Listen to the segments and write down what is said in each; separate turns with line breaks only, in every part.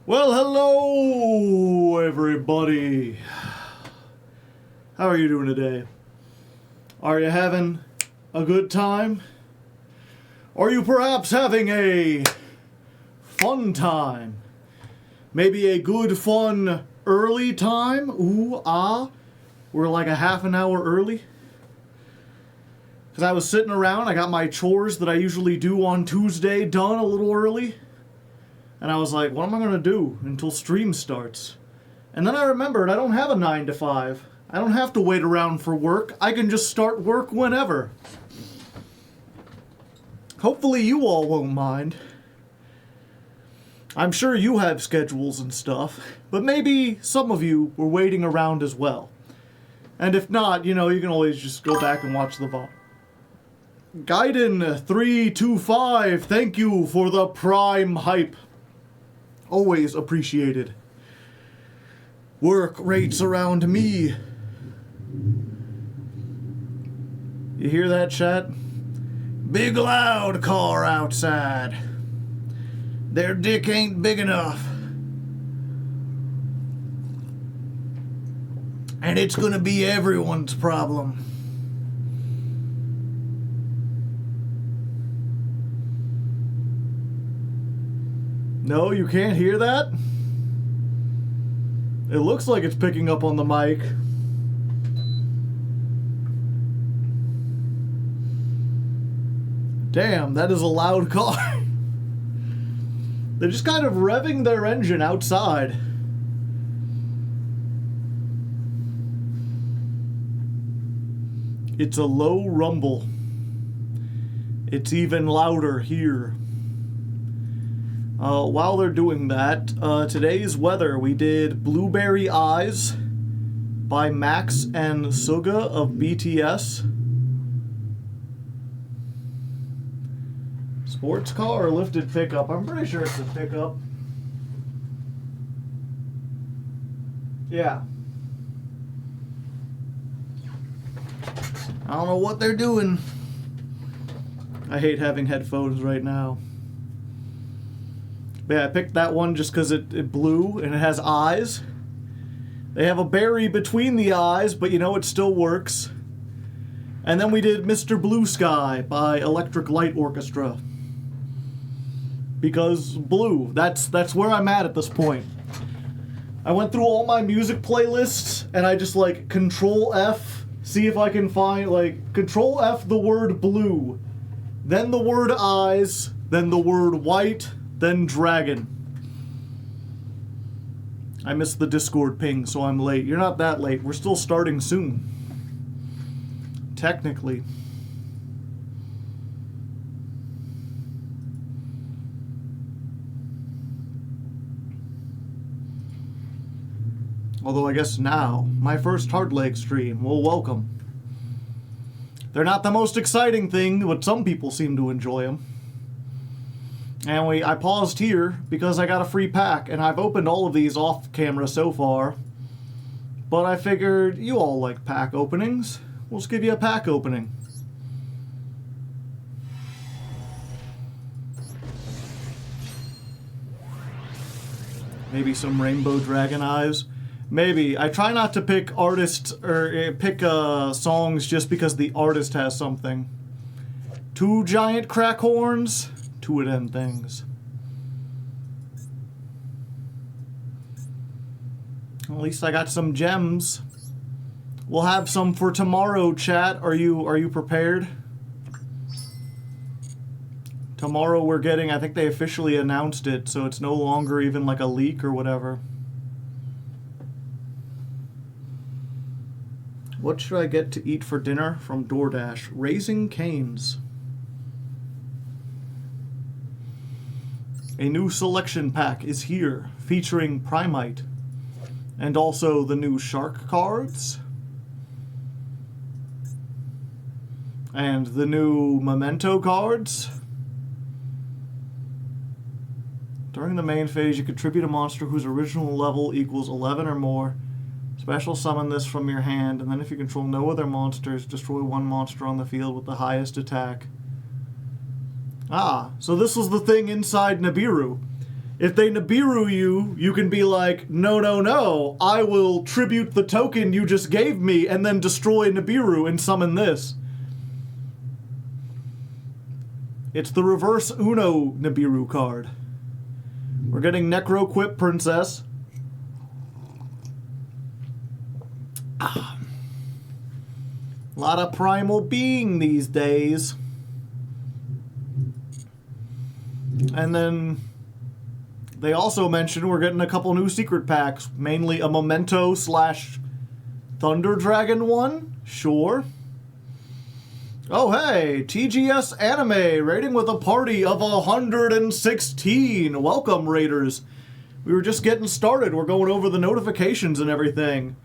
Well, hello, everybody. How are you doing today? Are you having a good time? Are you perhaps having a fun time? Maybe a good, fun, early time? Ooh, ah. We're like a half an hour early. Because I was sitting around, I got my chores that I usually do on Tuesday done a little early. And I was like, what am I going to do until stream starts? And then I remembered I don't have a 9 to 5. I don't have to wait around for work. I can just start work whenever. Hopefully you all won't mind. I'm sure you have schedules and stuff, but maybe some of you were waiting around as well. And if not, you can always just go back and watch the VOD. Gaiden325, thank you for the prime hype. Always appreciated. Work rates around me. You hear that, chat? Big loud car outside. Their dick ain't big enough. And it's gonna be everyone's problem. No, you can't hear that? It looks like it's picking up on the mic. Damn, that is a loud car. They're just kind of revving their engine outside. It's a low rumble. It's even louder here. While they're doing that, today's weather, we did Blueberry Eyes by Max and Suga of BTS. Sports car or lifted pickup? I'm pretty sure it's a pickup. Yeah. I don't know what they're doing. I hate having headphones right now. But yeah, I picked that one just because it blew and it has eyes. They have a berry between the eyes, but it still works. And then we did Mr. Blue Sky by Electric Light Orchestra. Because blue, that's where I'm at this point. I went through all my music playlists and I just Control F, see if I can find Control F the word blue, then the word eyes, then the word white, then dragon. I missed the Discord ping, so I'm late. You're not that late. We're still starting soon. Technically. Although I guess now, my first Hardleg stream. Well, welcome. They're not the most exciting thing, but some people seem to enjoy them. And I paused here because I got a free pack, and I've opened all of these off camera so far. But I figured you all like pack openings. We'll just give you a pack opening. Maybe some Rainbow Dragon Eyes. Maybe. I try not to pick artists or pick songs just because the artist has something. 2 giant crack horns. 2 of them things. At least I got some gems. We'll have some for tomorrow, chat. Are you prepared? Tomorrow we're getting, I think they officially announced it, so it's no longer even a leak or whatever. What should I get to eat for dinner from DoorDash? Raising Cane's. A new selection pack is here, featuring Primite, and also the new Shark cards, and the new Memento cards. During the main phase, you contribute a monster whose original level equals 11 or more. Special summon this from your hand, and then if you control no other monsters, destroy 1 monster on the field with the highest attack. Ah, so this was the thing inside Nibiru. If they Nibiru you, you can be like, no, no, no, I will tribute the token you just gave me and then destroy Nibiru and summon this. It's the reverse Uno Nibiru card. We're getting Necroquip Princess. A lot of primal being these days. And then they also mentioned we're getting a couple new secret packs, mainly a Memento / Thunder Dragon one. Sure. Oh hey, TGS Anime raiding with a party of 116. Welcome, raiders. We were just getting started. We're going over the notifications and everything.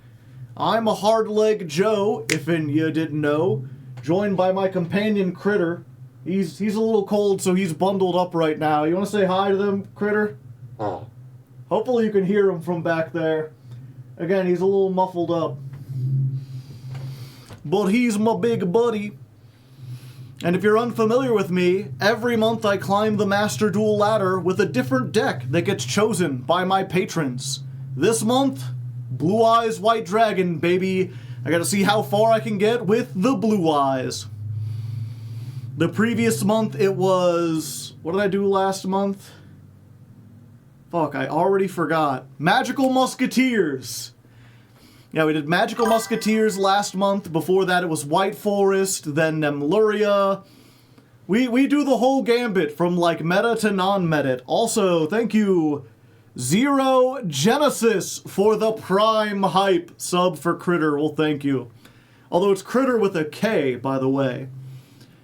I'm a Hardleg Joe, if you didn't know, joined by my companion Critter. He's a little cold, so he's bundled up right now. You want to say hi to them, Critter? Hopefully you can hear him from back there. Again, he's a little muffled up. But he's my big buddy. And if you're unfamiliar with me, every month I climb the Master Duel ladder with a different deck that gets chosen by my patrons. This month, Blue Eyes White Dragon, baby. I gotta see how far I can get with the Blue Eyes. The previous month it was... What did I do last month? Fuck, I already forgot. Magical Musketeers! Yeah, we did Magical Musketeers last month. Before that it was White Forest, then Nemluria. We do the whole gambit from like meta to non-meta. Also, thank you, Zero Genesis, for the Prime Hype sub for Critter. Well, thank you. Although it's Critter with a K, by the way.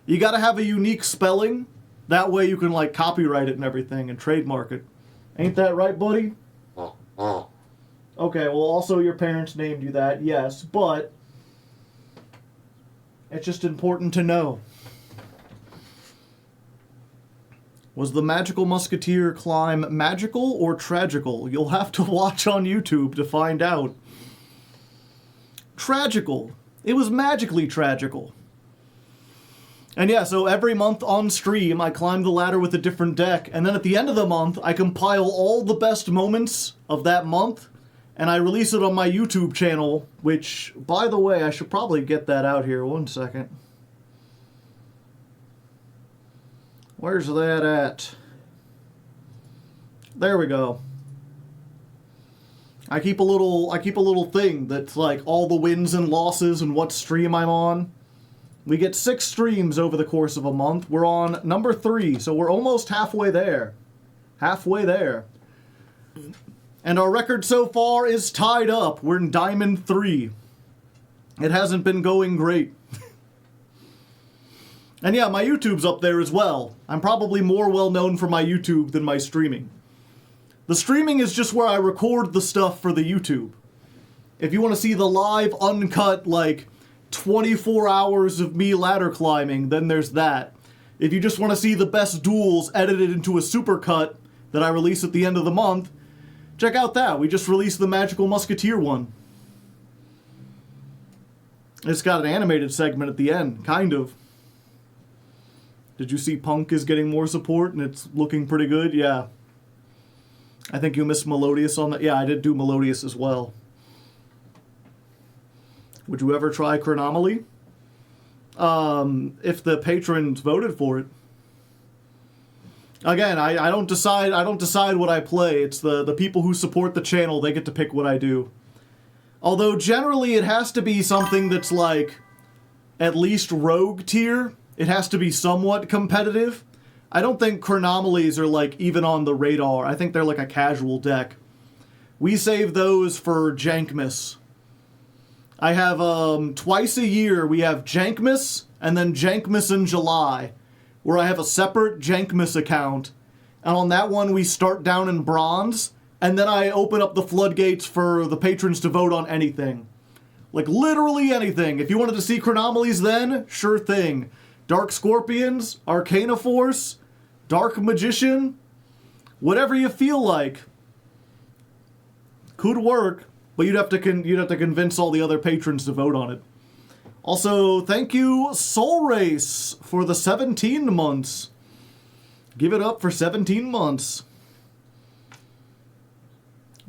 You gotta have a unique spelling. That way you can like copyright it and everything and trademark it. Ain't that right, buddy? Okay, well, also your parents named you that, yes, but it's just important to know. Was the Magical Musketeer climb magical or tragical? You'll have to watch on YouTube to find out. Tragical. It was magically tragical. And yeah, so every month on stream, I climb the ladder with a different deck, and then at the end of the month, I compile all the best moments of that month, and I release it on my YouTube channel, which, by the way, I should probably get that out here. 1 second. Where's that at? There we go. I keep a little thing that's like all the wins and losses and what stream I'm on. We get 6 streams over the course of a month. We're on number 3, so we're almost halfway there. Halfway there. And our record so far is tied up. We're in Diamond 3. It hasn't been going great. And yeah, my YouTube's up there as well. I'm probably more well known for my YouTube than my streaming. The streaming is just where I record the stuff for the YouTube. If you want to see the live, uncut, like, 24 hours of me ladder climbing, then there's that. If you just want to see the best duels edited into a supercut that I release at the end of the month, check out that. We just released the Magical Musketeer one. It's got an animated segment at the end, kind of. Did you see Punk is getting more support and it's looking pretty good? Yeah. I think you missed Melodious on that. Yeah, I did do Melodious as well. Would you ever try Chronomaly? If the patrons voted for it. Again, I don't decide what I play. It's the people who support the channel, they get to pick what I do. Although generally it has to be something that's like at least rogue tier. It has to be somewhat competitive. I don't think Chronomalies are like even on the radar. I think they're like a casual deck. We save those for Jankmas. I have twice a year we have Jankmas and then Jankmas in July, where I have a separate Jankmas account, and on that one we start down in bronze, and then I open up the floodgates for the patrons to vote on anything. Like literally anything. If you wanted to see Chronomalies then, sure thing. Dark Scorpions, Arcana Force, Dark Magician, whatever you feel like. Could work, but you'd have to convince all the other patrons to vote on it. Also, thank you, Soul Race, for the 17 months. Give it up for 17 months.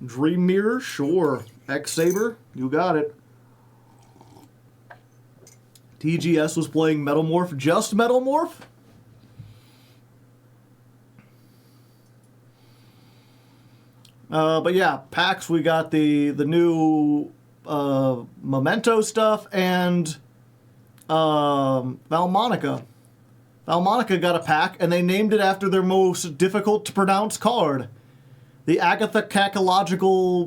Dream Mirror, sure. X-Saber, you got it. TGS was playing Metalmorph, just Metalmorph? But yeah, packs, we got the new Memento stuff and Valmonica. Valmonica got a pack, and they named it after their most difficult to pronounce card. The Agatha Cacologically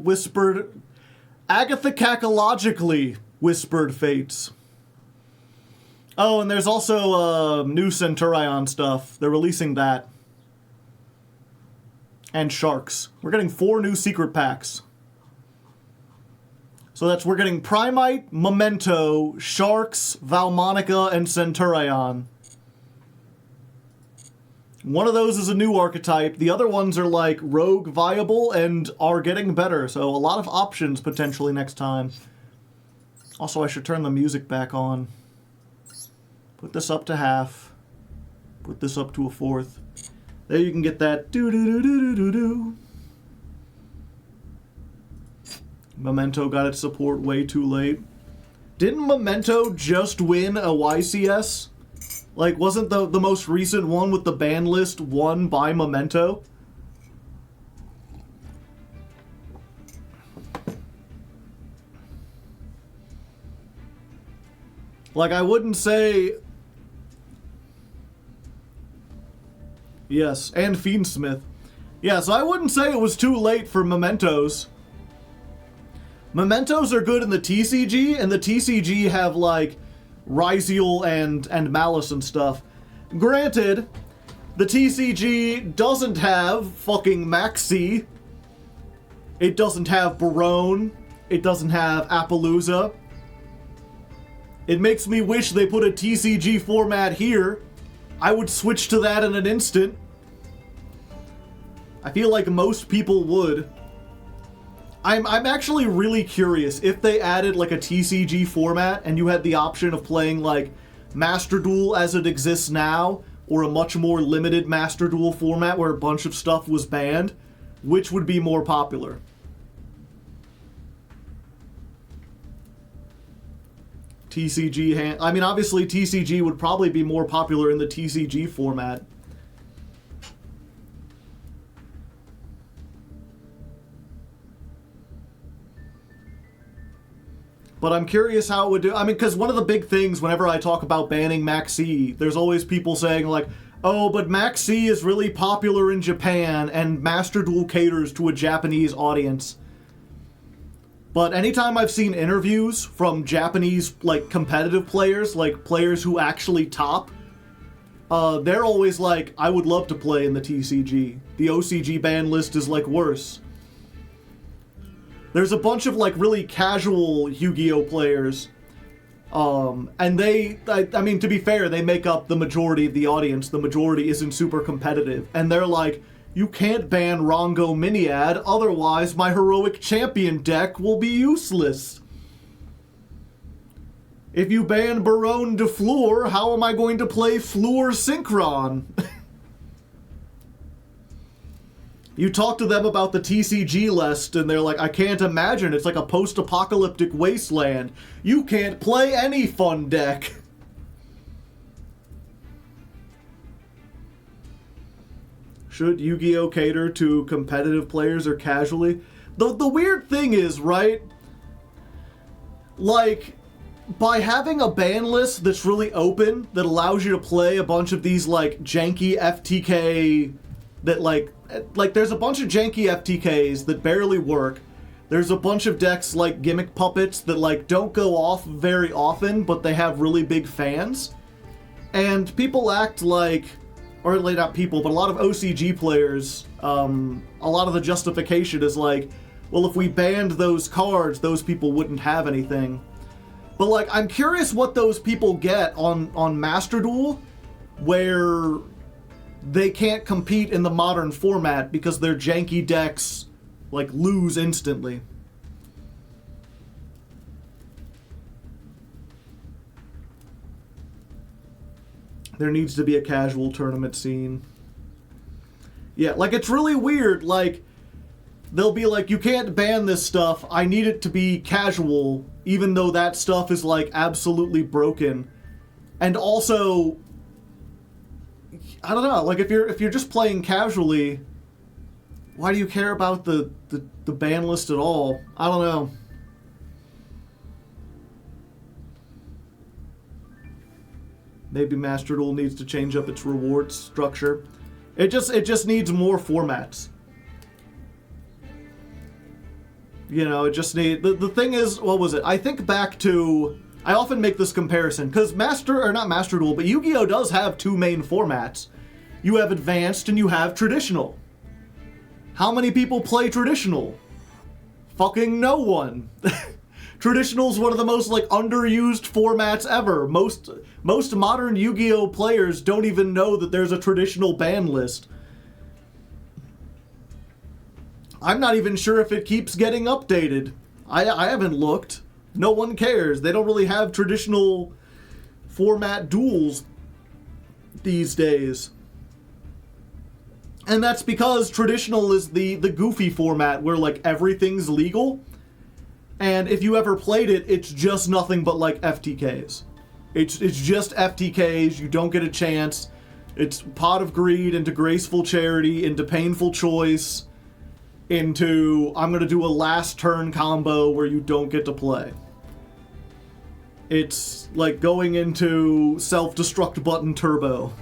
Whispered Fates. Oh, and there's also new Centurion stuff. They're releasing that. And Sharks. We're getting 4 new secret packs. So we're getting Primite, Memento, Sharks, Valmonica, and Centurion. One of those is a new archetype. The other ones are like rogue viable and are getting better. So a lot of options potentially next time. Also, I should turn the music back on. Put this up to half. Put this up to a fourth. There you can get that do-do-do-do-do-do-do. Memento got its support way too late. Didn't Memento just win a YCS? Like, wasn't the most recent one with the ban list won by Memento? Like, I wouldn't say... Yes, and Fiendsmith. Yeah, so I wouldn't say it was too late for Mementos. Mementos are good in the TCG, and the TCG have, like, Ryziel and Malice and stuff. Granted, the TCG doesn't have fucking Maxi. It doesn't have Barone. It doesn't have Appaloosa. It makes me wish they put a TCG format here. I would switch to that in an instant. I feel like most people would. I'm actually really curious if they added like a TCG format and you had the option of playing like Master Duel as it exists now, or a much more limited Master Duel format where a bunch of stuff was banned, which would be more popular? I mean, obviously TCG would probably be more popular in the TCG format. But I'm curious how it would do. I mean, because one of the big things whenever I talk about banning Maxi, there's always people saying like, oh, but Maxi is really popular in Japan and Master Duel caters to a Japanese audience. But anytime I've seen interviews from Japanese, like, competitive players, like, players who actually top, they're always like, I would love to play in the TCG. The OCG ban list is, like, worse. There's a bunch of, like, really casual Yu-Gi-Oh! Players, and I mean, to be fair, they make up the majority of the audience. The majority isn't super competitive. And they're like, you can't ban Rongo Miniad, otherwise my heroic champion deck will be useless. If you ban Barone de Fleur, how am I going to play Fleur Synchron? You talk to them about the TCG list, and they're like, I can't imagine, it's like a post-apocalyptic wasteland. You can't play any fun deck. Should Yu-Gi-Oh! Cater to competitive players or casually? The weird thing is, right? Like, by having a ban list that's really open, that allows you to play a bunch of these, like, janky FTK that, like, there's a bunch of janky FTKs that barely work. There's a bunch of decks like Gimmick Puppets that, like, don't go off very often, but they have really big fans. And people act like... or not people, but a lot of OCG players, a lot of the justification is like, well, if we banned those cards, those people wouldn't have anything. But, like, I'm curious what those people get on Master Duel, where they can't compete in the modern format because their janky decks, like, lose instantly. There needs to be a casual tournament scene. Yeah, like, it's really weird, like, they'll be like, you can't ban this stuff, I need it to be casual, even though that stuff is like absolutely broken. And also, I don't know, like if you're just playing casually, why do you care about the ban list at all? I don't know. Maybe Master Duel needs to change up its rewards structure. It just needs more formats. You know, it just need the thing is, what was it? I think back to, I often make this comparison because not Master Duel, but Yu-Gi-Oh does have two main formats. You have advanced and you have traditional. How many people play traditional? Fucking no one. Traditional is one of the most like underused formats ever. Most modern Yu-Gi-Oh players don't even know that there's a traditional ban list. I'm not even sure if it keeps getting updated. I haven't looked. No one cares. They don't really have traditional format duels these days. And that's because traditional is the goofy format where like everything's legal. And if you ever played it, it's just nothing but like FTKs. It's just FTKs, you don't get a chance. It's Pot of Greed into Graceful Charity, into Painful Choice, into I'm gonna do a last turn combo where you don't get to play. It's like going into self-destruct button turbo.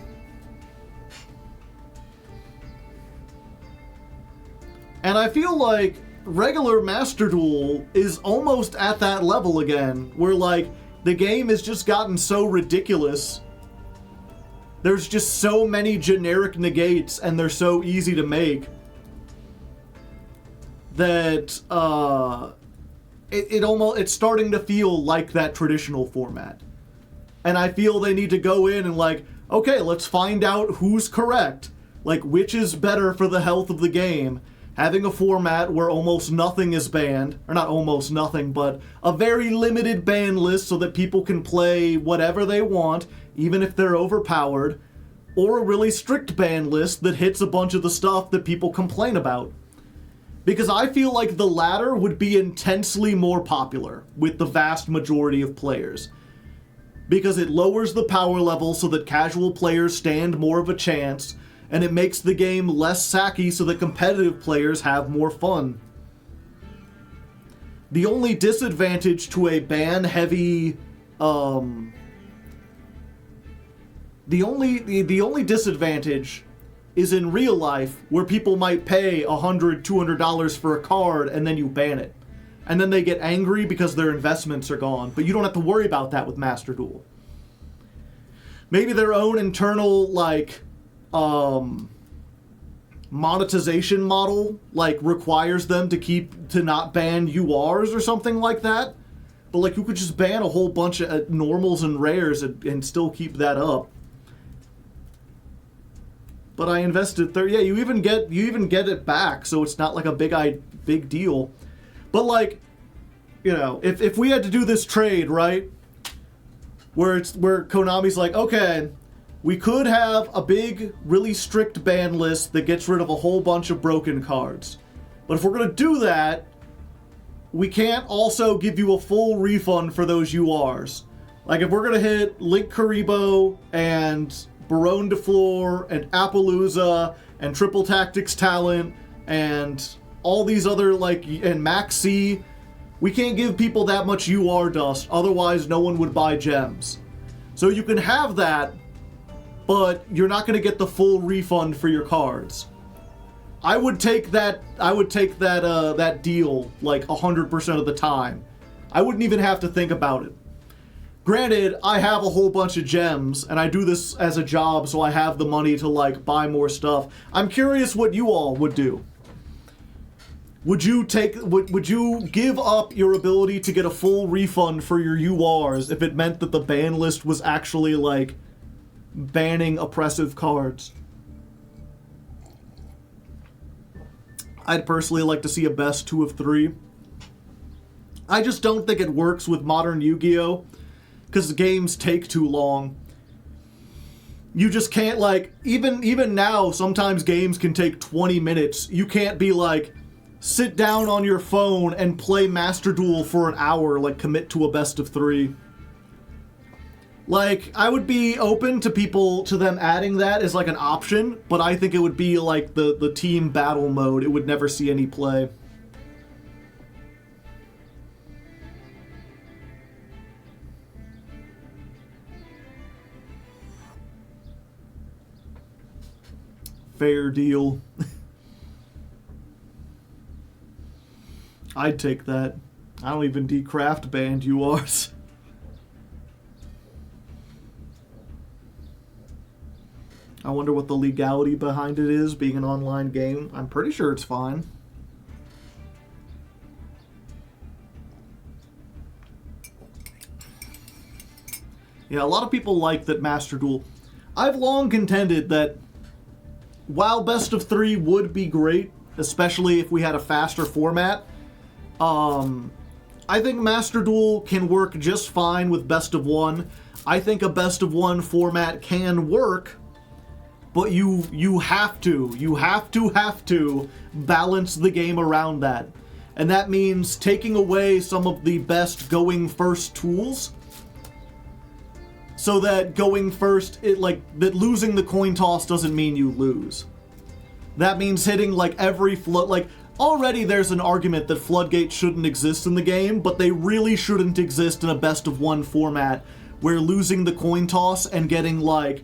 And I feel like regular Master Duel is almost at that level again, where like the game has just gotten so ridiculous. There's just so many generic negates and they're so easy to make that it's starting to feel like that traditional format. And I feel they need to go in and like, okay, let's find out who's correct. Like, which is better for the health of the game. Having a format where almost nothing is banned, or not almost nothing, but a very limited ban list so that people can play whatever they want, even if they're overpowered, or a really strict ban list that hits a bunch of the stuff that people complain about. Because I feel like the latter would be intensely more popular with the vast majority of players. Because it lowers the power level so that casual players stand more of a chance, and it makes the game less sacky so that competitive players have more fun. The only disadvantage to a ban-heavy, the only disadvantage is in real life, where people might pay $100, $200 for a card and then you ban it. And then they get angry because their investments are gone, but you don't have to worry about that with Master Duel. Maybe their own internal, like, monetization model like requires them to not ban URs or something like that, but like you could just ban a whole bunch of normals and rares and still keep that up. But I invested yeah, you even get it back, so it's not like a big deal. But like, you know, if we had to do this trade, right, where Konami's like, okay, we could have a big, really strict ban list that gets rid of a whole bunch of broken cards. But if we're going to do that, we can't also give you a full refund for those URs. Like, if we're going to hit Link Karibo and Baronne de Fleur and Appaloosa and Triple Tactics Talent and all these other, like, and Max C, we can't give people that much UR dust, otherwise no one would buy gems. So you can have that, but you're not going to get the full refund for your cards. I would take that deal like 100% of the time. I wouldn't even have to think about it. Granted, I have a whole bunch of gems, and I do this as a job, so I have the money to like buy more stuff. I'm curious what you all would do. Would you give up your ability to get a full refund for your URs if it meant that the ban list was actually like banning oppressive cards? I'd personally like to see a best 2 of 3. I just don't think it works with modern Yu-Gi-Oh! Because the games take too long. You just can't, like, even now, sometimes games can take 20 minutes. You can't be like, sit down on your phone and play Master Duel for an hour, like commit to a best of 3. Like, I would be open to them adding that as like an option, but I think it would be like the team battle mode. It would never see any play. Fair deal. I'd take that. I don't even decraft band URs. I wonder what the legality behind it is, being an online game. I'm pretty sure it's fine. Yeah, a lot of people like that Master Duel. I've long contended that while best of 3 would be great, especially if we had a faster format, I think Master Duel can work just fine with best of 1. I think a best of 1 format can work, but you have to balance the game around that. And that means taking away some of the best going first tools, so that going first, that losing the coin toss doesn't mean you lose. That means hitting like every already there's an argument that floodgates shouldn't exist in the game, but they really shouldn't exist in a best of 1 format where losing the coin toss and getting like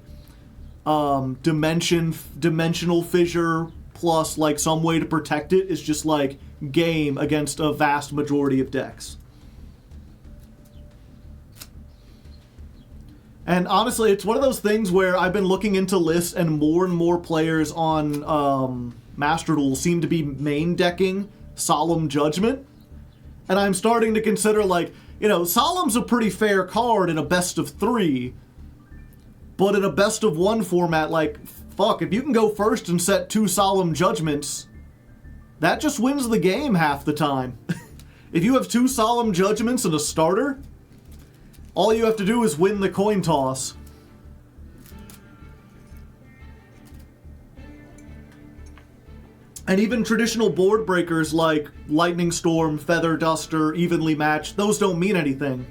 dimensional fissure plus like some way to protect it is just like game against a vast majority of decks. And honestly, it's one of those things where I've been looking into lists and more players on Master Duel seem to be main decking Solemn Judgment. And I'm starting to consider, like, you know, Solemn's a pretty fair card in a best of 3, but in a best of 1 format, like, fuck, if you can go first and set 2 Solemn Judgments, that just wins the game half the time. If you have 2 Solemn Judgments and a starter, all you have to do is win the coin toss. And even traditional board breakers like Lightning Storm, Feather Duster, Evenly Matched, those don't mean anything.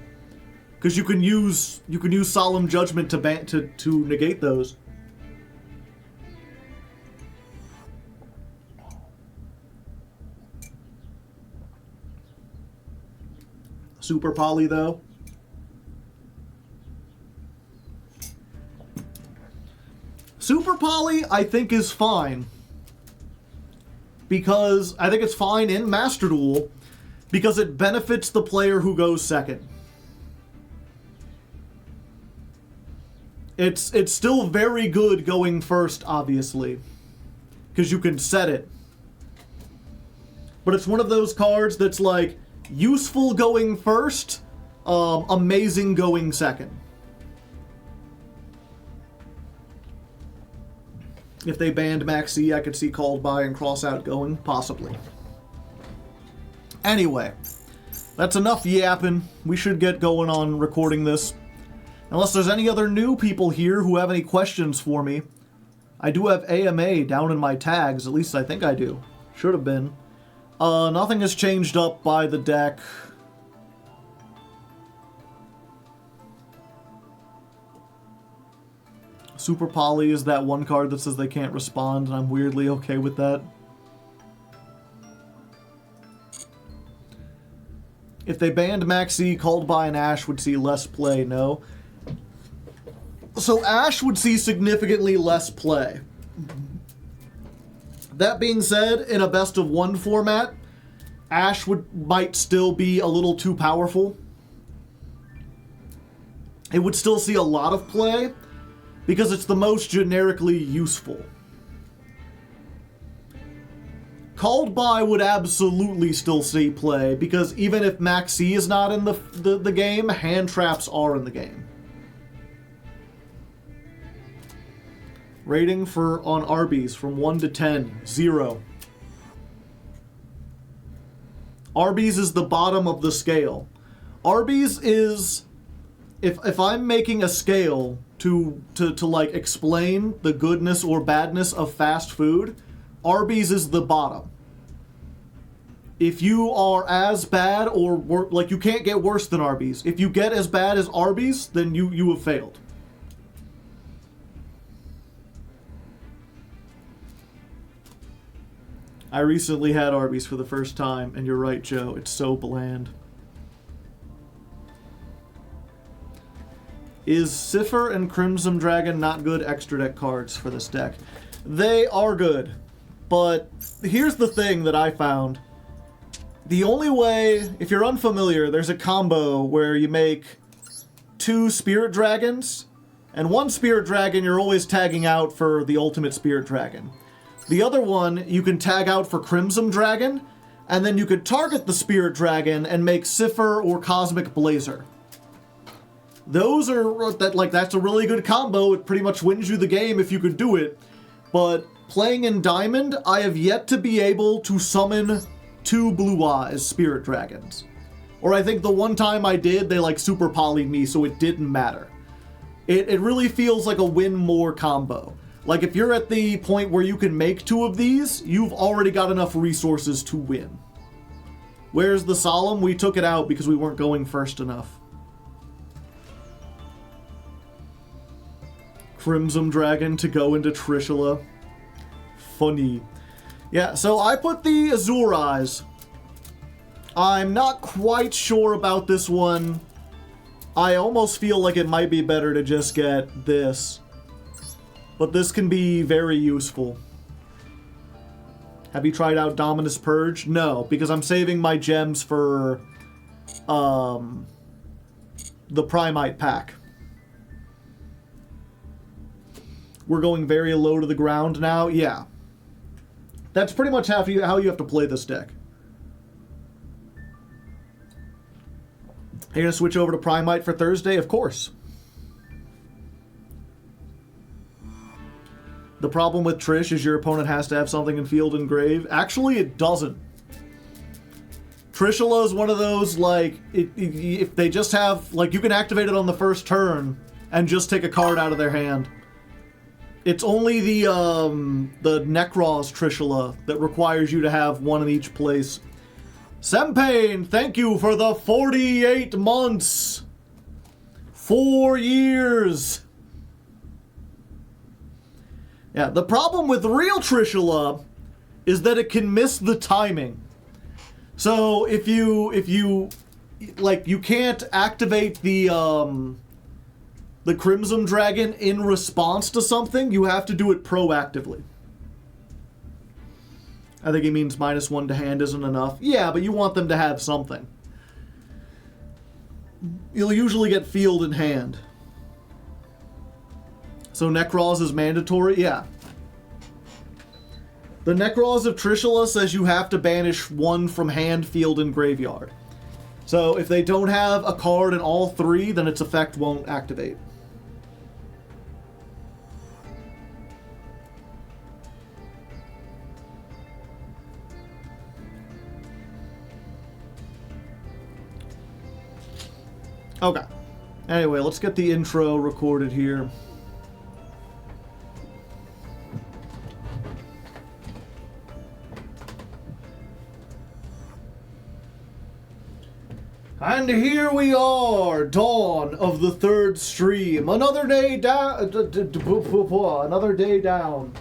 Because you can use Solemn Judgment to negate those. Super Poly though. Super Poly, I think, is fine. Because I think it's fine in Master Duel because it benefits the player who goes second. It's still very good going first, obviously, because you can set it. But it's one of those cards that's like useful going first, amazing going second. If they banned Maxi, I could see Called By and Cross Out going, possibly. Anyway, that's enough yapping. We should get going on recording this. Unless there's any other new people here who have any questions for me. I do have AMA down in my tags, at least I think I do. Should have been. Nothing has changed up by the deck. Super Poly is that one card that says they can't respond, and I'm weirdly okay with that. If they banned Maxi, Called By and Ash would see less play, no. So Ash would see significantly less play. That being said, in a best of 1 format, Ash might still be a little too powerful. It would still see a lot of play, because it's the most generically useful. Called By would absolutely still see play, because even if Maxi is not in the game, hand traps are in the game. Rating on Arby's from 1 to 10, 0. Arby's is the bottom of the scale. Arby's is, if I'm making a scale to like explain the goodness or badness of fast food, Arby's is the bottom. if you are as bad or like you can't get worse than Arby's. If you get as bad as Arby's, then you have failed. I recently had Arby's for the first time, and you're right, Joe, it's so bland. Is Cipher and Crimson Dragon not good extra deck cards for this deck? They are good, but here's the thing that I found. The only way, if you're unfamiliar, there's a combo where you make 2 Spirit Dragons, and 1 Spirit Dragon you're always tagging out for the ultimate Spirit Dragon. The other one you can tag out for Crimson Dragon, and then you could target the Spirit Dragon and make Cipher or Cosmic Blazer. Those are, that's a really good combo. It pretty much wins you the game if you could do it. But playing in Diamond, I have yet to be able to summon 2 Blue Eyes Spirit Dragons. Or I think the one time I did, they super poly'd me, so it didn't matter. It really feels like a win more combo. Like if you're at the point where you can make 2 of these, you've already got enough resources to win. Where's the Solemn? We took it out because we weren't going first enough. Crimson Dragon to go into Trishula. Funny. Yeah, so I put the Azure Eyes. I'm not quite sure about this one. I almost feel like it might be better to just get this. But this can be very useful. Have you tried out Dominus Purge? No, because I'm saving my gems for the Primite pack. We're going very low to the ground now. Yeah. That's pretty much how you have to play this deck. Are you going to switch over to Primite for Thursday? Of course. The problem with Trish is your opponent has to have something in field and grave. Actually, it doesn't. Trishula is one of those, if they just have, you can activate it on the first turn and just take a card out of their hand. It's only the Nekroz Trishula that requires you to have one in each place. Sempane, thank you for the 48 months. 4 years. Yeah, the problem with real Trishula is that it can miss the timing. So if you you can't activate the Crimson Dragon in response to something, you have to do it proactively. I think he means -1 to hand isn't enough. Yeah, but you want them to have something. You'll usually get field in hand. So Nekroz is mandatory? Yeah. The Nekroz of Trishula says you have to banish 1 from hand, field, and graveyard. So if they don't have a card in all 3, then its effect won't activate. Okay. Anyway, let's get the intro recorded here. And here we are, dawn of the 3rd stream. Another day down. Another day down.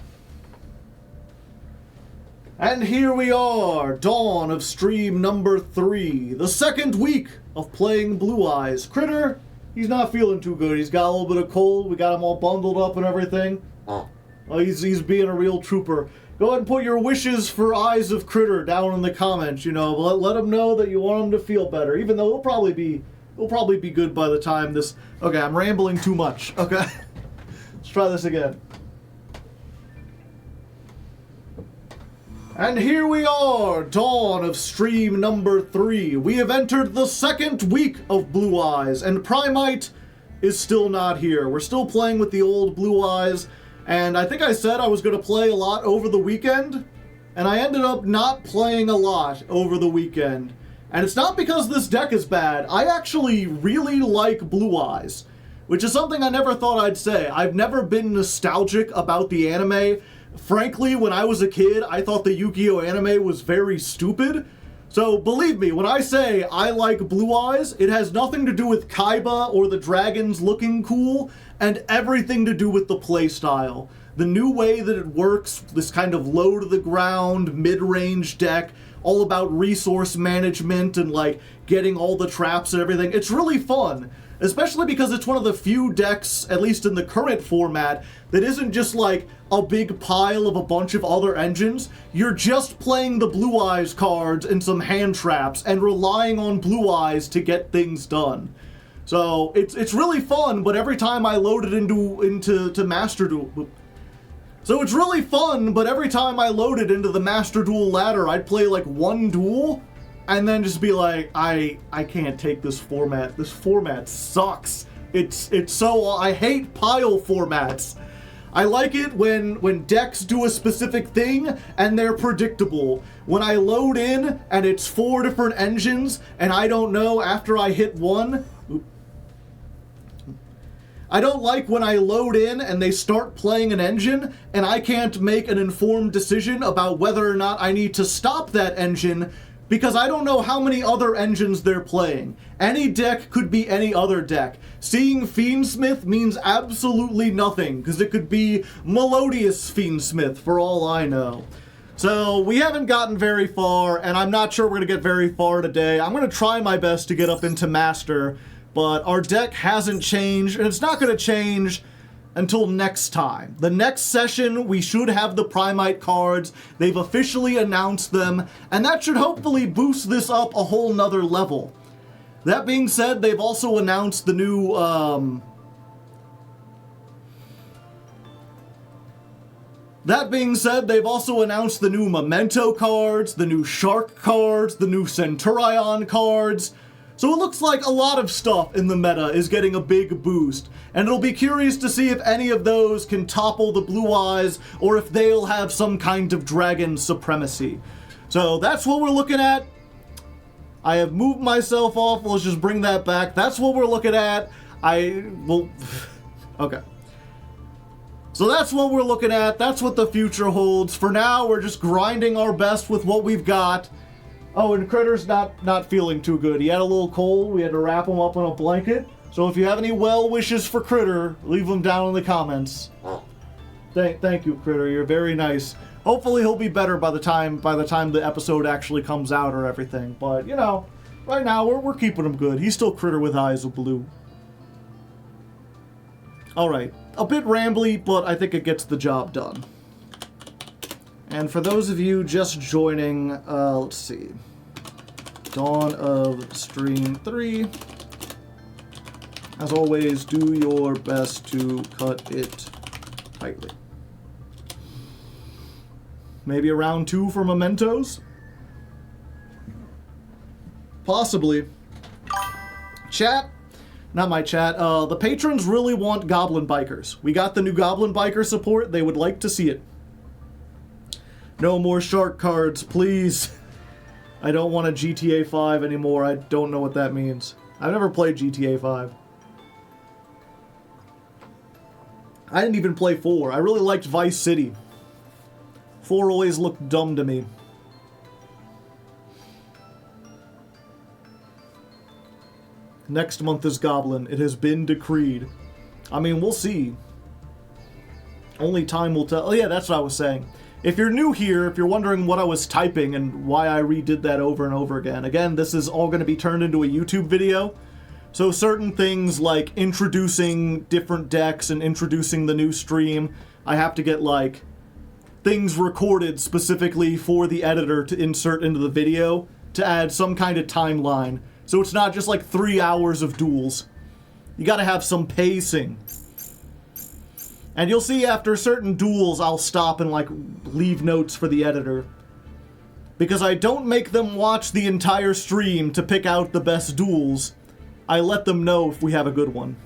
And here we are, dawn of stream number 3. The 2nd week of playing Blue Eyes. Critter, he's not feeling too good. He's got a little bit of cold. We got him all bundled up and everything. He's being a real trooper. Go ahead and put your wishes for Eyes of Critter down in the comments, let him know that you want him to feel better, even though he'll probably be good by the time this... Okay, I'm rambling too much, okay? Let's try this again. And here we are, dawn of stream number 3. We have entered the 2nd week of Blue Eyes, and Primite is still not here. We're still playing with the old Blue Eyes. And I think I said I was going to play a lot over the weekend, and I ended up not playing a lot over the weekend. And it's not because this deck is bad. I actually really like Blue Eyes, which is something I never thought I'd say. I've never been nostalgic about the anime. Frankly, when I was a kid, I thought the Yu-Gi-Oh! Anime was very stupid. So believe me, when I say I like Blue Eyes, it has nothing to do with Kaiba or the dragons looking cool, and everything to do with the playstyle. The new way that it works, this kind of low-to-the-ground, mid-range deck, all about resource management and, like, getting all the traps and everything. It's really fun, especially because it's one of the few decks, at least in the current format, that isn't just, like, a big pile of a bunch of other engines. You're just playing the Blue Eyes cards and some hand traps and relying on Blue Eyes to get things done. So, it's really fun, but every time I load it into Master Duel... So it's really fun, but every time I load it into the Master Duel ladder, I'd play like one duel, and then just be like, I can't take this format. This format sucks. It's so... I hate pile formats. I like it when decks do a specific thing, and they're predictable. When I load in, and it's 4 different engines, and I don't know after I hit one... I don't like when I load in and they start playing an engine and I can't make an informed decision about whether or not I need to stop that engine because I don't know how many other engines they're playing. Any deck could be any other deck. Seeing Fiendsmith means absolutely nothing because it could be Melodious Fiendsmith for all I know. So we haven't gotten very far, and I'm not sure we're going to get very far today. I'm going to try my best to get up into Master, but our deck hasn't changed, and it's not going to change until next time. The next session, we should have the Primite cards. They've officially announced them, and that should hopefully boost this up a whole nother level. That being said, they've also announced the new, Memento cards, the new Shark cards, the new Centurion cards. So it looks like a lot of stuff in the meta is getting a big boost, and it'll be curious to see if any of those can topple the Blue Eyes, or if they'll have some kind of dragon supremacy. So that's what we're looking at. I have moved myself off, let's just bring that back. That's what we're looking at. Okay. So that's what we're looking at, that's what the future holds. For now, we're just grinding our best with what we've got. Oh, and Critter's not feeling too good. He had a little cold. We had to wrap him up in a blanket. So if you have any well wishes for Critter, leave them down in the comments. Thank you, Critter. You're very nice. Hopefully he'll be better by the time the episode actually comes out or everything. But, you know, right now we're keeping him good. He's still Critter with eyes of blue. Alright. A bit rambly, but I think it gets the job done. And for those of you just joining, let's see, Dawn of Stream 3, as always, do your best to cut it tightly. Maybe a round 2 for Mementos? Possibly. Chat? Not my chat. The patrons really want Goblin Bikers. We got the new Goblin Biker support. They would like to see it. No more shark cards, please. I don't want a GTA 5 anymore. I don't know what that means. I've never played GTA 5. I didn't even play 4. I really liked Vice City. 4 always looked dumb to me. Next month is Goblin. It has been decreed. I mean, we'll see. Only time will tell. Oh yeah, that's what I was saying. If you're new here, if you're wondering what I was typing and why I redid that over and over again, this is all going to be turned into a YouTube video. So certain things like introducing different decks and introducing the new stream, I have to get like things recorded specifically for the editor to insert into the video to add some kind of timeline. So it's not just like 3 hours of duels. You gotta have some pacing. And you'll see after certain duels, I'll stop and, like, leave notes for the editor. Because I don't make them watch the entire stream to pick out the best duels. I let them know if we have a good one.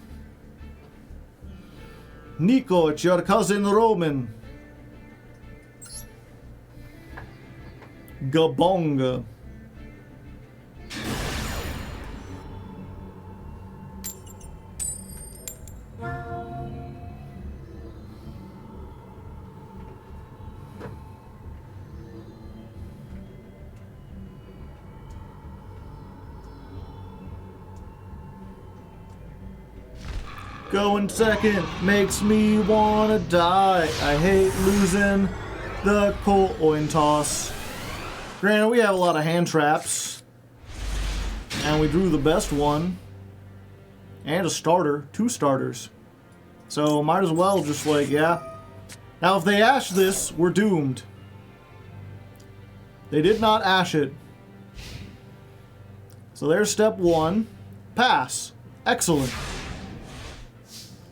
Nico, it's your cousin Roman. Gabonga. Going second makes me wanna die. I hate losing the coin toss. Granted, we have a lot of hand traps. And we drew the best one. And a starter. 2 starters. So might as well just like, yeah. Now if they ash this, we're doomed. They did not ash it. So there's step 1. Pass. Excellent.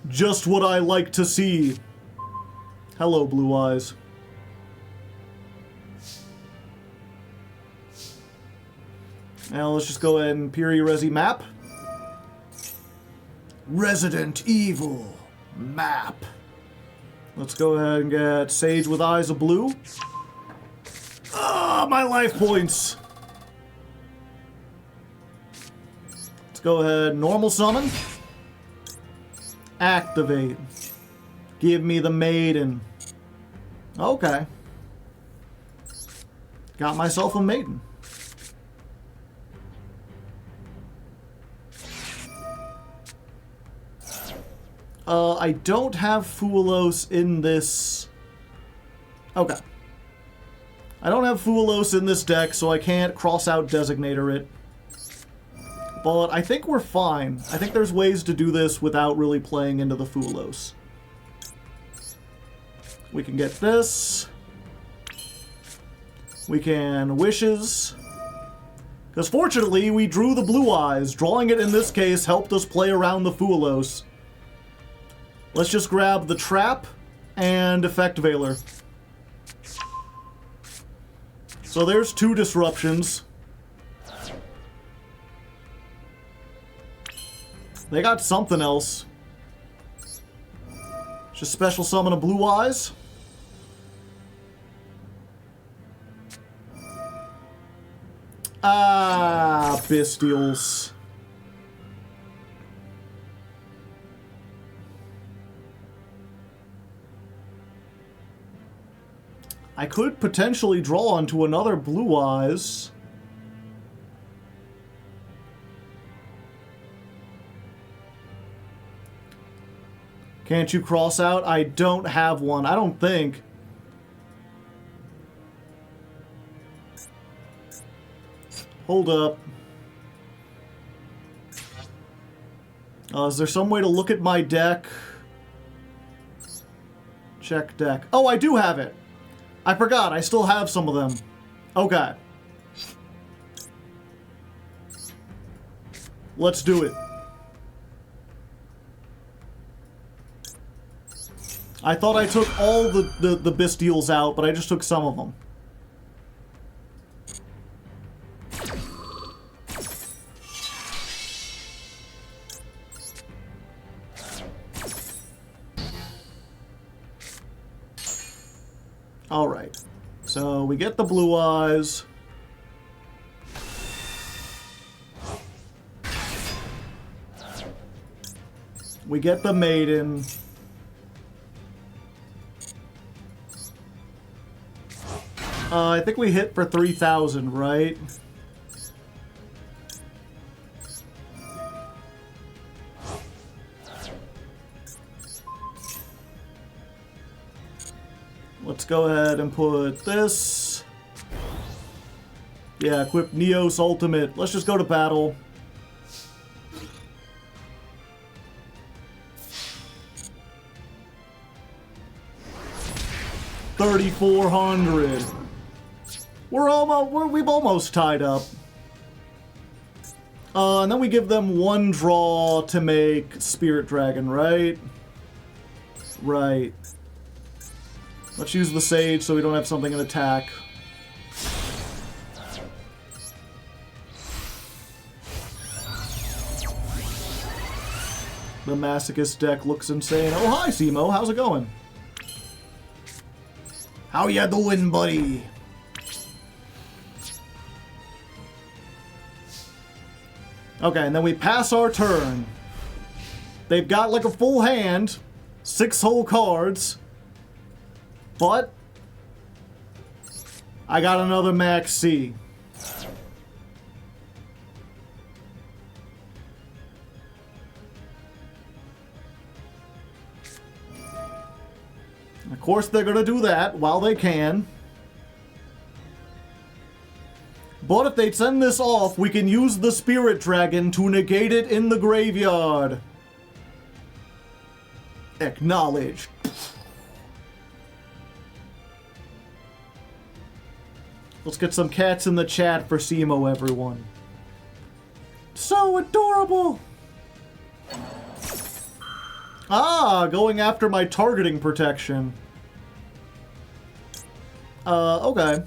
Just what I like to see. Hello, Blue Eyes. Now let's just go ahead and Resi map. Resident Evil map. Let's go ahead and get Sage with Eyes of Blue. Ah, my life points. Let's go ahead, normal summon. Activate. Give me the maiden. Okay. Got myself a maiden. I don't have Fuelos in this... Okay. I don't have Fuelos in this deck, so I can't cross out Designator it. But I think we're fine. I think there's ways to do this without really playing into the Fuelos. We can get this. We can Wishes. Because fortunately, we drew the Blue Eyes. Drawing it in this case helped us play around the Fuelos. Let's just grab the Trap and Effect Veiler. So there's 2 disruptions. They got something else. Just special summon a Blue Eyes. Ah, Bestials. I could potentially draw onto another Blue Eyes. Can't you cross out? I don't have one. I don't think. Hold up. Is there some way to look at my deck? Check deck. Oh, I do have it. I forgot. I still have some of them. Okay. Let's do it. I thought I took all the Bestials out, but I just took some of them. Alright. So we get the Blue Eyes. We get the Maiden. I think we hit for 3,000, right? Let's go ahead and put this. Yeah, equip Neos Ultimate. Let's just go to battle. $3,400. We've almost tied up. And then we give them 1 draw to make Spirit Dragon, right? Right. Let's use the Sage so we don't have something in attack. The Masochist deck looks insane. Oh, hi, Simo. How's it going? How ya doing, buddy? Okay, and then we pass our turn. They've got like a full hand. 6 whole cards. But I got another Max C. Of course they're gonna do that while they can. But if they send this off, we can use the Spirit Dragon to negate it in the graveyard. Acknowledged. Let's get some cats in the chat for Simo, everyone. So adorable! Ah, going after my targeting protection. Okay.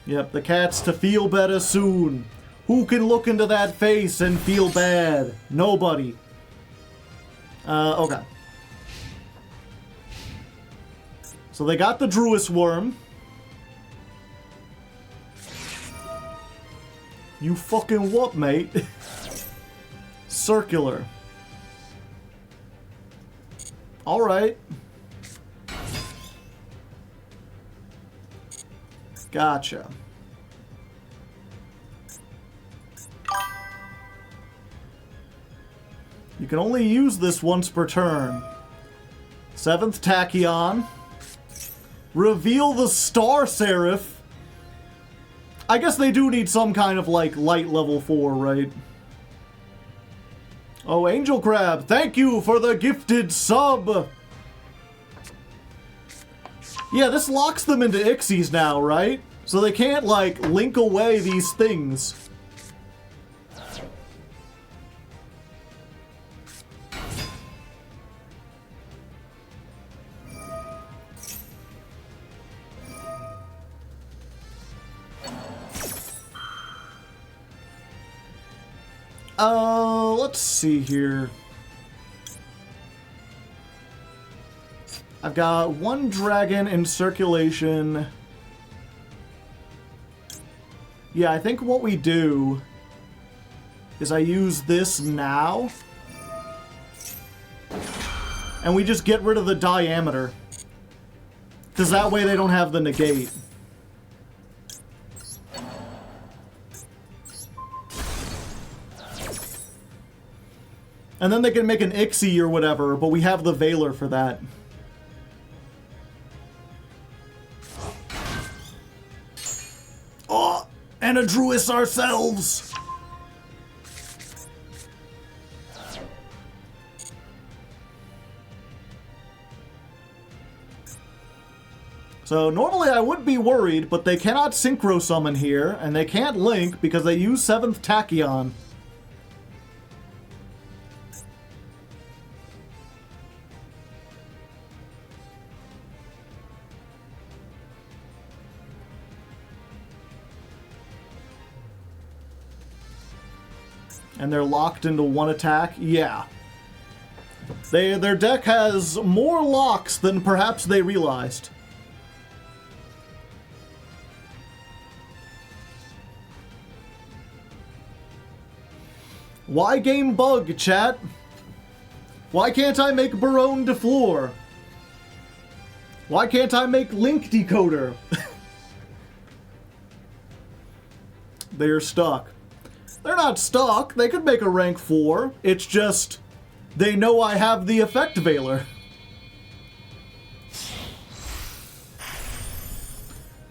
Yep, the cat's to feel better soon. Who can look into that face and feel bad? Nobody. Okay. So they got the Druis Worm. You fucking what, mate? Circular. Alright. Gotcha. You can only use this once per turn. 7th Tachyon. Reveal the Star Seraph. I guess they do need some kind of, like, light level 4, right? Oh, Angel Crab, thank you for the gifted sub! Yeah, this locks them into Ixies now, right? So they can't, like, link away these things. Let's see here. I've got one dragon in circulation. Yeah, I think what we do is I use this now. And we just get rid of the diameter. Because that way they don't have the negate. And then they can make an Ixie or whatever, but we have the Veiler for that. Oh, and a Druis ourselves! So normally I would be worried, but they cannot Synchro Summon here, and they can't Link because they use 7th Tachyon. And they're locked into one attack? Yeah. Their deck has more locks than perhaps they realized. Why game bug, chat? Why can't I make Baronne de Fleur? Why can't I make Link Decoder? They're stuck. They're not stuck. They could make a rank 4. It's just they know I have the Effect Veiler.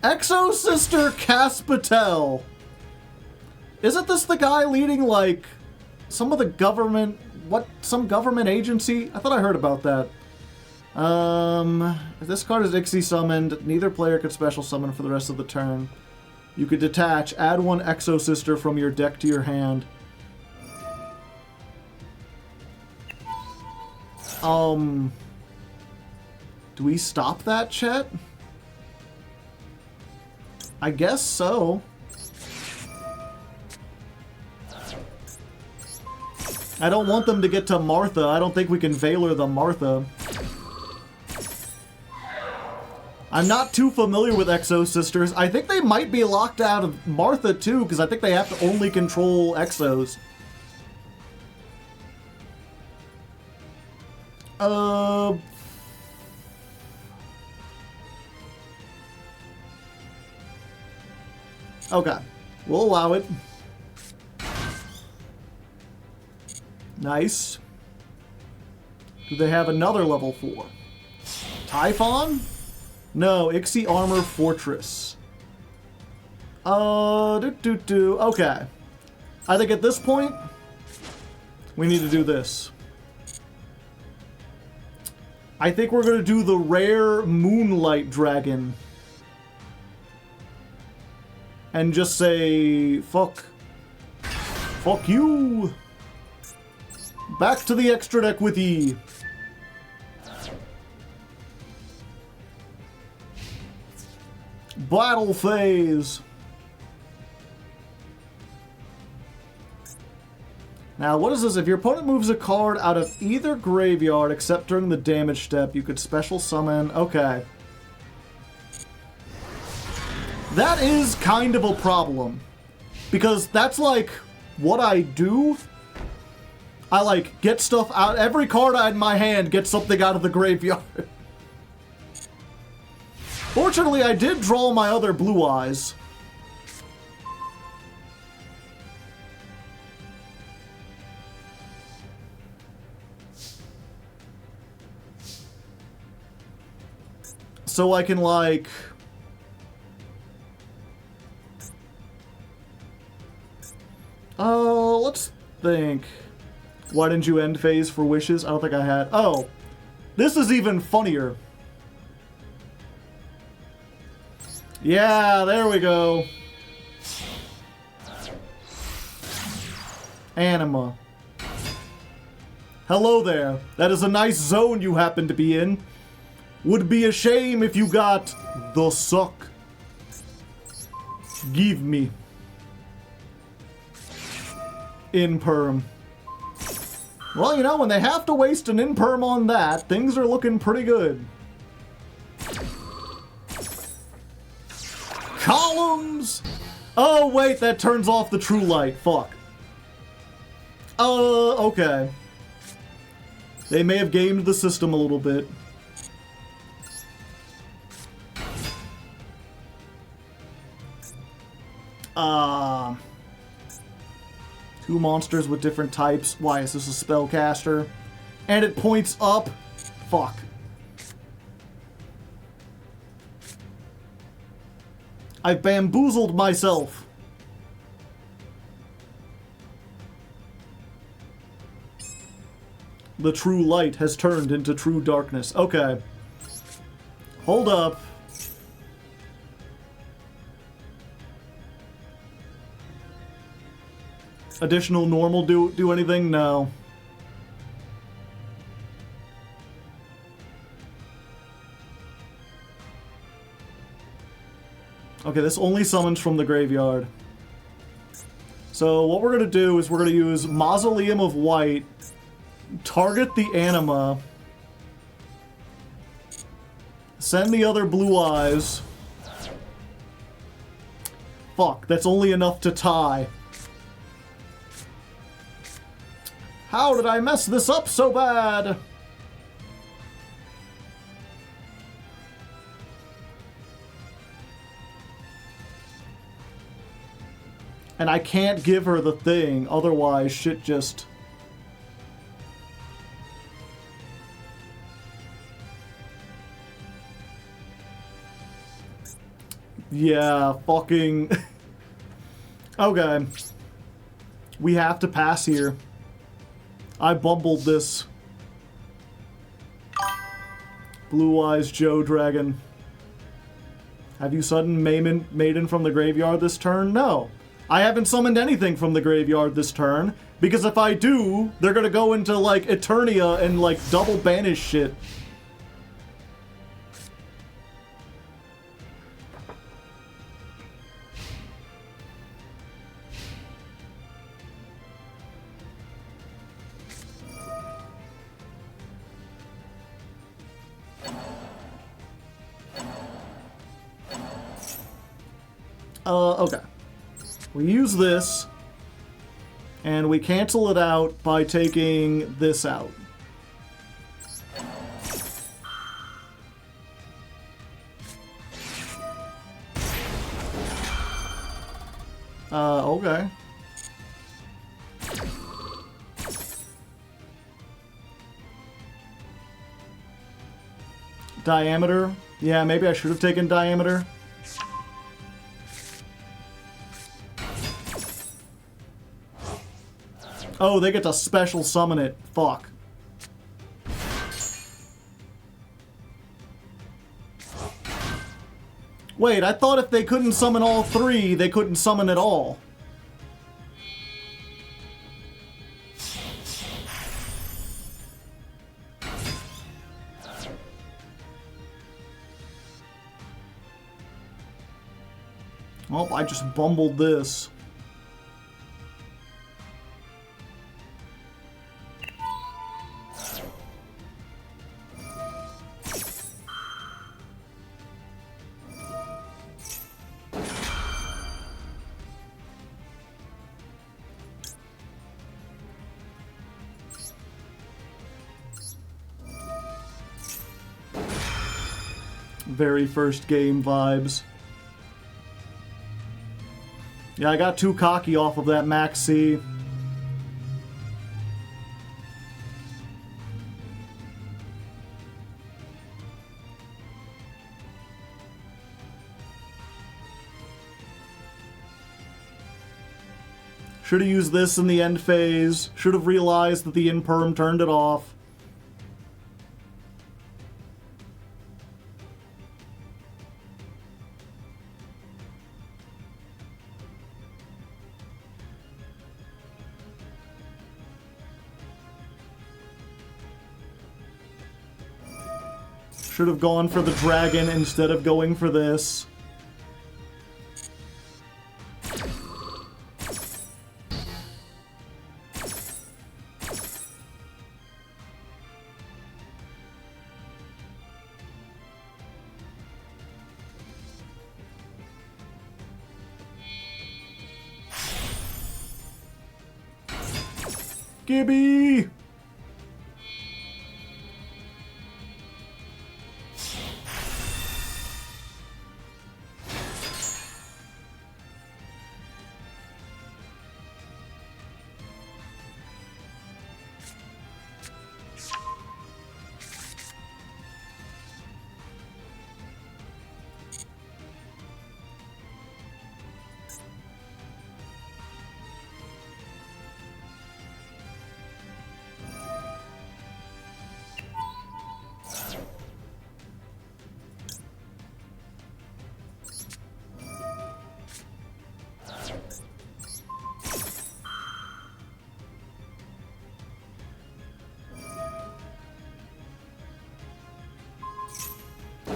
Exo Sister Caspatel. Isn't this the guy leading, like, some of the government... some government agency? I thought I heard about that. If this card is Ixie summoned, neither player could special summon for the rest of the turn. You could detach, add one Exo Sister from your deck to your hand. Do we stop that, chat? I guess so. I don't want them to get to Martha. I don't think we can Veiler the Martha. I'm not too familiar with Exo Sisters. I think they might be locked out of Martha too, because I think they have to only control Exos. Okay. We'll allow it. Do they have another level 4? Typhon? No, Ixie Armor Fortress. Okay. I think at this point, we need to do this. I think we're going to do the rare Moonlight Dragon. And just say, fuck. Fuck you. Back to the extra deck with ye. Battle phase. Now, what is this? If your opponent moves a card out of either graveyard except during the damage step, you could special summon. Okay. That is kind of a problem. Because that's like what I do. I like get stuff out. Every card I had in my hand gets something out of the graveyard. Fortunately, I did draw my other blue eyes. So I can, like... let's think. Why didn't you end phase for wishes? I don't think I had. Oh, this is even funnier. Yeah, there we go. Anima. Hello there. That is a nice zone you happen to be in. Would be a shame if you got the suck. Give me. Imperm. Well, you know, when they have to waste an imperm on that, things are looking pretty good. Columns! Oh, wait, that turns off the true light. Fuck. Okay. They may have gamed the system a little bit. Two monsters with different types. Why is this a spellcaster? And it points up? Fuck. I bamboozled myself. The true light has turned into true darkness. Okay. Hold up. Additional normal do anything? No. Okay, this only summons from the graveyard. So what we're going to do is we're going to use Mausoleum of White, target the Anima, send the other blue eyes. Fuck, that's only enough to tie. How did I mess this up so bad? And I can't give her the thing, otherwise shit just... Yeah, fucking... Okay. We have to pass here. I bumbled this. Blue Eyes Joe Dragon. Have you sudden Maiden from the graveyard this turn? No. I haven't summoned anything from the graveyard this turn, because if I do, they're gonna go into, like, Eternia and, like, double banish shit. Okay. We use this, and we cancel it out by taking this out. Okay. Diameter. Yeah, maybe I should have taken diameter. Oh, they get to special summon it. Fuck. Wait, I thought if they couldn't summon all three, they couldn't summon at all. Oh, I just bumbled this. Very first game vibes. Yeah, I got too cocky off of that Max C. Should have used this in the end phase. Should have realized that the imperm turned it off. Should have gone for the dragon instead of going for this. Gibby!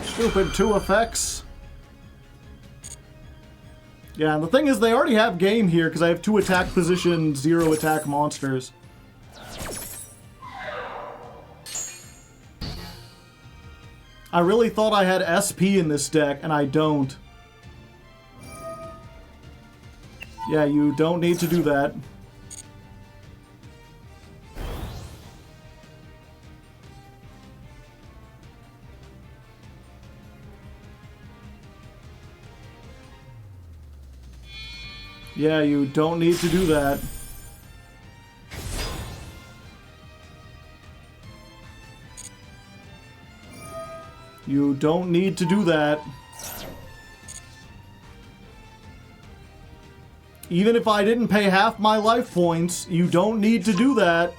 Stupid 2 effects. Yeah, and the thing is, they already have game here because I have 2 attack position, 0 attack monsters. I really thought I had SP in this deck, and I don't. Yeah, you don't need to do that. Yeah, you don't need to do that. You don't need to do that. Even if I didn't pay half my life points, you don't need to do that.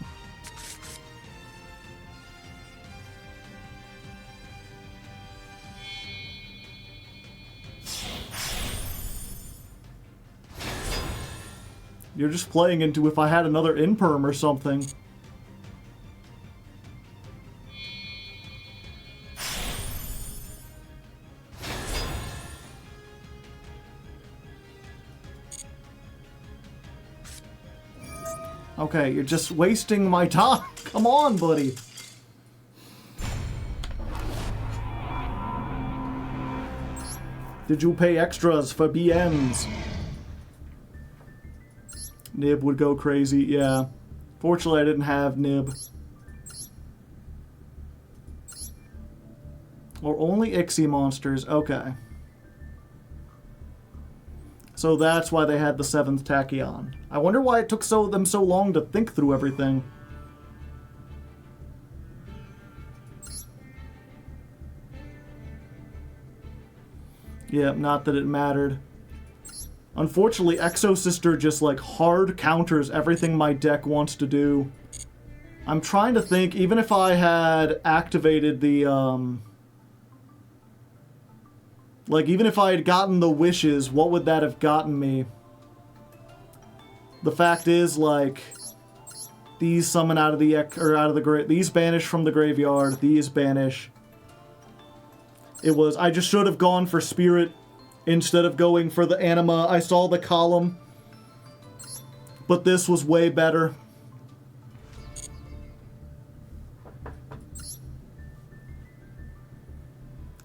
You're just playing into if I had another imperm or something. Okay, you're just wasting my time. Come on, buddy. Did you pay extras for BMs? Nib would go crazy, yeah. Fortunately, I didn't have Nib. Or only Ixie monsters, okay. So that's why they had the 7th Tachyon. I wonder why it took them so long to think through everything. Yeah, not that it mattered. Unfortunately, Exo Sister just, like, hard counters everything my deck wants to do. I'm trying to think, even if I had activated the, like, even if I had gotten the wishes, what would that have gotten me? The fact is, like, these summon out of the these banish from the graveyard, these banish. I just should have gone for Spirit instead of going for the Anima. I saw the column, but this was way better.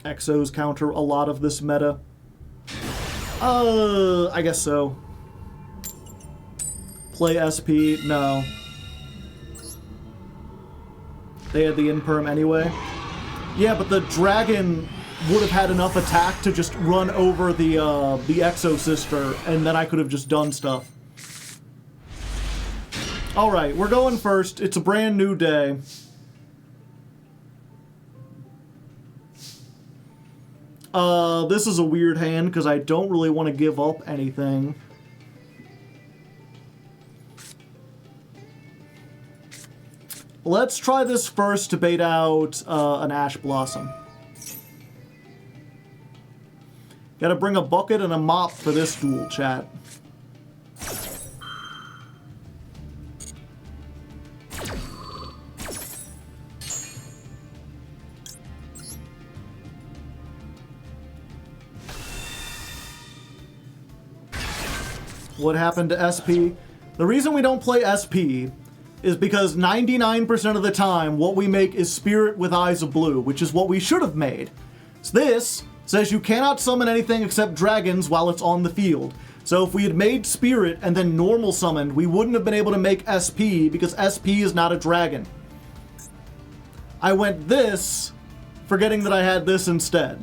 Exos counter a lot of this meta. I guess so. Play SP? No. They had the Imperm anyway. Yeah, but the dragon would have had enough attack to just run over the Exo Sister, and then I could have just done stuff. Alright, we're going first. It's a brand new day. This is a weird hand, because I don't really want to give up anything. Let's try this first to bait out an Ash Blossom. Gotta bring a bucket and a mop for this duel, chat. What happened to SP? The reason we don't play SP is because 99% of the time what we make is Spirit with Eyes of Blue, which is what we should have made. So this says you cannot summon anything except dragons while it's on the field. So if we had made Spirit and then normal summoned, we wouldn't have been able to make SP because SP is not a dragon. I went this, forgetting that I had this instead.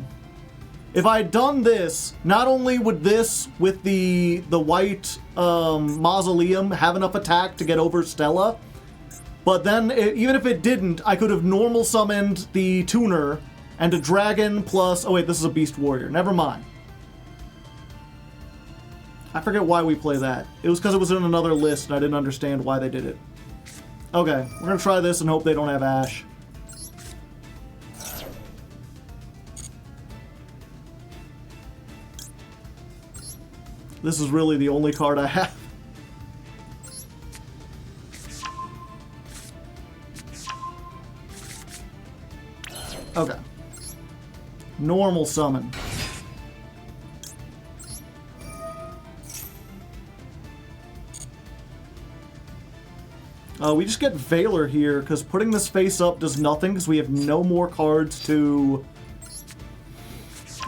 If I had done this, not only would this with the white mausoleum have enough attack to get over Stella, but then even if it didn't, I could have normal summoned the tuner and a dragon plus... Oh wait, this is a Beast Warrior. Never mind. I forget why we play that. It was because it was in another list and I didn't understand why they did it. Okay, we're going to try this and hope they don't have Ash. This is really the only card I have. Okay. Normal summon. We just get Valor here, because putting this face up does nothing, because we have no more cards to...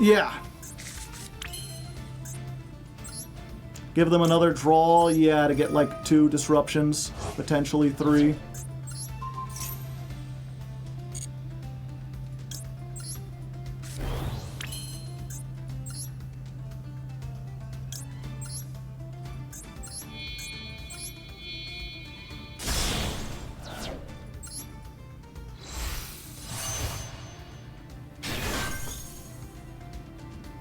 Yeah. Give them another draw, yeah, to get like 2 disruptions, potentially 3.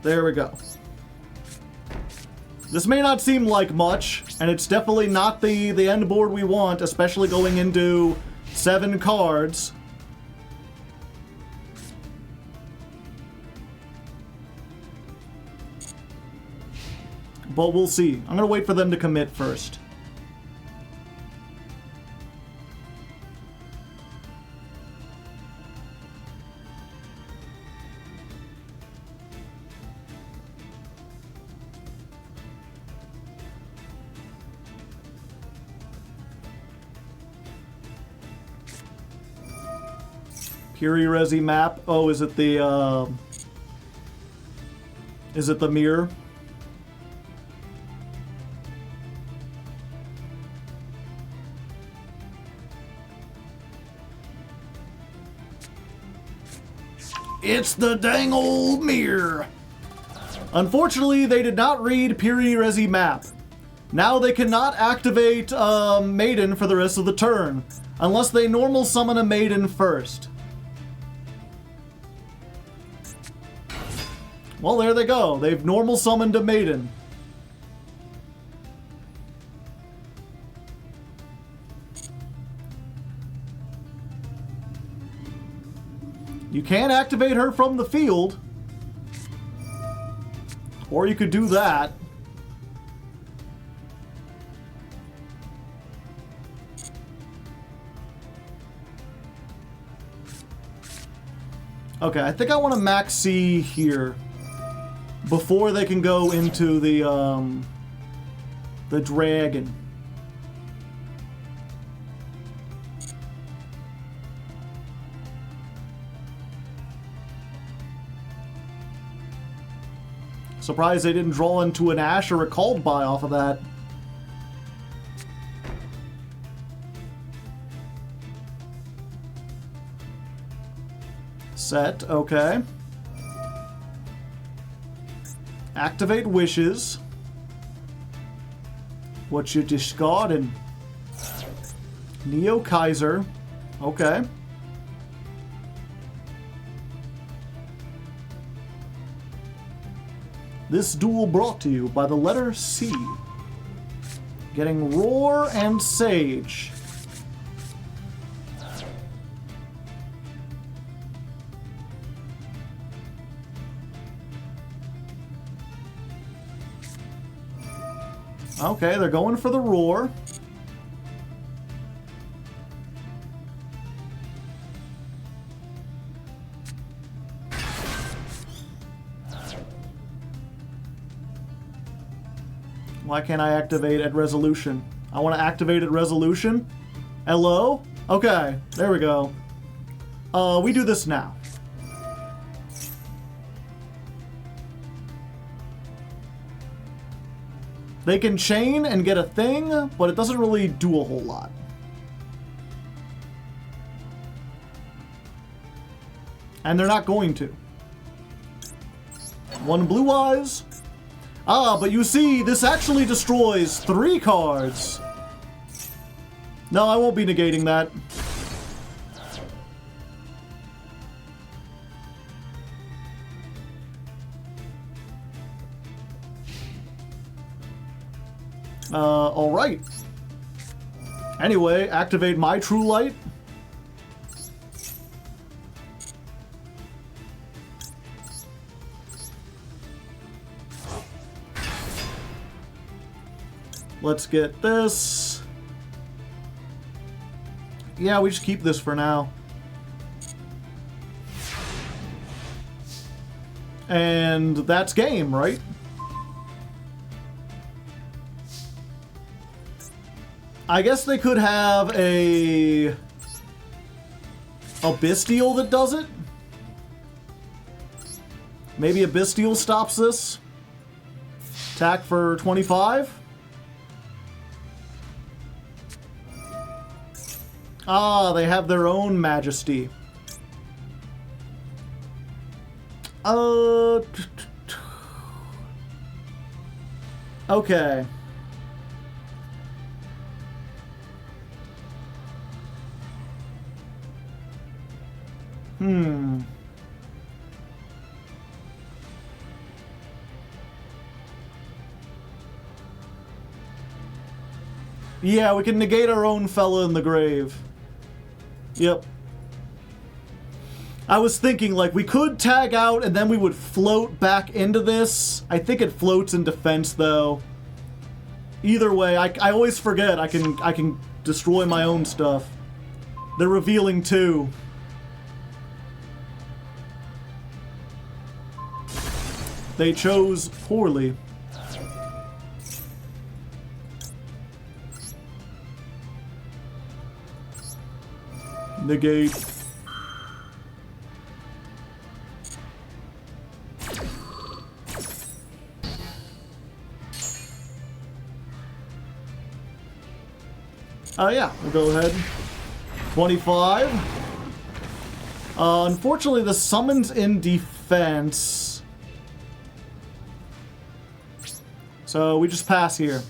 There we go. This may not seem like much, and it's definitely not the end board we want, especially going into 7 cards. But we'll see. I'm gonna wait for them to commit first. Puri-Resi map. Oh, is it the mirror? It's the dang old mirror. Unfortunately, they did not read Puri-Resi map. Now they cannot activate Maiden for the rest of the turn, unless they normal summon a Maiden first. Well, there they go. They've normal summoned a maiden. You can activate her from the field. Or you could do that. Okay, I think I want to max C here before they can go into the dragon. Surprised they didn't draw into an Ash or a Called By off of that. Set, okay. Activate wishes. What you discarding? Neo Kaiser. Okay. This duel brought to you by the letter C. Getting Roar and Sage. Okay, they're going for the Roar. Why can't I activate at resolution? I want to activate at resolution. Hello? Okay, there we go. We do this now. They can chain and get a thing, but it doesn't really do a whole lot. And they're not going to. One blue eyes. Ah, but you see, this actually destroys 3 cards. No, I won't be negating that. Alright. Anyway, activate my True Light. Let's get this. Yeah, we just keep this for now. And that's game, right? I guess they could have a Bestial that does it. Maybe a Bestial stops this. Attack for 25. Ah, they have their own Majesty. Okay. Yeah, we can negate our own fella in the grave. Yep. I was thinking, like, we could tag out and then we would float back into this. I think it floats in defense, though. Either way, I always forget I can destroy my own stuff. They're revealing too. They chose poorly. Negate. Yeah, we'll go ahead. 25. Unfortunately, the summon's in defense. So we just pass here.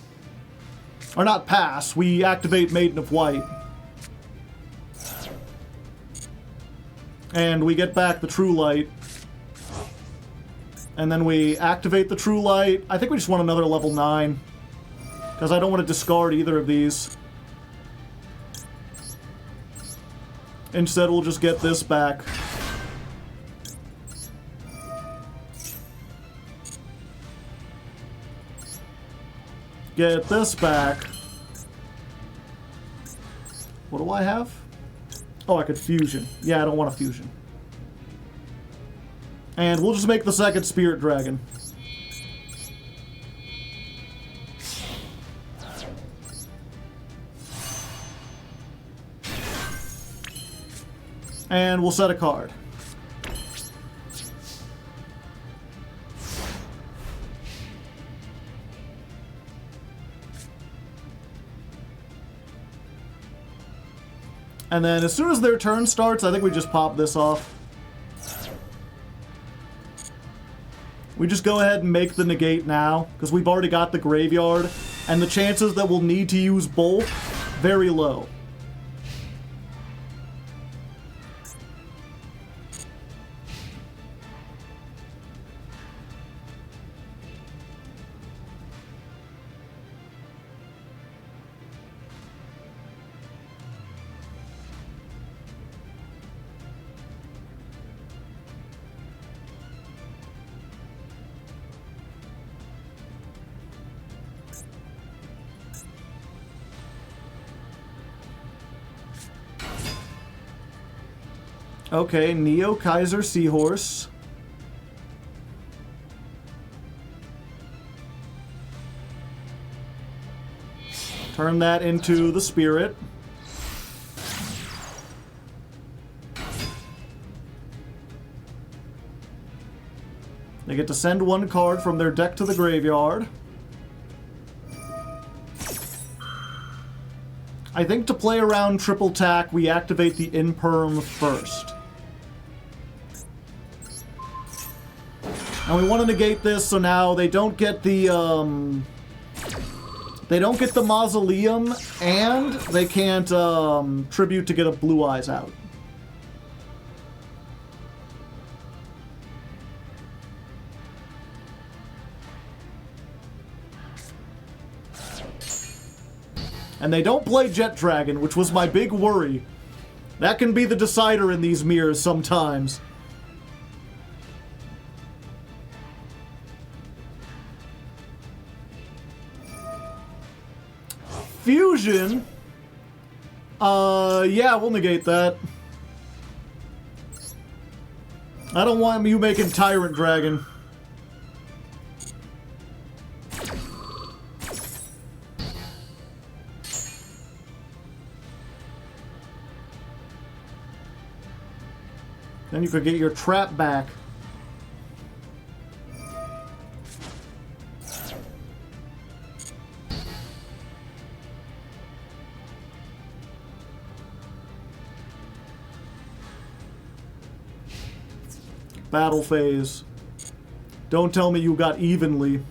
Or not pass, we activate Maiden of White. And we get back the True Light. And then we activate the True Light. I think we just want another level 9. Because I don't want to discard either of these. Instead, we'll just get this back. Get this back. What do I have? Oh, I could fusion. Yeah, I don't want a fusion. And we'll just make the second Spirit Dragon. And we'll set a card. And then as soon as their turn starts, I think we just pop this off. We just go ahead and make the negate now, because we've already got the graveyard, and the chances that we'll need to use both, very low. Okay, Neo Kaiser Seahorse. Turn that into the Spirit. They get to send one card from their deck to the graveyard. I think to play around triple tack, we activate the Imperm first. And we want to negate this, so now they don't get the, they don't get the Mausoleum, and they can't, tribute to get a Blue Eyes out. And they don't play Jet Dragon, which was my big worry. That can be the decider in these mirrors sometimes. Fusion? Yeah, we'll negate that. I don't want you making Tyrant Dragon. Then you could get your trap back. Battle phase. Don't tell me you got evenly.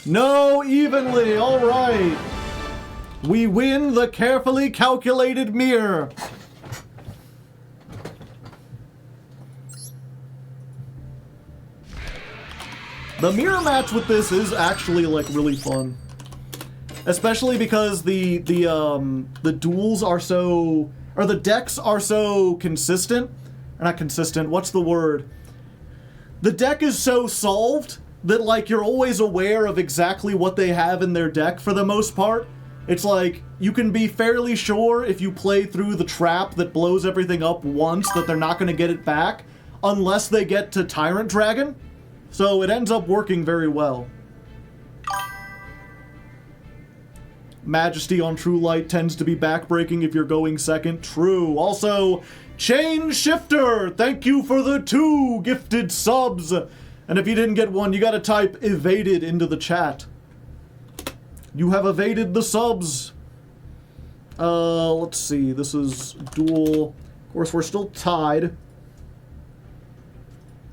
No, evenly. All right. We win the carefully calculated mirror. The mirror match with this is actually like really fun. Especially because the duels are so, or the decks are so consistent. Or not consistent, what's the word? The deck is so solved that like you're always aware of exactly what they have in their deck for the most part. It's like, you can be fairly sure if you play through the trap that blows everything up once that they're not going to get it back, unless they get to Tyrant Dragon. So it ends up working very well. Majesty on True Light tends to be backbreaking if you're going second. True. Also, Chain Shifter, thank you for the 2 gifted subs. And if you didn't get one, you gotta type evaded into the chat. You have evaded the subs. Let's see. This is duel. Of course, we're still tied.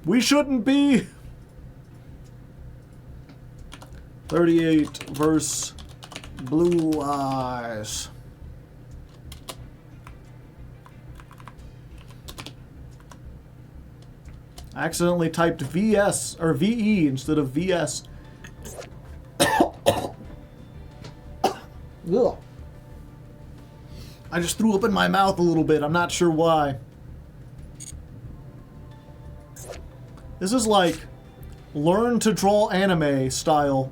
We shouldn't be. 38 versus Blue Eyes. I accidentally typed VS, or VE instead of VS. Ugh. I just threw up in my mouth a little bit. I'm not sure why. This is like learn to draw anime style.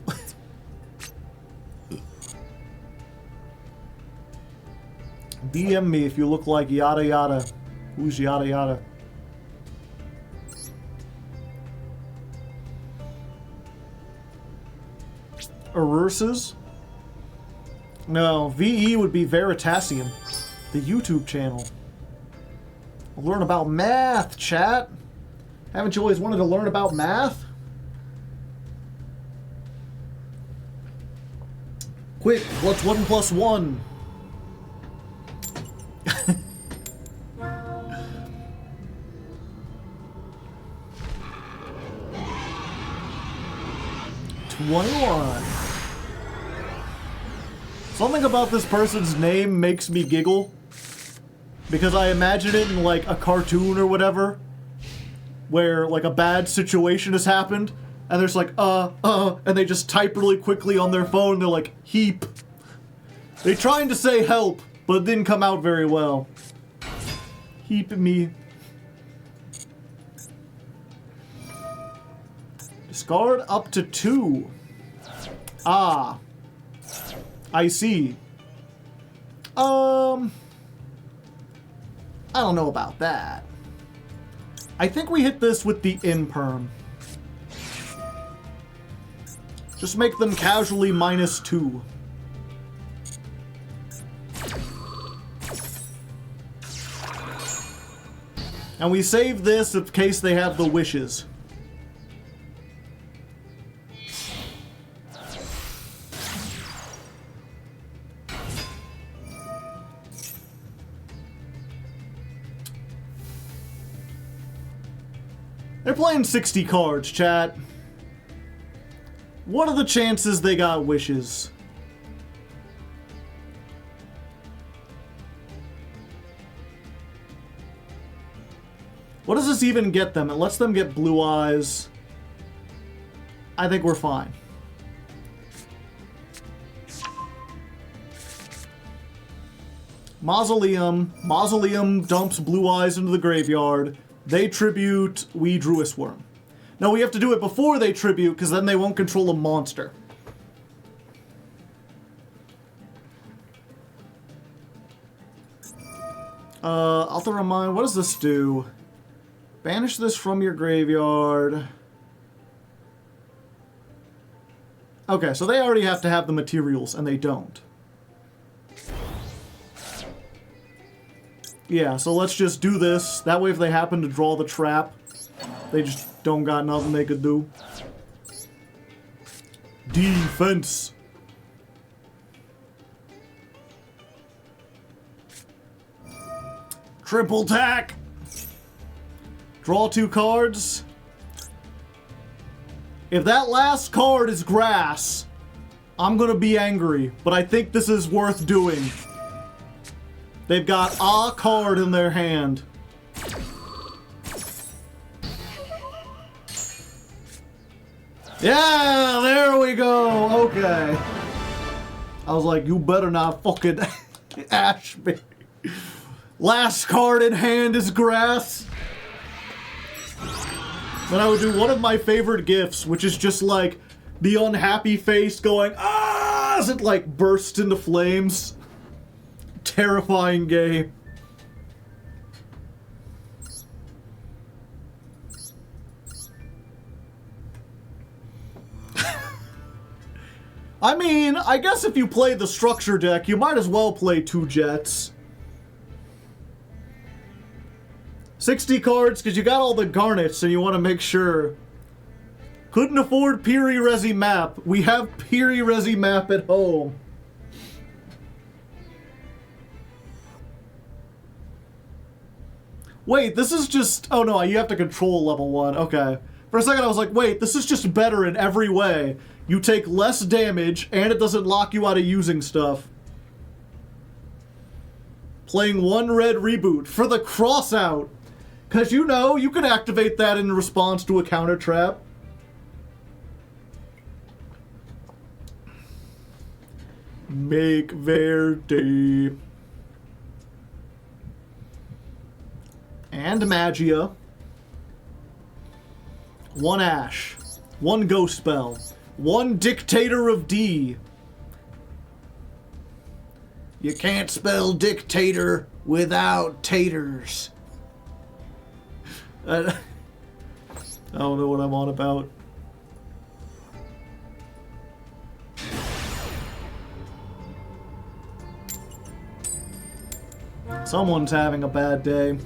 DM me if you look like yada yada. Who's yada yada? Ursus? No, VE would be Veritasium, the YouTube channel. I'll learn about math, chat. Haven't you always wanted to learn about math? Quick, what's 1 plus 1? $21. Something about this person's name makes me giggle. Because I imagine it in like a cartoon or whatever. Where like a bad situation has happened. And there's like, and they just type really quickly on their phone. They're like, heap. They're trying to say help, but it didn't come out very well. Heap me. Discard up to 2. Ah. I see. I don't know about that. I think we hit this with the imperm. Just make them casually -2. And we save this in case they have the wishes. They're playing 60 cards, chat. What are the chances they got wishes? What does this even get them? It lets them get blue eyes. I think we're fine. Mausoleum. Mausoleum dumps blue eyes into the graveyard. They tribute, we Druis Worm. Now we have to do it before they tribute, because then they won't control a monster. Alter Remind, what does this do? Banish this from your graveyard. Okay, so they already have to have the materials, and they don't. Yeah, so let's just do this. That way if they happen to draw the trap, they just don't got nothing they could do. Defense. Triple tack. Draw 2 cards. If that last card is grass, I'm gonna be angry, but I think this is worth doing. They've got a card in their hand. Yeah, there we go. Okay. I was like, you better not fucking ash me. Last card in hand is grass. Then I would do one of my favorite gifs, which is just like the unhappy face going, ah, as it like bursts into flames. Terrifying game. I mean, I guess if you play the structure deck, you might as well play 2 jets. 60 cards, because you got all the garnets and you want to make sure. Couldn't afford Piri Resi map. We have Piri Resi map at home. Wait, this is just... Oh no, you have to control level 1. Okay. For a second I was like, wait, this is just better in every way. You take less damage, and it doesn't lock you out of using stuff. Playing 1 red reboot for the cross out. Because you know, you can activate that in response to a counter trap. Make Verde. And Magia. 1 Ash. 1 Ghost Spell. 1 Dictator of D. You can't spell dictator without taters. I don't know what I'm on about. Someone's having a bad day.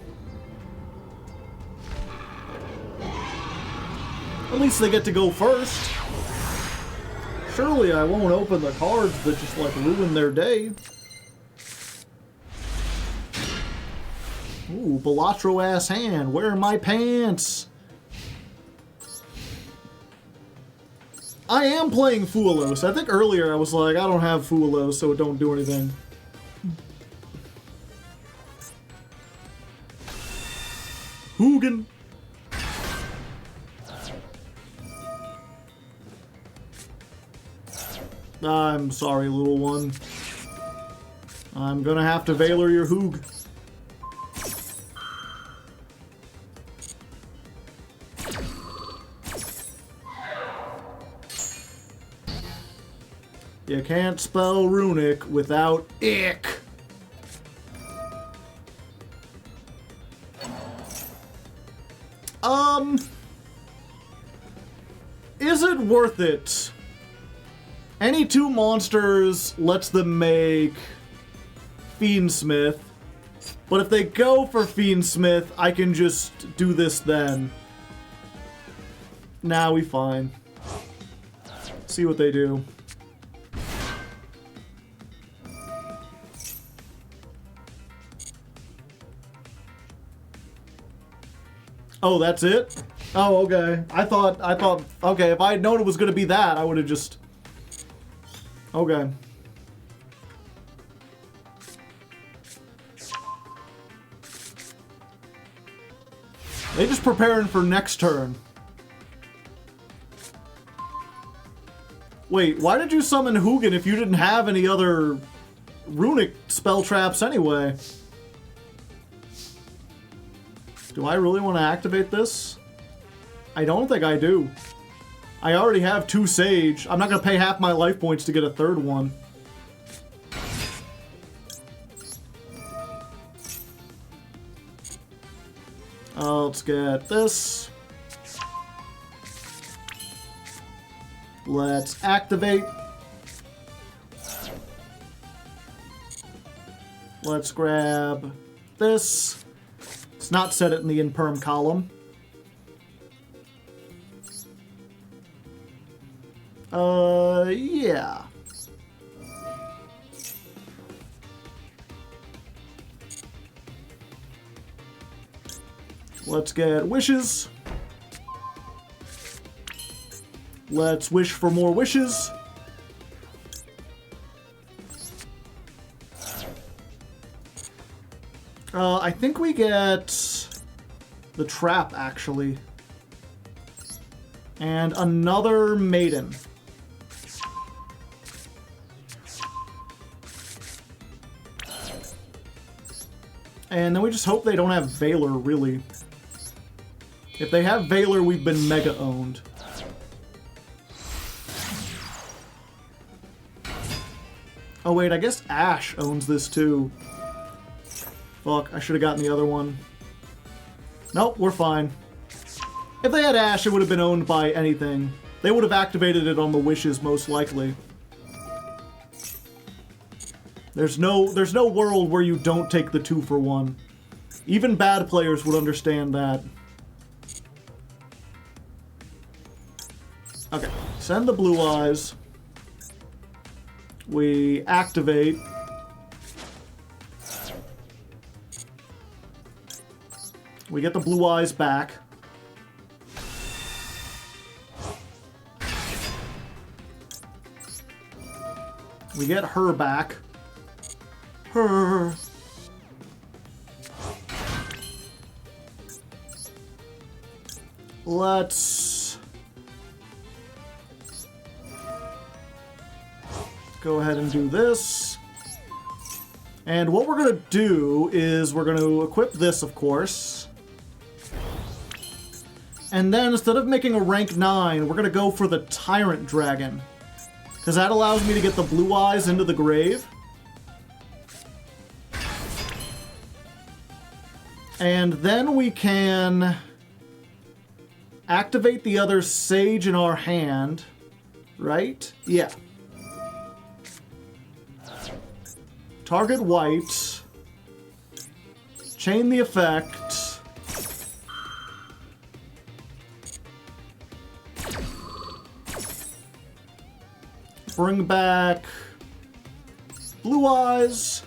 At least they get to go first. Surely I won't open the cards that just, like, ruin their day. Ooh, Balatro-ass hand. Where are my pants? I am playing Fuelos. I think earlier I was like, I don't have Fuelos, so it don't do anything. Hugin. I'm sorry, little one. I'm gonna have to Valor your Hoog. You can't spell runic without ick. Is it worth it? Any 2 monsters lets them make Fiendsmith, but if they go for Fiendsmith, I can just do this then. Nah, we fine. See what they do. Oh, that's it? Oh, okay. I thought, okay, if I had known it was gonna be that, I would have just... Okay. They just preparing for next turn. Wait, why did you summon Hugin if you didn't have any other runic spell traps anyway? Do I really want to activate this? I don't think I do. I already have 2 Sage. I'm not going to pay half my life points to get a 3rd one. Let's get this. Let's activate. Let's grab this. Let's not set it in the in-perm column. Yeah. Let's get wishes. Let's wish for more wishes. I think we get the trap, actually. And another maiden. And then we just hope they don't have Valor, really. If they have Valor, we've been mega owned. Oh wait, I guess Ash owns this too. Fuck, I should have gotten the other one. Nope, we're fine. If they had Ash, it would have been owned by anything. They would have activated it on the wishes, most likely. There's no world where you don't take the 2-for-1. Even bad players would understand that. Okay, send the blue eyes. We activate. We get the blue eyes back. We get her back. Her. let's go ahead and do this. And what we're going to do is we're going to equip this, of course. And then instead of making a rank 9, we're going to go for the Tyrant Dragon. Because that allows me to get the blue eyes into the grave. And then we can activate the other Sage in our hand. Right? Yeah. Target white. Chain the effect. Bring back blue eyes.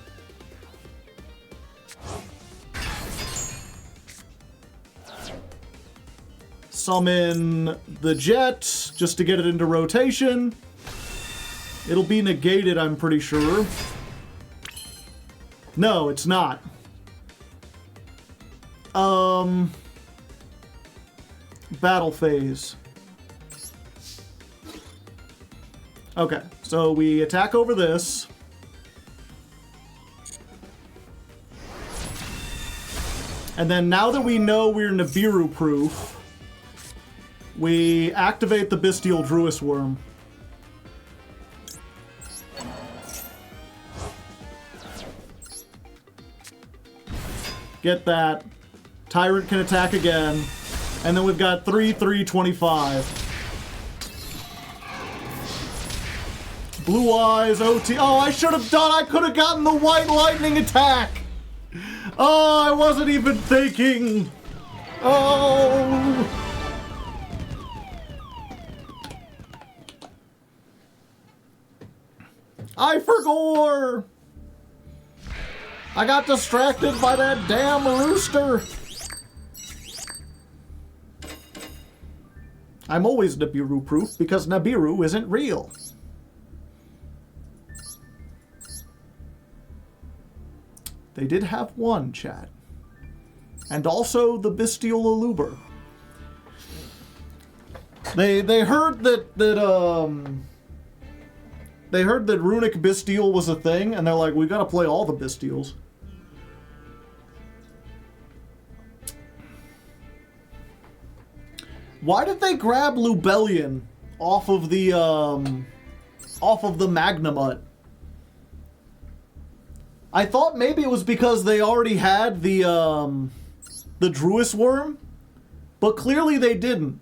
Summon the jet just to get it into rotation. It'll be negated, I'm pretty sure. No, it's not. Battle phase. Okay, so we attack over this. And then now that we know we're Nibiru proof, we activate the Bestial Druis Worm. Get that. Tyrant can attack again. And then we've got 3/3/25. Blue eyes, OT. Oh, I should have done. I could have gotten the white lightning attack. Oh, I wasn't even thinking. Oh. I forgot. I got distracted by that damn rooster. I'm always Nibiru proof because Nibiru isn't real. They did have one, chat. And also the Bestial Aluber. They heard that they heard that Runic Bestial was a thing, and they're like, we gotta play all the Bestials. Why did they grab Lubellion off of the Magnamut? I thought maybe it was because they already had the Druis Worm, but clearly they didn't.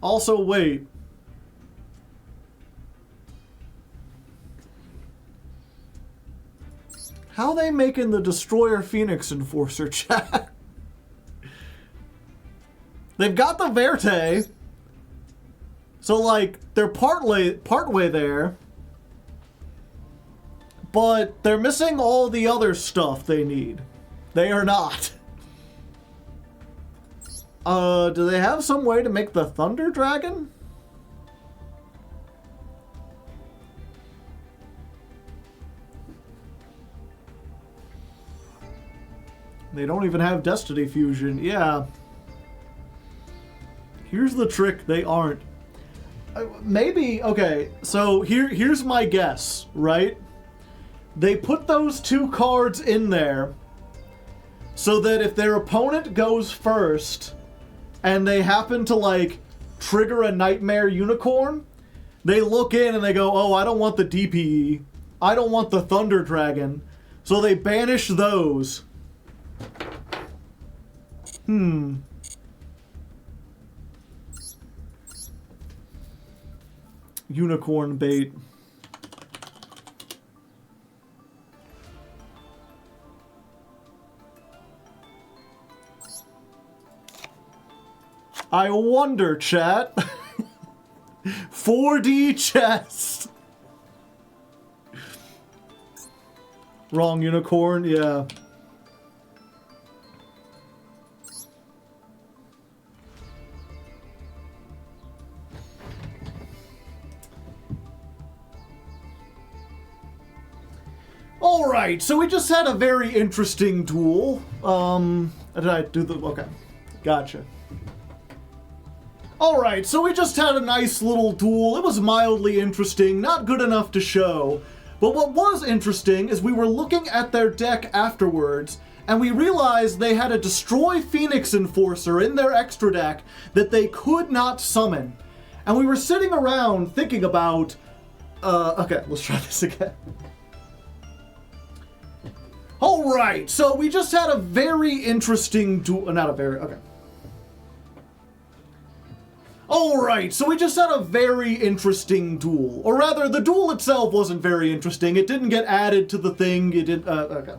Also, wait. How they making the Destroyer Phoenix Enforcer, chat? They've got the Verte. So, like, they're partway there. But they're missing all the other stuff they need. They are not. Do they have some way to make the Thunder Dragon? They don't even have Destiny Fusion. Yeah. Here's the trick. They aren't. Maybe, okay, so here's my guess, right? They put those two cards in there so that if their opponent goes first and they happen to, like, trigger a Nightmare Unicorn, they look in and they go, oh, I don't want the DPE. I don't want the Thunder Dragon. So they banish those. Unicorn bait. I wonder, chat. 4D chest. Wrong unicorn, yeah. Alright, so we just had a very interesting duel. Did I do the... Okay. Gotcha. Alright, so we just had a nice little duel. It was mildly interesting, not good enough to show. But what was interesting is we were looking at their deck afterwards, and we realized they had a Destroy Phoenix Enforcer in their extra deck that they could not summon. And we were sitting around thinking about... okay, let's try this again. Alright, so we just had a very interesting duel... Not a very... Okay. Alright, so we just had a very interesting duel. Or rather, the duel itself wasn't very interesting. It didn't get added to the thing. It didn't... okay.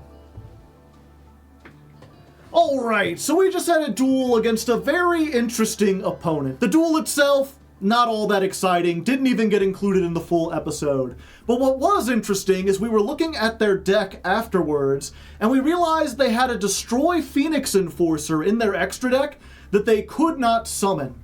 Alright, so we just had a duel against a very interesting opponent. The duel itself, not all that exciting, didn't even get included in the full episode. But what was interesting is we were looking at their deck afterwards, and we realized they had a Destroy Phoenix Enforcer in their extra deck that they could not summon.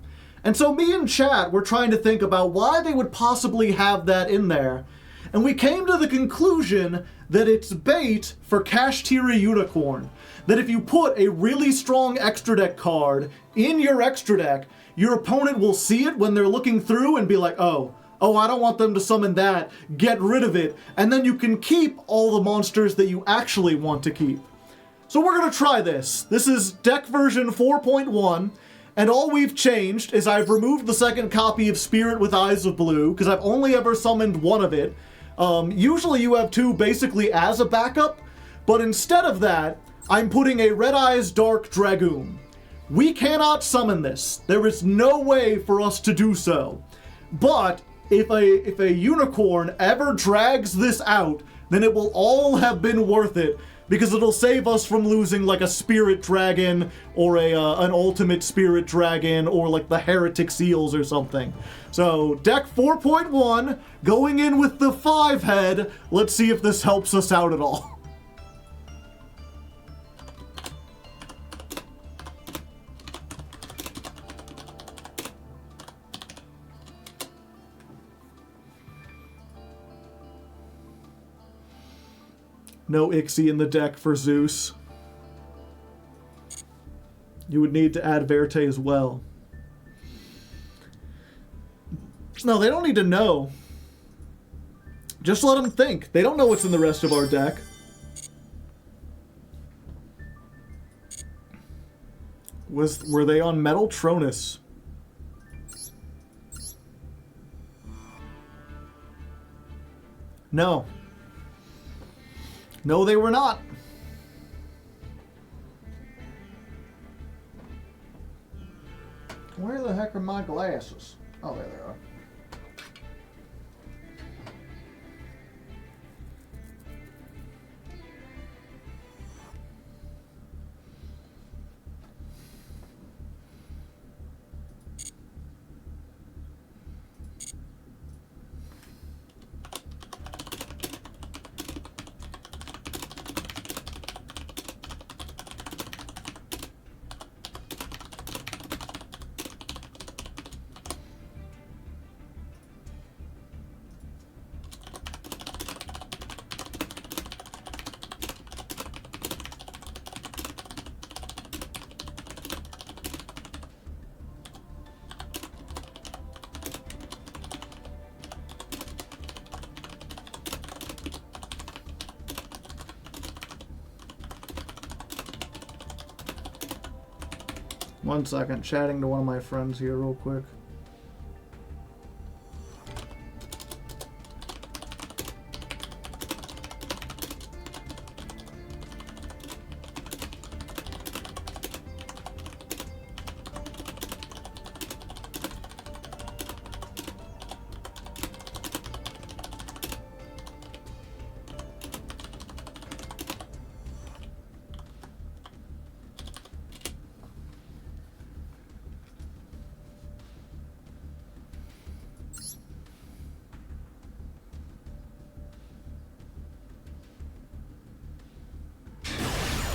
And so me and chat were trying to think about why they would possibly have that in there. And we came to the conclusion that it's bait for Kashtira Unicorn. That if you put a really strong extra deck card in your extra deck, your opponent will see it when they're looking through and be like, oh, I don't want them to summon that, get rid of it, and then you can keep all the monsters that you actually want to keep. So we're going to try this. This is deck version 4.1. And all we've changed is I've removed the second copy of Spirit with Eyes of Blue, because I've only ever summoned one of it. Usually you have two basically as a backup, but instead of that, I'm putting a Red Eyes Dark Dragoon. We cannot summon this. There is no way for us to do so. But if a unicorn ever drags this out, then it will all have been worth it, because it'll save us from losing like a Spirit Dragon or an Ultimate Spirit Dragon or like the Heretic Seals or something. So deck 4.1, going in with the 5-head. Let's see if this helps us out at all. No Ixie in the deck for Zeus. You would need to add Verte as well. No, they don't need to know. Just let them think. They don't know what's in the rest of our deck. Were they on Metal Tronus? No. No, they were not. Where the heck are my glasses? Oh, there they are. One second, chatting to one of my friends here real quick.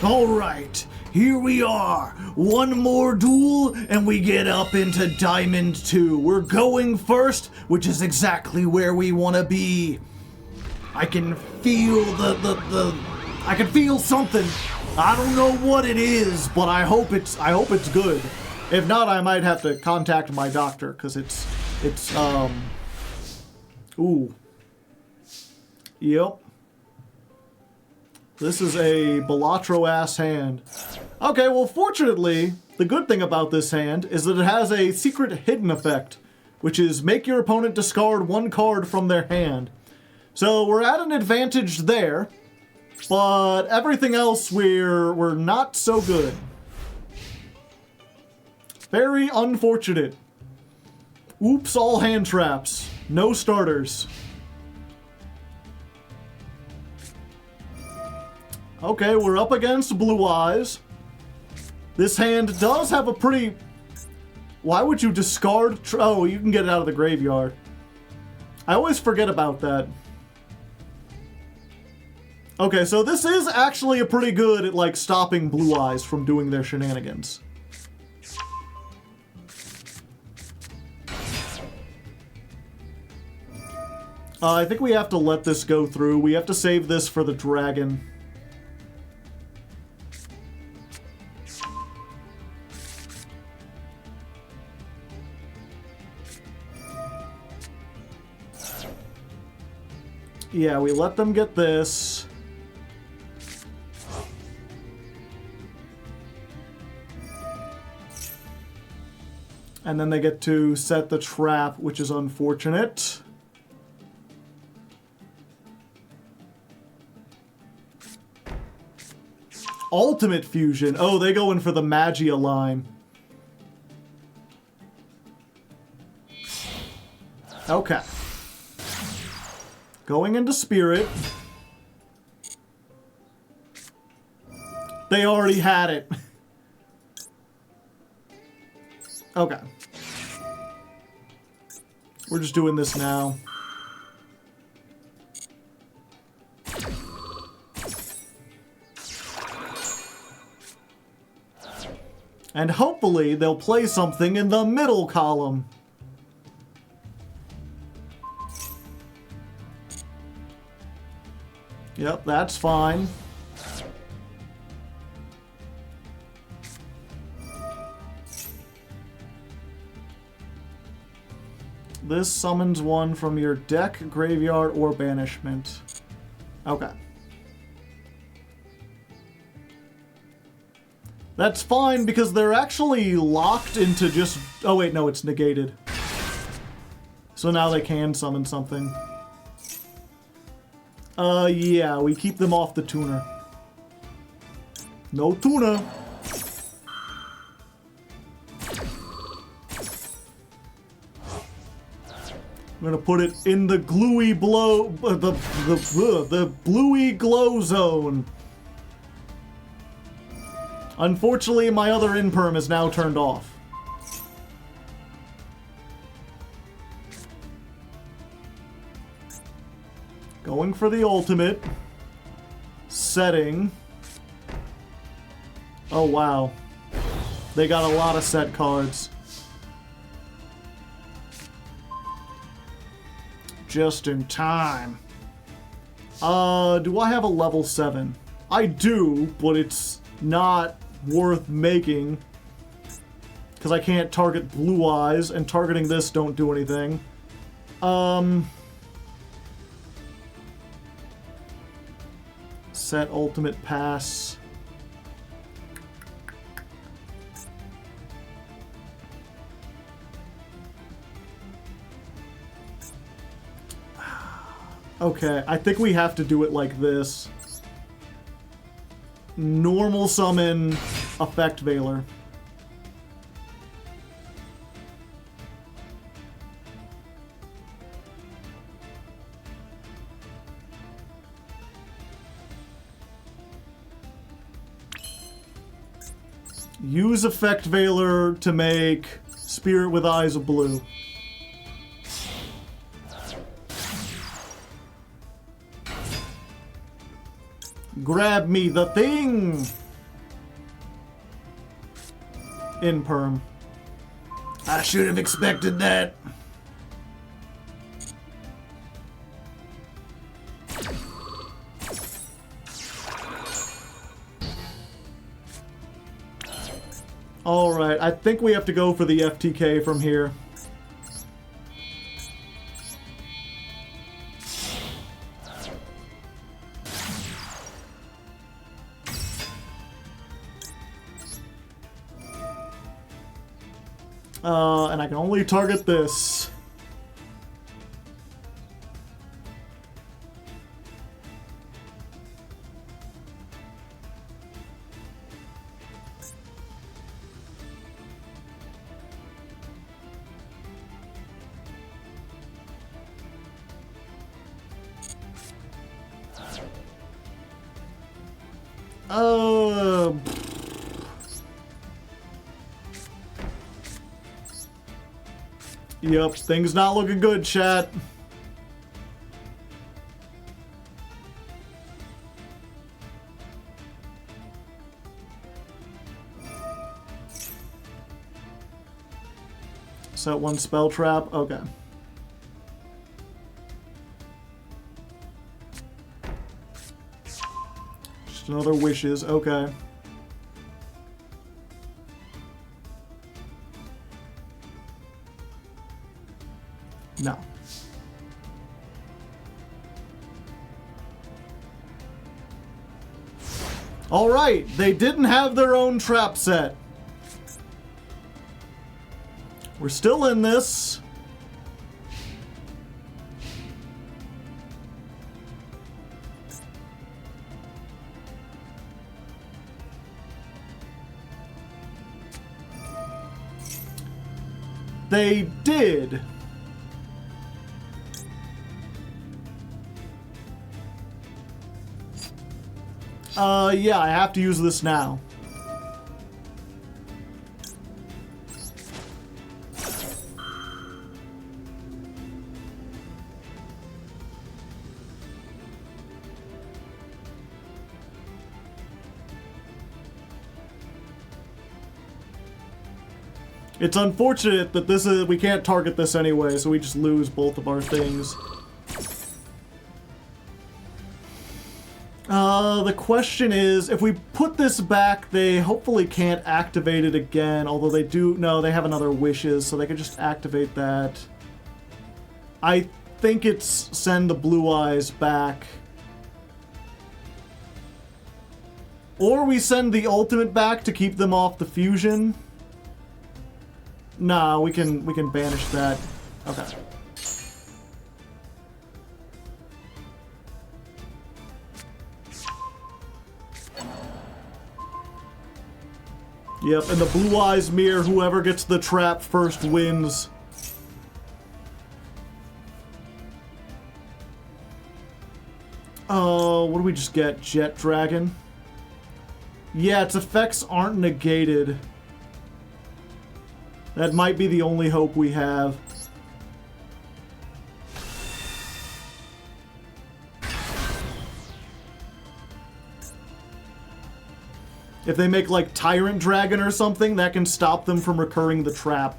Alright, here we are. One more duel and we get up into Diamond 2. We're going first, which is exactly where we want to be. I can feel the I can feel something. I don't know what it is, but I hope it's good. If not, I might have to contact my doctor, because it's ooh. Yep. This is a Balatro-ass hand. Okay, well, fortunately, the good thing about this hand is that it has a secret hidden effect, which is make your opponent discard one card from their hand. So we're at an advantage there, but everything else we're not so good. Very unfortunate. Oops, all hand traps. No starters. Okay, we're up against Blue Eyes. This hand does have a pretty... Why would you discard... Oh, you can get it out of the graveyard. I always forget about that. Okay, so this is actually a pretty good at, like, stopping Blue Eyes from doing their shenanigans. I think we have to let this go through. We have to save this for the dragon. Yeah, we let them get this. And then they get to set the trap, which is unfortunate. Ultimate Fusion. Oh, they go in for the Magia line. Okay. Going into Spirit. They already had it. Okay. We're just doing this now. And hopefully they'll play something in the middle column. Yep, that's fine. This summons one from your deck, graveyard, or banishment. Okay. That's fine, because they're actually locked into just... Oh wait, no, it's negated. So now they can summon something. Yeah, we keep them off the tuner. No tuna. I'm gonna put it in the gluey blow... the bluey glow zone. Unfortunately, my other imperm is now turned off. Going for the ultimate. Setting. Oh, wow. They got a lot of set cards. Just in time. Do I have a level 7? I do, but it's not worth making. Because I can't target Blue Eyes, and targeting this don't do anything. Set ultimate pass. Okay, I think we have to do it like this. Normal summon Effect Veiler. Use Effect Veiler to make Spirit with Eyes of Blue. Grab me the thing! Imperm. I should have expected that. Alright, I think we have to go for the FTK from here. And I can only target this. Yep, things not looking good, chat. Set one spell trap. Okay. Just another wishes. Okay. No. All right, they didn't have their own trap set. We're still in this. They did. Yeah, I have to use this now. It's unfortunate that this is, we can't target this anyway, so we just lose both of our things. The question is, if we put this back, they hopefully can't activate it again, although they do, no, they have another wishes, so they can just activate that. I think it's send the blue eyes back. Or we send the ultimate back to keep them off the fusion. Nah, we can banish that. Okay. Yep, and the blue eyes mirror, whoever gets the trap first wins. Oh, what do we just get? Jet Dragon? Yeah, its effects aren't negated. That might be the only hope we have. If they make like Tyrant Dragon or something, that can stop them from recurring the trap.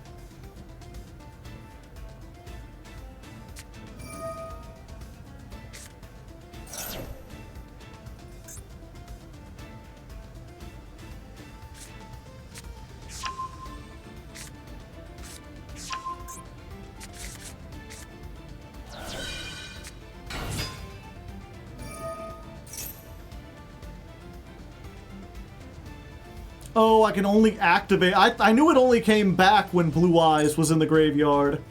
Oh, I can only activate... I knew it only came back when Blue Eyes was in the graveyard.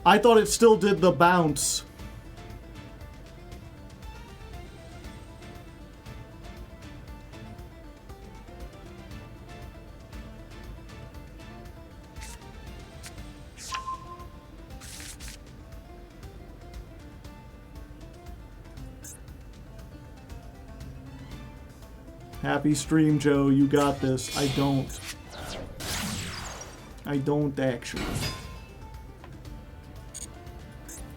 I thought it still did the bounce. Happy stream, Joe. You got this. I don't. I don't, actually.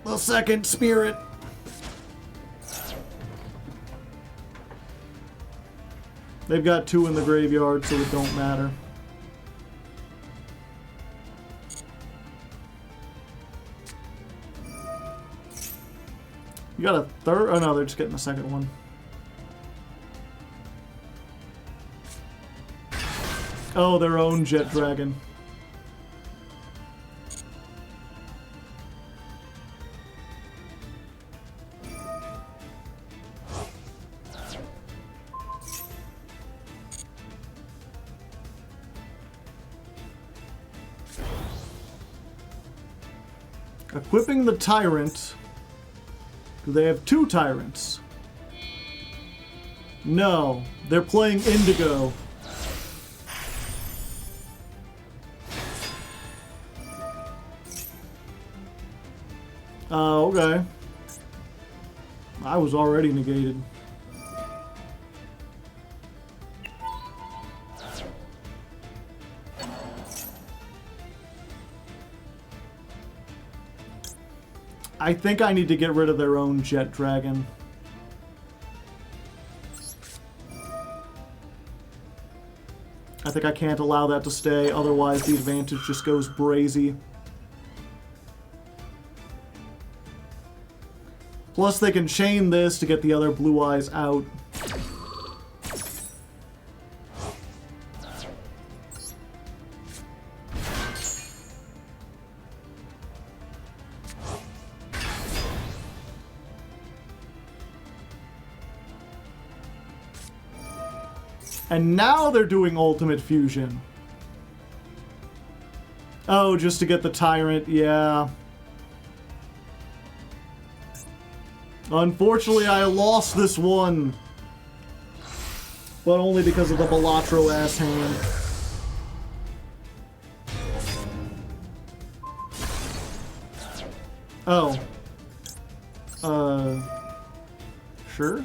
The second spirit. They've got two in the graveyard, so it don't matter. You got a third? Oh no, they're just getting the second one. Oh, their own jet dragon. Equipping the tyrant. Do they have 2 tyrants? No, they're playing Indigo. Okay. I was already negated. I think I need to get rid of their own jet dragon. I think I can't allow that to stay, otherwise the advantage just goes brazy. Plus they can chain this to get the other blue eyes out. And now they're doing Ultimate Fusion. Oh, just to get the Tyrant, yeah. Unfortunately, I lost this one. But only because of the Balatro-ass hand. Oh. Sure?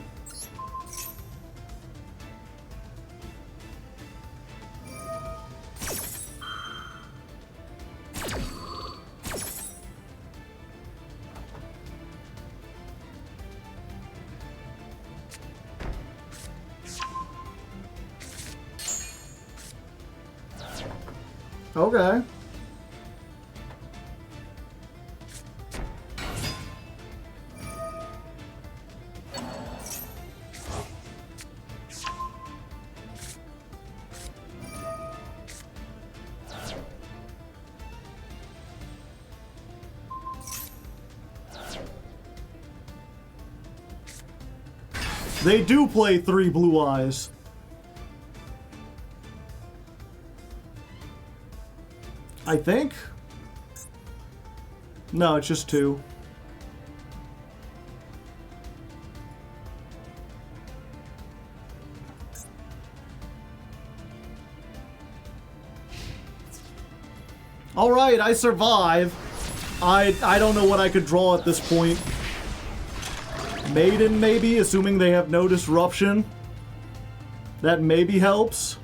Okay. They do play 3 blue eyes. I think? No, it's just 2. Alright, I survive. I don't know what I could draw at this point. Maiden, maybe, assuming they have no disruption. That maybe helps.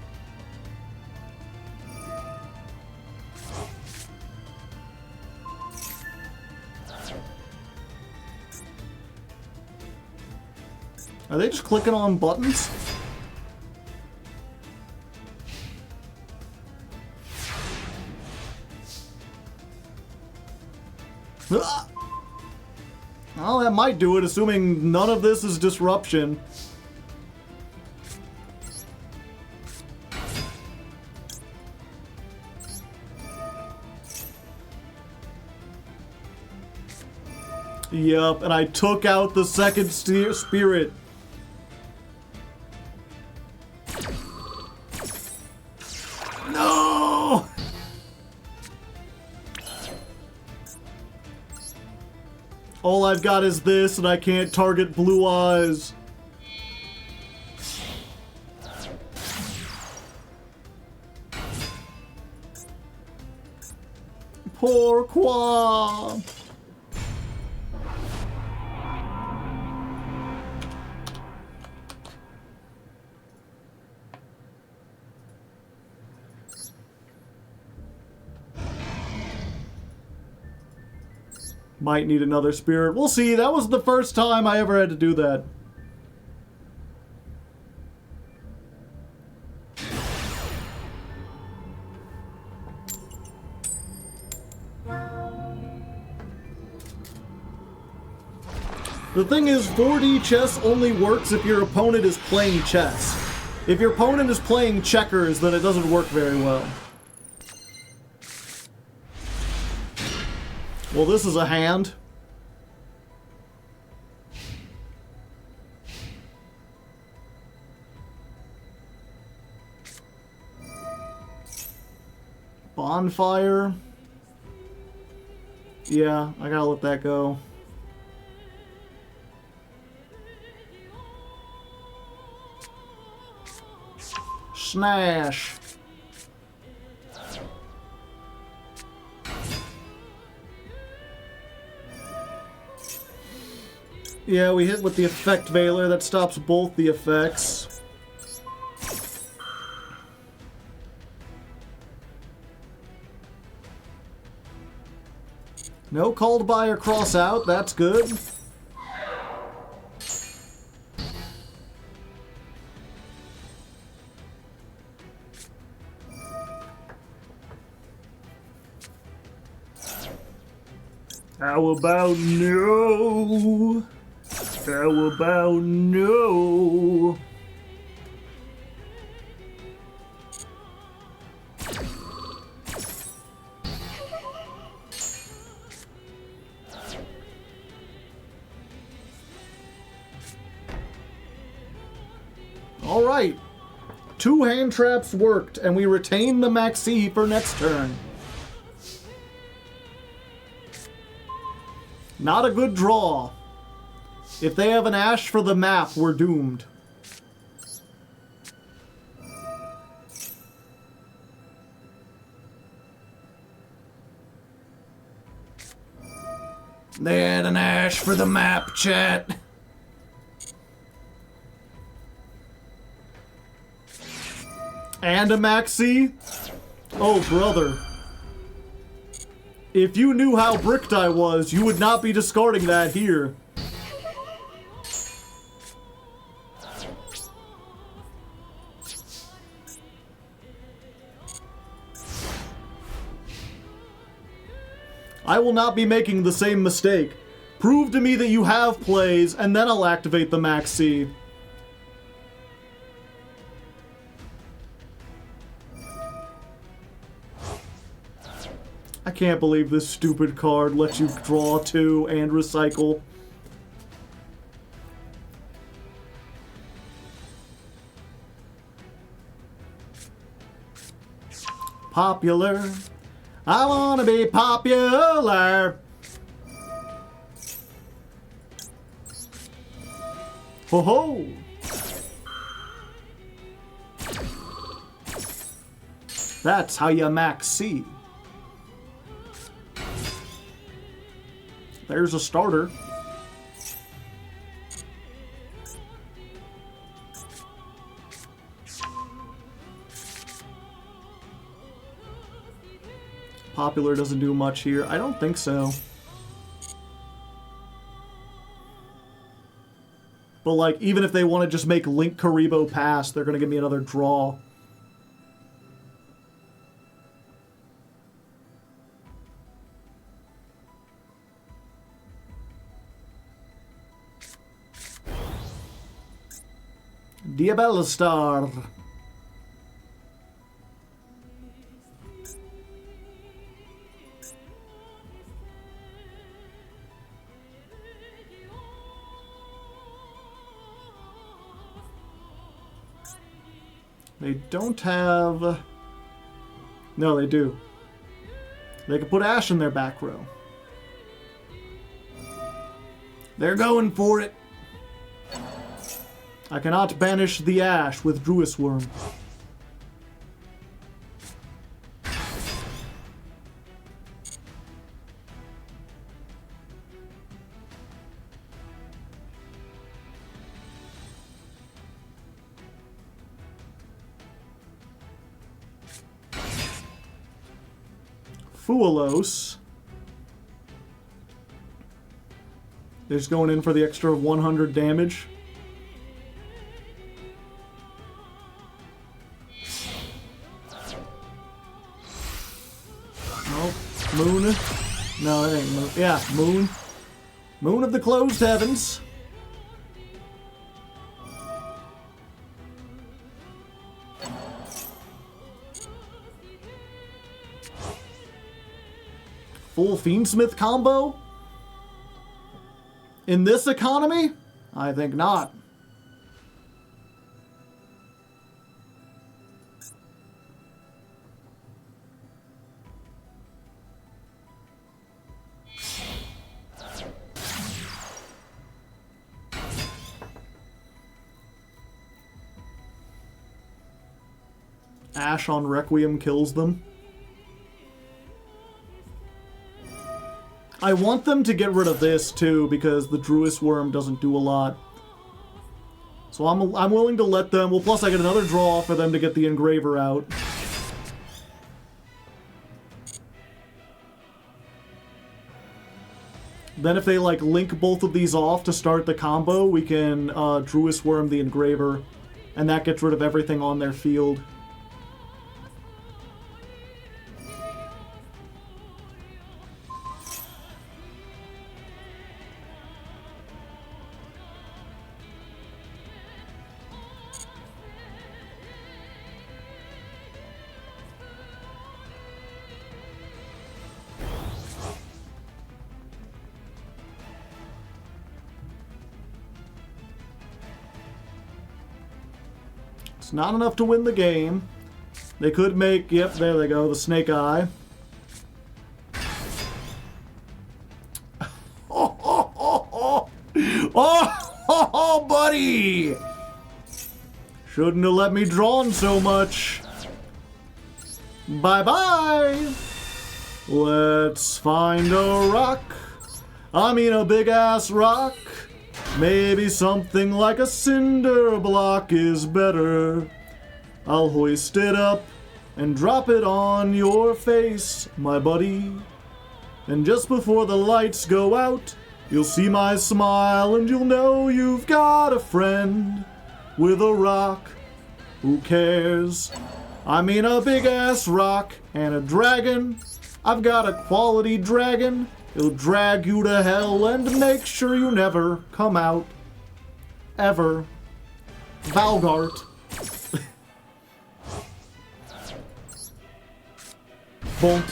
Are they just clicking on buttons? Ah! Well, that might do it, assuming none of this is disruption. Yup, and I took out the second spirit. No! All I've got is this, and I can't target blue eyes. Pourquoi? Might need another spirit. We'll see. That was the first time I ever had to do that. The thing is, 4D chess only works if your opponent is playing chess. If your opponent is playing checkers, then it doesn't work very well. Well, this is a hand. Bonfire. Yeah, I gotta let that go. Snash. Yeah, we hit with the effect veiler. That stops both the effects. No called by or cross out. That's good. How about no? How about no? All right. 2 hand traps worked, and we retain the maxi for next turn. Not a good draw. If they have an ash for the map, we're doomed. They had an ash for the map, chat. And a maxi? Oh, brother. If you knew how bricked I was, you would not be discarding that here. I will not be making the same mistake. Prove to me that you have plays, and then I'll activate the maxi. I can't believe this stupid card lets you draw 2 and recycle. Popular. I wanna be popular. Ho ho. That's how you max C. There's a starter. Popular doesn't do much here. I don't think so. But like, even if they want to just make Link Karibo pass, they're going to give me another draw. Diabella Star. They don't have... No, they do. They can put Ash in their back row. They're going for it. I cannot banish the Ash with Druis Worm. Fualos. They're just going in for the extra 100 damage. Moon. No, it ain't Moon. Yeah, Moon. Moon of the Closed Heavens. full Fiendsmith combo? In this economy? I think not. Ash on Requiem kills them. I want them to get rid of this too, because the Druis Worm doesn't do a lot. So I'm willing to let them. Well, plus I get another draw for them to get the Engraver out. Then if they like link both of these off to start the combo, we can Druis Worm the Engraver, and that gets rid of everything on their field. It's not enough to win the game. They could make, yep, there they go, the Snake Eye. Oh, buddy! Shouldn't have let me draw so much. Bye-bye! Let's find a rock. I mean a big-ass rock. Maybe something like a cinder block is better. I'll hoist it up and drop it on your face, my buddy. And just before the lights go out, you'll see my smile and you'll know you've got a friend with a rock. Who cares? I mean a big-ass rock and a dragon. I've got a quality dragon. It'll drag you to hell and make sure you never come out. Ever. Valgart. Boom.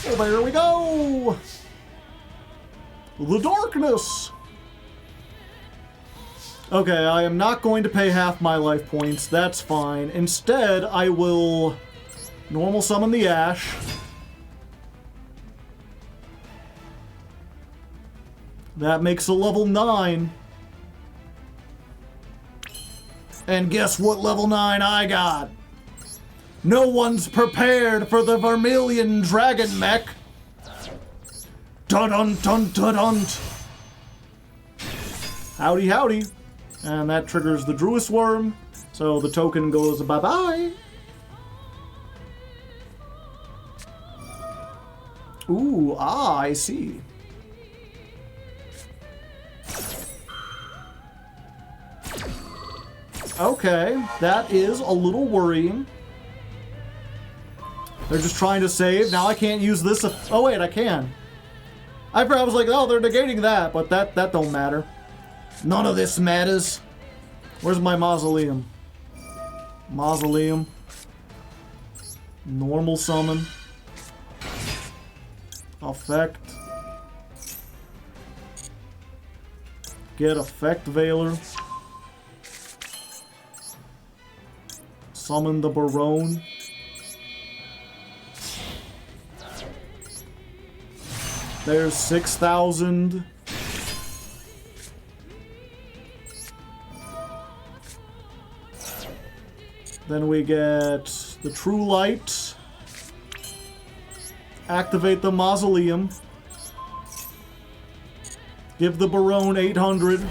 Oh, there we go! The darkness! Okay, I am not going to pay half my life points. That's fine. Instead, I will normal summon the Ash. That makes a level 9. And guess what level 9 I got? No one's prepared for the Vermilion Dragon Mech. Dun-dun-dun-dun-dun. Howdy, howdy. And that triggers the Druis Worm, so the token goes bye-bye. Ooh, I see. Okay, that is a little worrying. They're just trying to save. Now I can't use this. Oh, wait, I can. I was like, oh, they're negating that, but that don't matter. None of this matters. Where's my mausoleum? Mausoleum. Normal summon. Effect. Get Effect Veiler. Summon the Barone. There's 6,000. Then we get the True Light. Activate the Mausoleum. Give the Barone 800.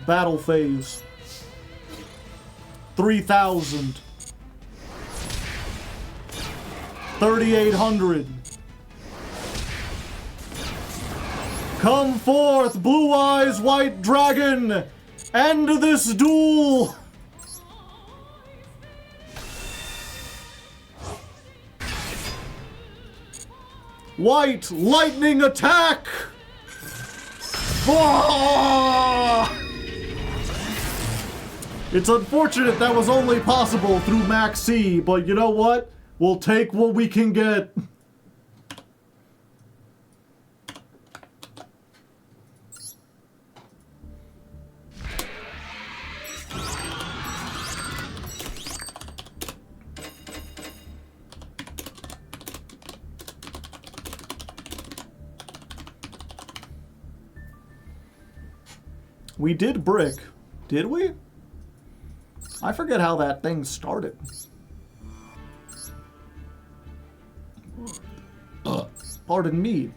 Battle Phase. 3,000. 3,800. Come forth, Blue Eyes White Dragon! End this duel! White lightning attack! Ah! It's unfortunate that was only possible through Max C, but you know what? We'll take what we can get. We did brick. Did we? I forget how that thing started. Pardon me.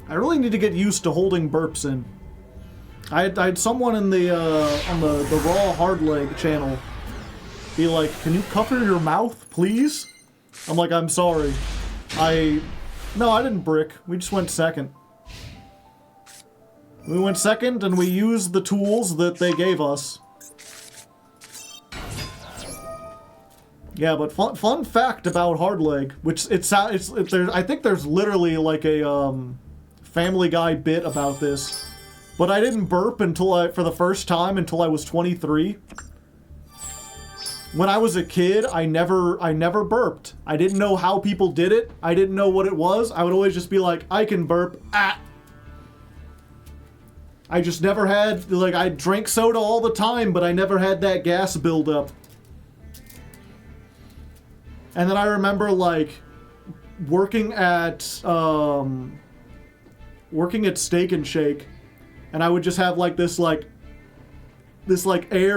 I really need to get used to holding burps in. I had someone in the on the raw Hardleg channel be like, "Can you cover your mouth, please?" I'm like, "I'm sorry. No, I didn't brick. We just went second. We went second, and we used the tools that they gave us." Yeah, but fun fact about Hardleg, which I think there's literally like a Family Guy bit about this, but I didn't burp for the first time until I was 23. When I was a kid, I never burped. I didn't know how people did it. I didn't know what it was. I would always just be like, I can burp. Ah. I just never had, like, I drank soda all the time, but I never had that gas buildup. And then I remember, like, working at Steak and Shake, and I would just have, like, this air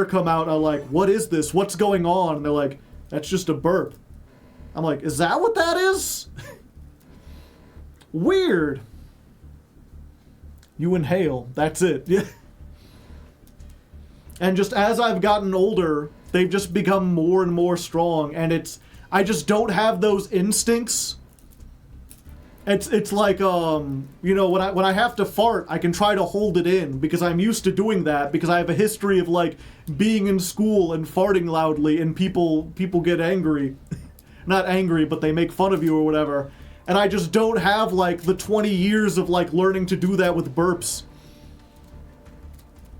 come out, and I'm like, what is this? What's going on? And they're like, that's just a burp. I'm like, is that what that is? Weird. You inhale. That's it. Yeah. And just as I've gotten older, they've just become more and more strong, and I just don't have those instincts. It's like, you know, when I have to fart, I can try to hold it in, because I'm used to doing that, because I have a history of, like, being in school and farting loudly, and people get angry. Not angry, but they make fun of you or whatever. And I just don't have, like, the 20 years of, like, learning to do that with burps.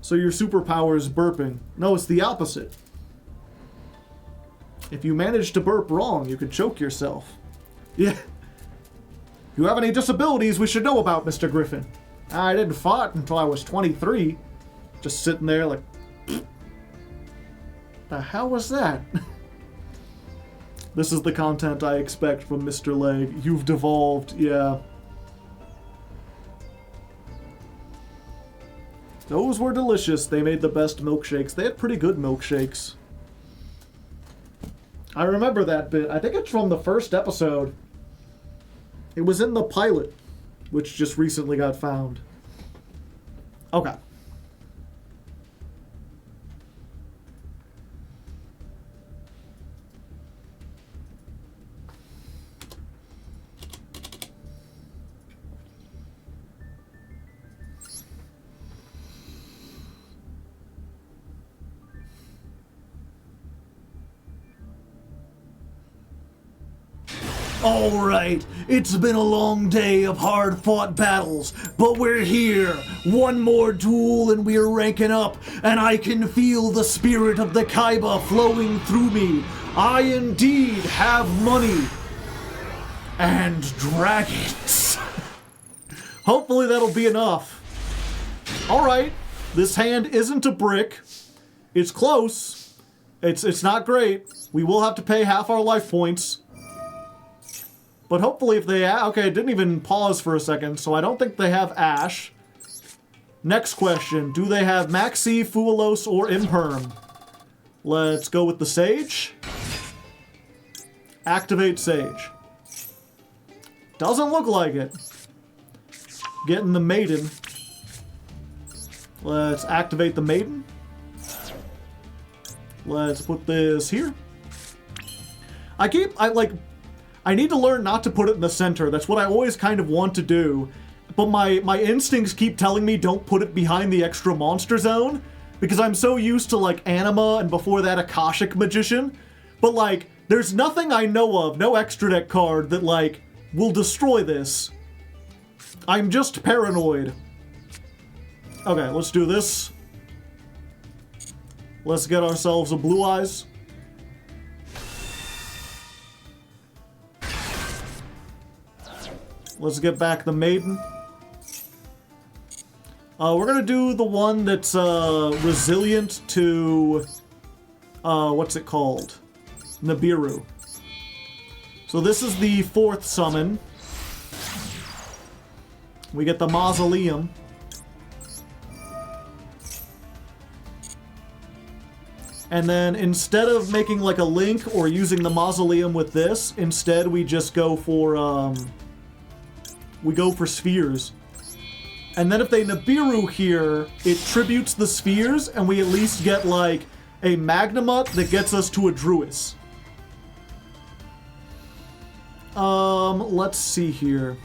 So your superpower is burping. No, it's the opposite. If you manage to burp wrong, you could choke yourself. Yeah. You have any disabilities we should know about, Mr. Griffin? I didn't fart until I was 23. Just sitting there like, the hell was that? This is the content I expect from Mr. Leg. You've devolved, yeah. Those were delicious. They made the best milkshakes. They had pretty good milkshakes. I remember that bit. I think it's from the first episode. It was in the pilot, which just recently got found. Okay. Alright, it's been a long day of hard-fought battles, but we're here. One more duel and we're ranking up, and I can feel the spirit of the Kaiba flowing through me. I indeed have money. And dragons. Hopefully that'll be enough. Alright, this hand isn't a brick. It's close. It's not great. We will have to pay half our life points. But hopefully if they... Okay, it didn't even pause for a second, so I don't think they have Ash. Next question. Do they have Maxi, Fuelos, or Imperm? Let's go with the Sage. Activate Sage. Doesn't look like it. Getting the Maiden. Let's activate the Maiden. Let's put this here. I need to learn not to put it in the center. That's what I always kind of want to do. But my instincts keep telling me don't put it behind the extra monster zone. Because I'm so used to, like, Anima and before that Akashic Magician. But, like, There's nothing I know of, no extra deck card that, like, will destroy this. I'm just paranoid. Okay, let's do this. Let's get ourselves a Blue Eyes. Let's get back the Maiden. We're gonna do the one that's resilient to what's it called? Nibiru. So this is the 4th summon. We get the Mausoleum. And then instead of making like a link or using the Mausoleum with this, instead we just go for spheres. And then if they Nibiru here, it tributes the spheres, and we at least get like a Magnamut that gets us to a Druis. Let's see here.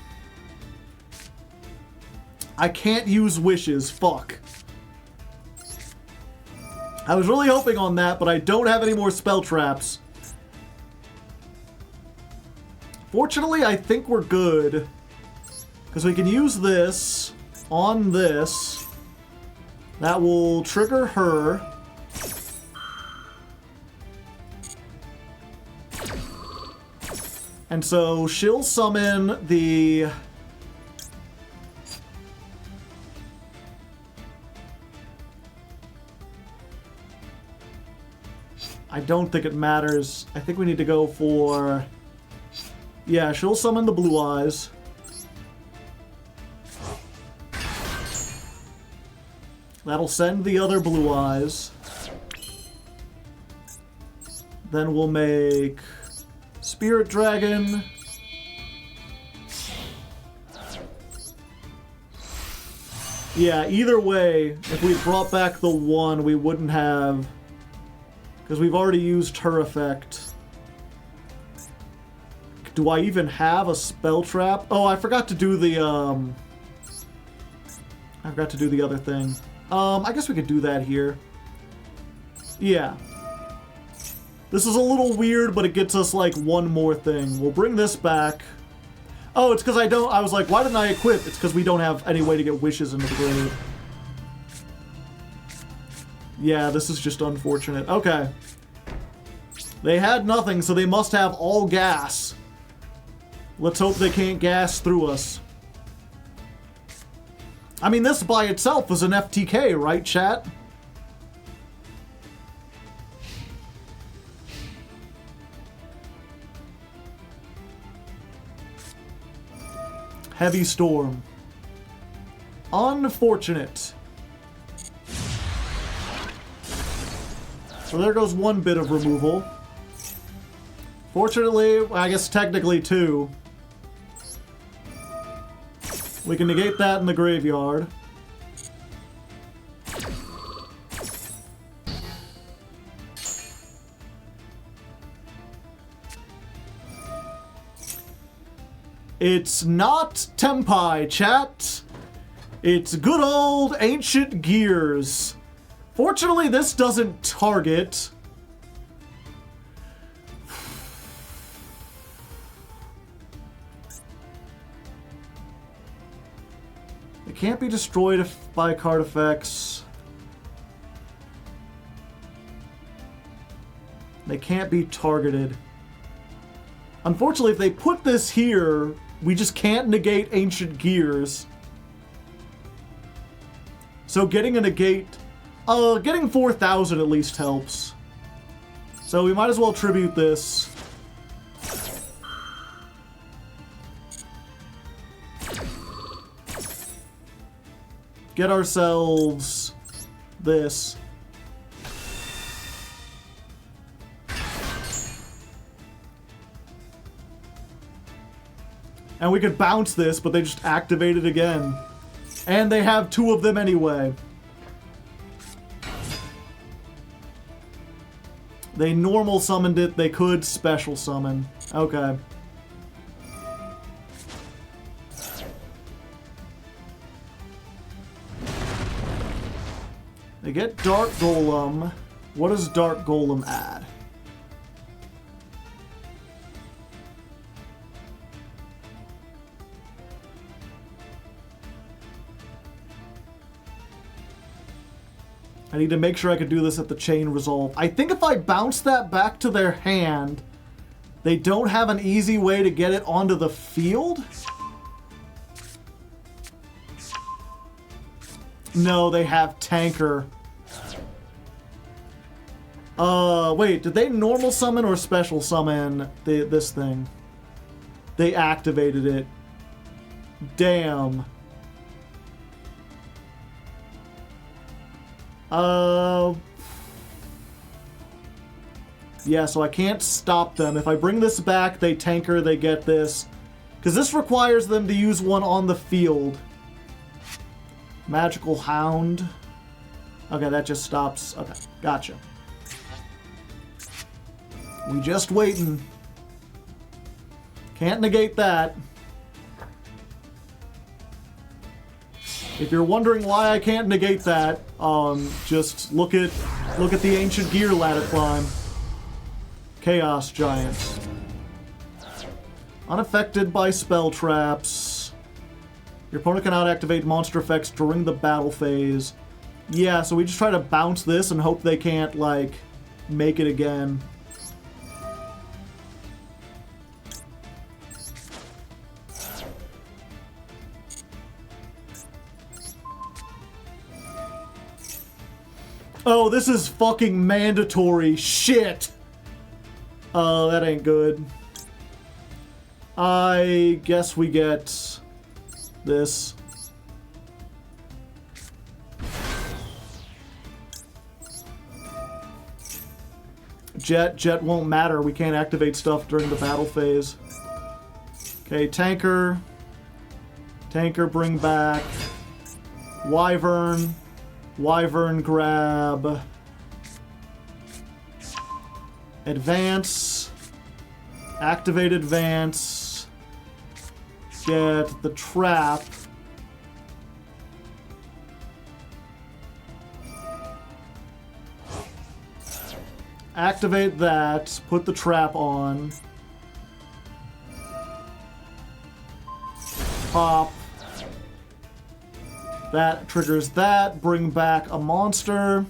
I can't use wishes, fuck. I was really hoping on that, but I don't have any more spell traps. Fortunately, I think we're good. Because we can use this on this. That will trigger her. And so she'll summon the... I don't think it matters. I think we need to go for... Yeah, she'll summon the Blue Eyes. That'll send the other Blue Eyes. Then we'll make Spirit Dragon. Yeah, either way, if we brought back the 1, we wouldn't have... Because we've already used her effect. Do I even have a spell trap? Oh, I forgot to do the, I forgot to do the other thing. I guess we could do that here. Yeah. This is a little weird, but it gets us, like, one more thing. We'll bring this back. Oh, it's because I was like, why didn't I equip? It's because we don't have any way to get wishes into the grave. Yeah, this is just unfortunate. Okay. They had nothing, so they must have all gas. Let's hope they can't gas through us. I mean, this by itself is an FTK, right, chat? Heavy Storm. Unfortunate. So there goes one bit of removal. Fortunately, I guess technically 2. We can negate that in the graveyard. It's not Tempai, chat. It's good old Ancient Gears. Fortunately, this doesn't target. It can't be destroyed by card effects. They can't be targeted. Unfortunately, if they put this here, we just can't negate Ancient Gears. So getting a negate... getting 4,000 at least helps. So we might as well tribute this. Get ourselves this. And we could bounce this, but they just activate it again. And they have 2 of them anyway. They normal summoned it, they could special summon. Okay. They get Dark Golem. What does Dark Golem add? I need to make sure I can do this at the chain resolve. I think if I bounce that back to their hand, they don't have an easy way to get it onto the field? No, they have Tanker. Wait, did they normal summon or special summon this thing? They activated it. Damn. Yeah, so I can't stop them. If I bring this back, they Tanker, they get this. Because this requires them to use one on the field. Magical Hound. Okay, that just stops. Okay, gotcha. We just waiting. Can't negate that. If you're wondering why I can't negate that, just look at the ancient gear ladder climb. Chaos Giants. Unaffected by spell traps. Your opponent cannot activate monster effects during the battle phase. Yeah, so we just try to bounce this and hope they can't, like, make it again. Oh, this is fucking mandatory. Shit! That ain't good. I guess we get this. Jet won't matter. We can't activate stuff during the battle phase. Okay, Tanker. Tanker, bring back. Wyvern. Wyvern, grab. Advance. Activate advance. Get the trap. Activate that. Put the trap on. Pop. That triggers that. Bring back a monster.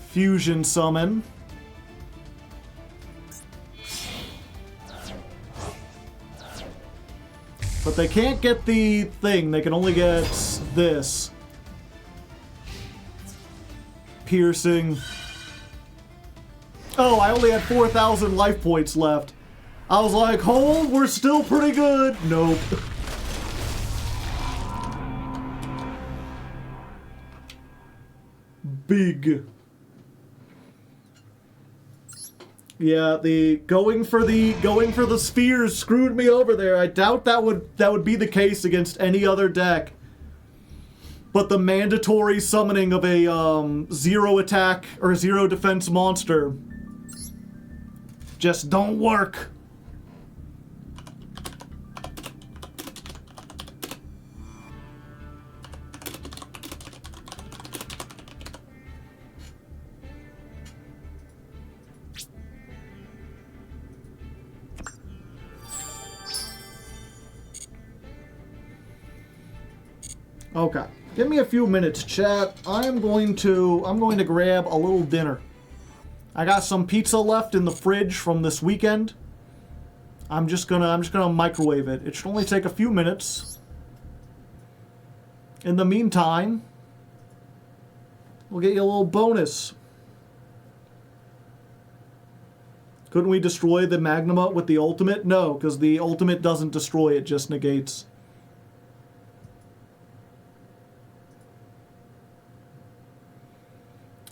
Fusion summon. But they can't get the thing. They can only get this. Piercing. Oh, I only had 4,000 life points left. I was like, hold, we're still pretty good. Nope. Big. Yeah, the going for the spheres screwed me over there. I doubt that would be the case against any other deck. But the mandatory summoning of a 0 attack or 0 defense monster just don't work. Okay. Give me a few minutes, chat. I'm going to grab a little dinner. I got some pizza left in the fridge from this weekend. I'm just gonna microwave it. It should only take a few minutes. In the meantime, we'll get you a little bonus. Couldn't we destroy the Magnuma with the ultimate? No, because the ultimate doesn't destroy, it just negates.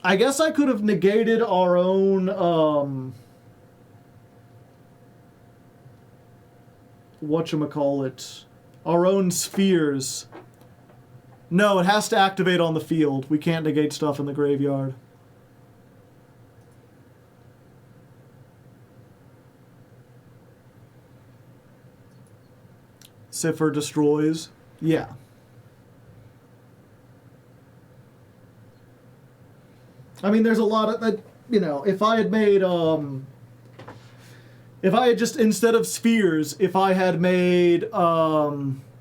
I guess I could have negated our own, whatchamacallit, our own spheres. No, it has to activate on the field. We can't negate stuff in the graveyard. Cipher destroys. Yeah. I mean, there's a lot of that. you know, if I had made, if I had just, instead of spheres, if I had made,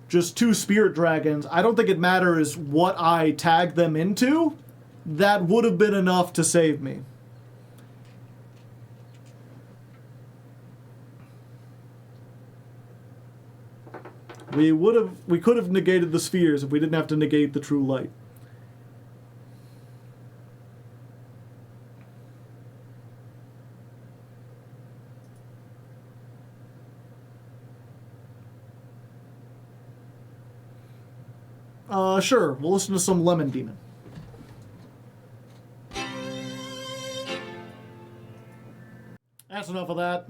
just 2 spirit dragons, I don't think it matters what I tag them into. That would have been enough to save me. We could have negated the spheres if we didn't have to negate the true light. Sure, we'll listen to some Lemon Demon. That's enough of that.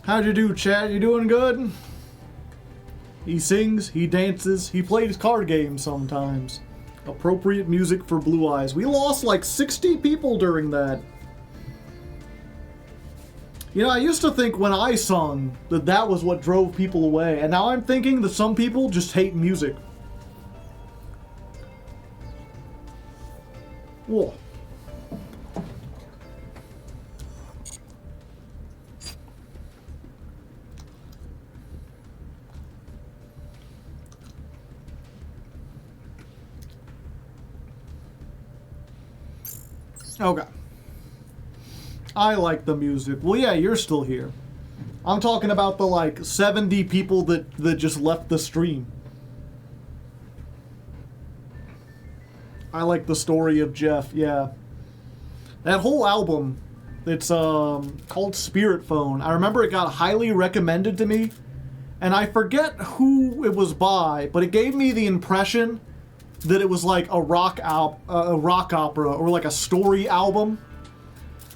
How'd you do, Chad? You doing good? He sings, he dances, he plays card games sometimes. Appropriate music for Blue Eyes. We lost like 60 people during that. You know, I used to think when I sung that that was what drove people away, and now I'm thinking that some people just hate music. Whoa. Okay. I like the music. Well, yeah, you're still here. I'm talking about the, like, 70 people that just left the stream. I like the story of Jeff, yeah. That whole album, it's called Spirit Phone. I remember it got highly recommended to me, and I forget who it was by, but it gave me the impression that it was like a rock opera or like a story album.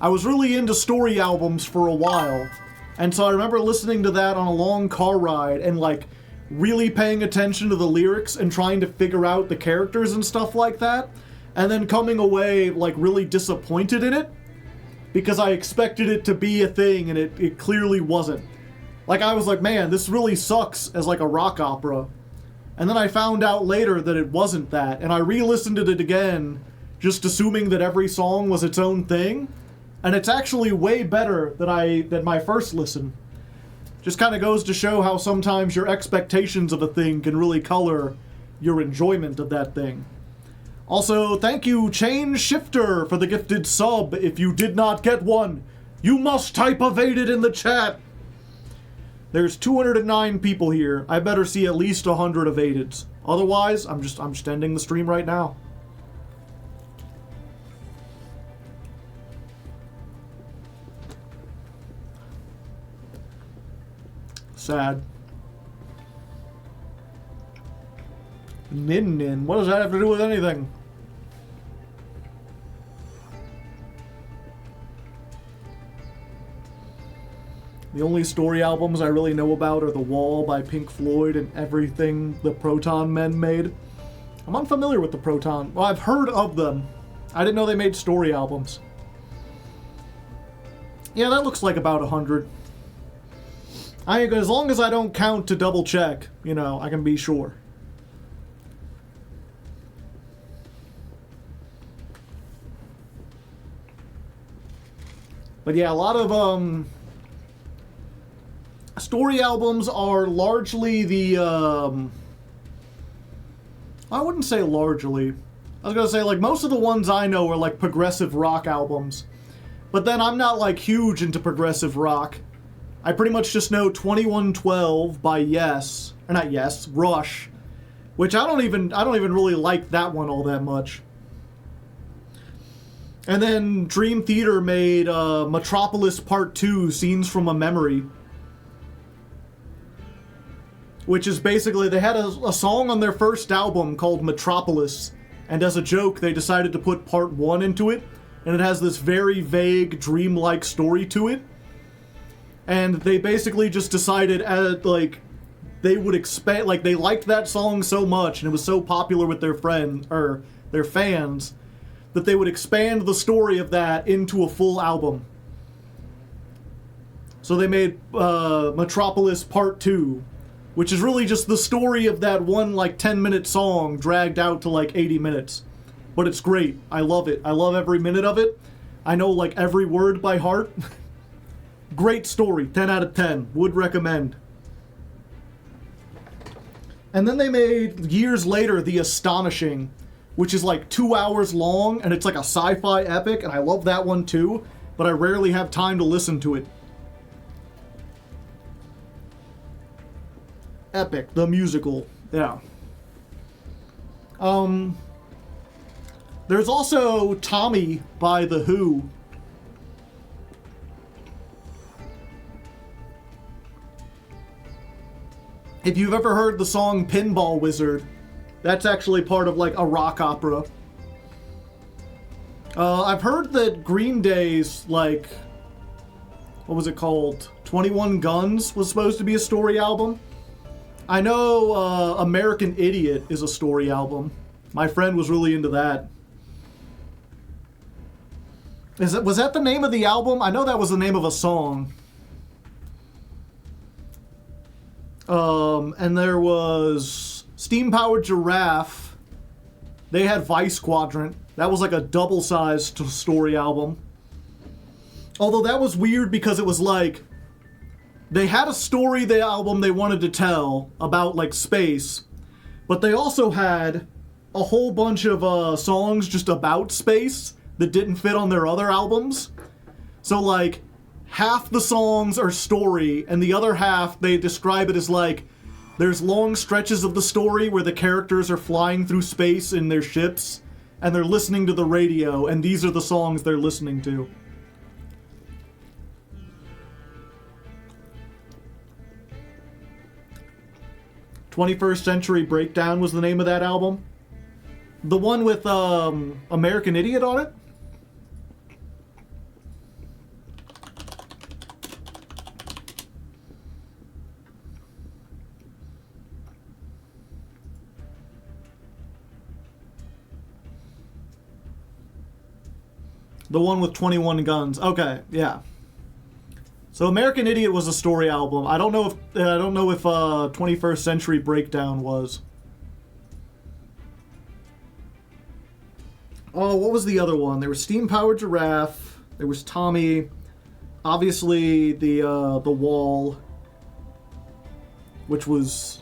I was really into story albums for a while, and so I remember listening to that on a long car ride and like really paying attention to the lyrics and trying to figure out the characters and stuff like that, and then coming away like really disappointed in it because I expected it to be a thing and it clearly wasn't. Like, I was like, man, this really sucks as like a rock opera. And then I found out later that it wasn't that, and I re-listened to it again just assuming that every song was its own thing. And it's actually way better than my first listen. Just kind of goes to show how sometimes your expectations of a thing can really color your enjoyment of that thing. Also, thank you, Chain Shifter, for the gifted sub. If you did not get one, you must type evaded in the chat. There's 209 people here. I better see at least 100 evadeds. Otherwise, I'm just ending the stream right now. Sad. Nin. What does that have to do with anything? The only story albums I really know about are The Wall by Pink Floyd and everything the Proton Men made. I'm unfamiliar with the Proton. Well, I've heard of them. I didn't know they made story albums. Yeah, that looks like about 100. As long as I don't count to double check, you know, I can be sure. But yeah, a lot of, story albums are largely the, I wouldn't say largely. I was gonna say, like, most of the ones I know are, like, progressive rock albums. But then I'm not, like, huge into progressive rock. I pretty much just know 2112 by Rush, which I don't even really like that one all that much. And then Dream Theater made Metropolis Part 2, Scenes from a Memory, which is basically, they had a song on their first album called Metropolis, and as a joke they decided to put Part 1 into it, and it has this very vague, dreamlike story to it. And they basically just decided, they would expand, like, they liked that song so much, and it was so popular with their fans, that they would expand the story of that into a full album. So they made Metropolis Part 2, which is really just the story of that one, like, 10-minute song dragged out to, like, 80 minutes. but it's great. I love it. I love every minute of it. I know like every word by heart. Great story. 10 out of 10. Would recommend. And then they made, years later, The Astonishing, which is like 2 hours long, and it's like a sci-fi epic, and I love that one too, but I rarely have time to listen to it. Epic, the musical. Yeah. There's also Tommy by The Who. If you've ever heard the song Pinball Wizard, that's actually part of like a rock opera. I've heard that Green Day's like, what was it called? 21 Guns was supposed to be a story album. I know American Idiot is a story album. My friend was really into that. Was that the name of the album? I know that was the name of a song. And there was Steam Powered Giraffe. They had Vice Quadrant. That was like a double-sized story album. Although that was weird because it was like, they had a story, the album they wanted to tell about like space, but they also had a whole bunch of songs just about space that didn't fit on their other albums. So like, half the songs are story, and the other half, they describe it as like, there's long stretches of the story where the characters are flying through space in their ships, and they're listening to the radio, and these are the songs they're listening to. "21st Century Breakdown" was the name of that album. The one with American Idiot on it? The one with 21 Guns. Okay, yeah. So American Idiot was a story album. I don't know if 21st Century Breakdown was. Oh, what was the other one? There was Steam Powered Giraffe. There was Tommy. Obviously the Wall, which was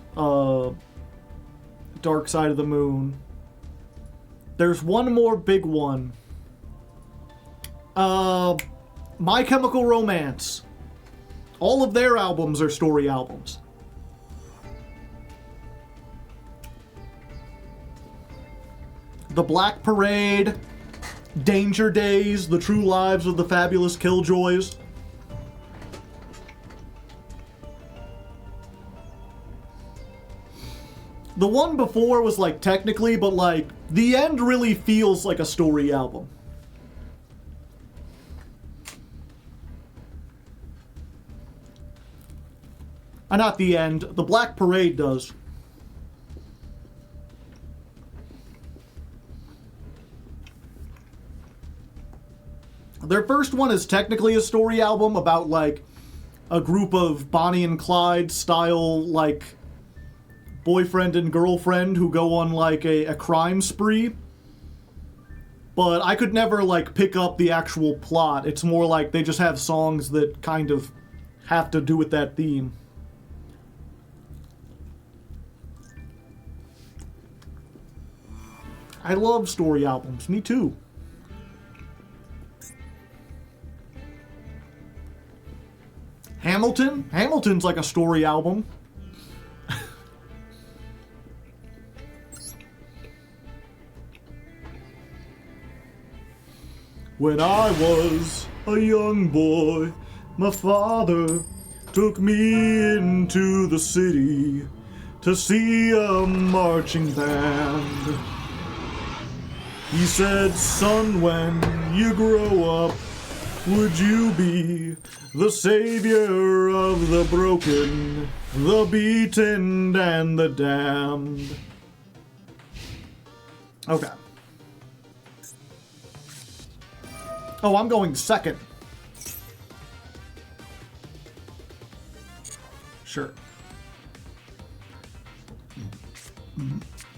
Dark Side of the Moon. There's one more big one. My Chemical Romance. All of their albums are story albums. The Black Parade, Danger Days, The True Lives of the Fabulous Killjoys. The one before was like technically, but like the end really feels like a story album. Not the end. The Black Parade does. Their first one is technically a story album about like a group of Bonnie and Clyde style like boyfriend and girlfriend who go on like a crime spree. But I could never like pick up the actual plot. It's more like they just have songs that kind of have to do with that theme. I love story albums. Me too. Hamilton? Hamilton's like a story album. When I was a young boy, my father took me into the city to see a marching band. He said, "Son, when you grow up, would you be the savior of the broken, the beaten, and the damned?" Okay. Oh, I'm going second. Sure.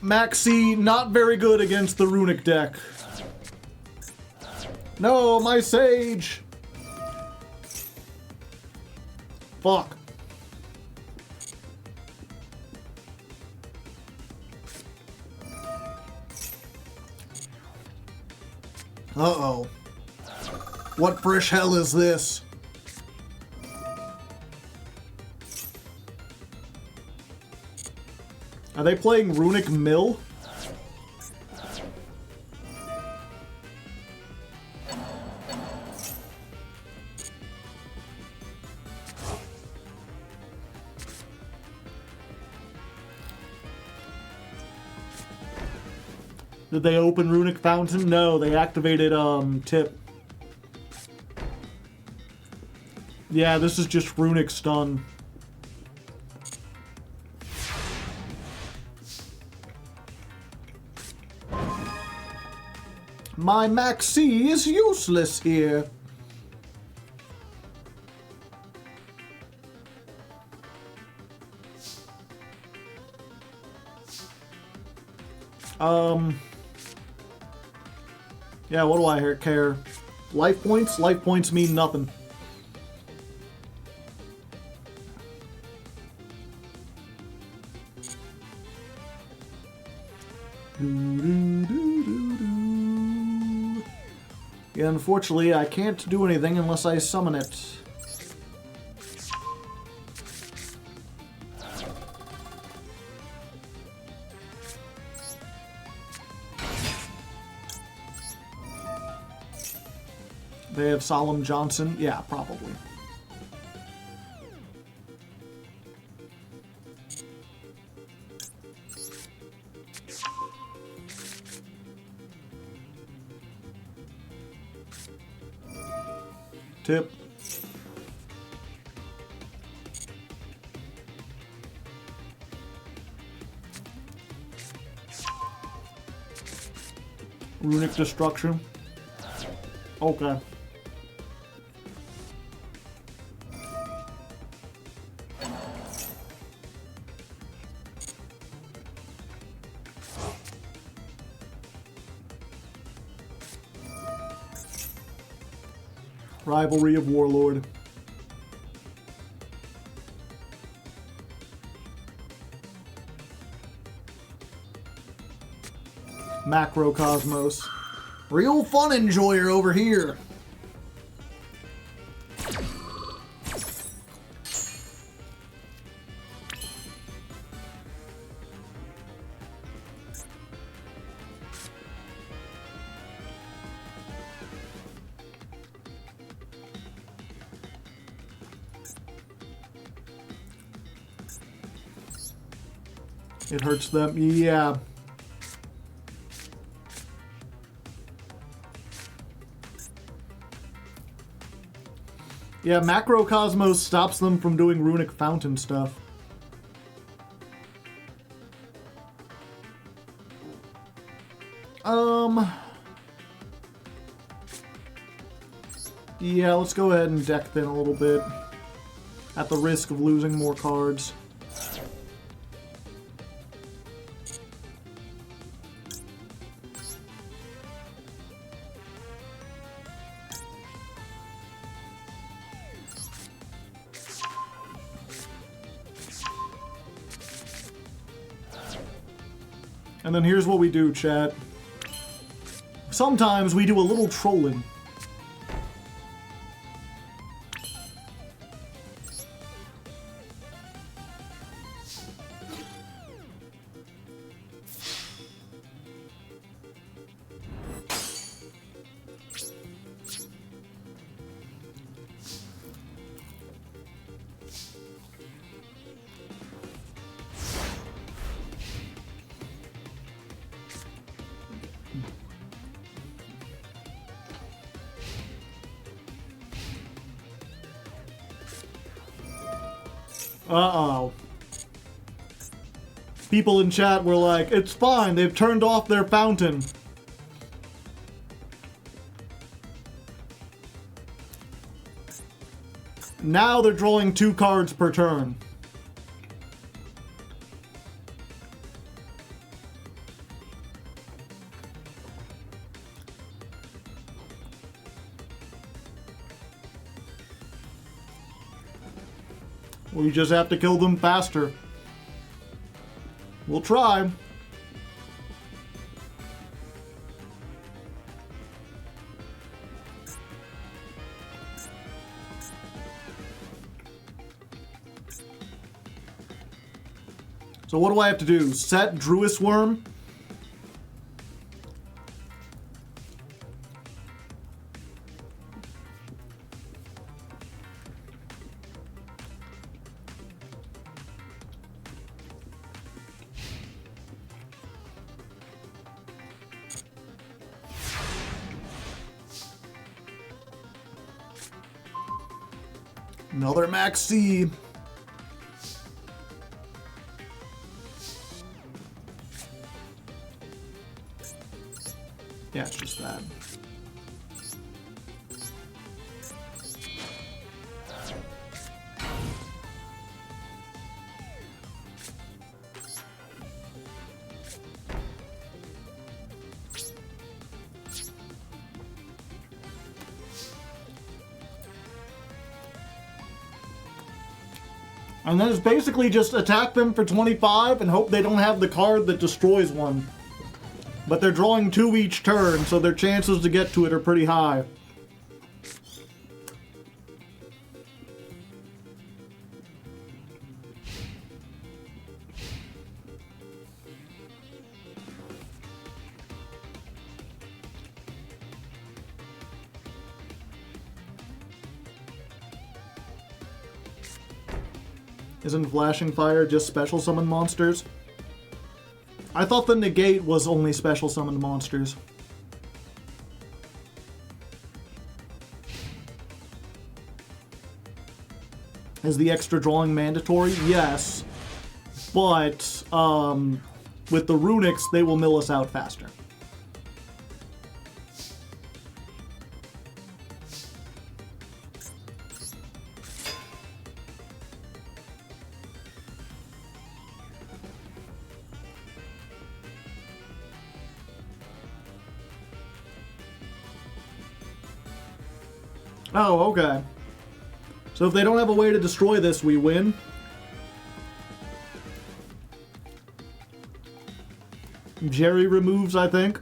Maxi, not very good against the runic deck. No, my sage! Fuck. Uh-oh. What fresh hell is this? Are they playing Runic Mill? Did they open Runic Fountain? No, they activated, Tip. Yeah, this is just Runic Stun. My Maxi is useless here. Yeah, what do I care? Life points? Life points mean nothing. Yeah, unfortunately, I can't do anything unless I summon it. They have Solemn Johnson? Yeah, probably. Tip. Runic Destruction. Okay. Rivalry of Warlord. Macrocosmos. Real fun enjoyer over here. It hurts them, yeah. Yeah, Macrocosmos stops them from doing Runic Fountain stuff. Yeah, let's go ahead and deck thin a little bit. At the risk of losing more cards. And then here's what we do, chat. Sometimes we do a little trolling. Uh-oh. People in chat were like, it's fine, they've turned off their fountain. Now they're drawing 2 cards per turn. We just have to kill them faster. We'll try. So what do I have to do? Set Druis Worm? Another Max C. Yeah, it's just that. And then it's basically just attack them for 25 and hope they don't have the card that destroys one. But they're drawing 2 each turn, so their chances to get to it are pretty high. Isn't Flashing Fire just special summon monsters? I thought the negate was only special summoned monsters. Is the extra drawing mandatory? Yes. But, with the runics, they will mill us out faster. Oh, okay. So if they don't have a way to destroy this, we win. Jerry removes, I think.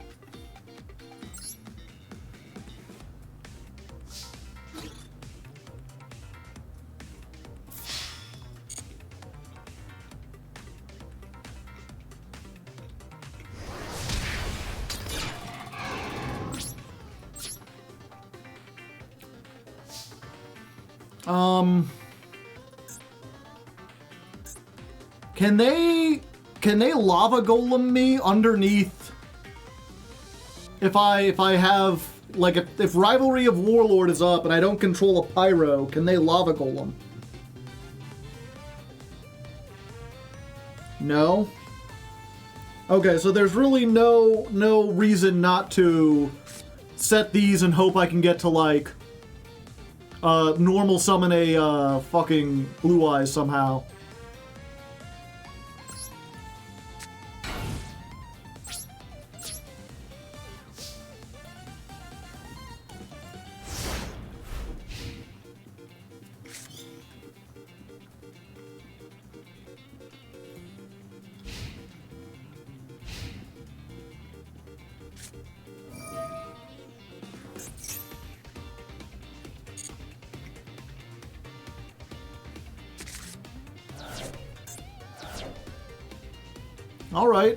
Can they lava golem me underneath if I have, like, if Rivalry of Warlord is up and I don't control a pyro, can they lava golem? No? Okay, so there's really no reason not to set these and hope I can get to, like, normal summon a fucking Blue Eyes somehow. All right.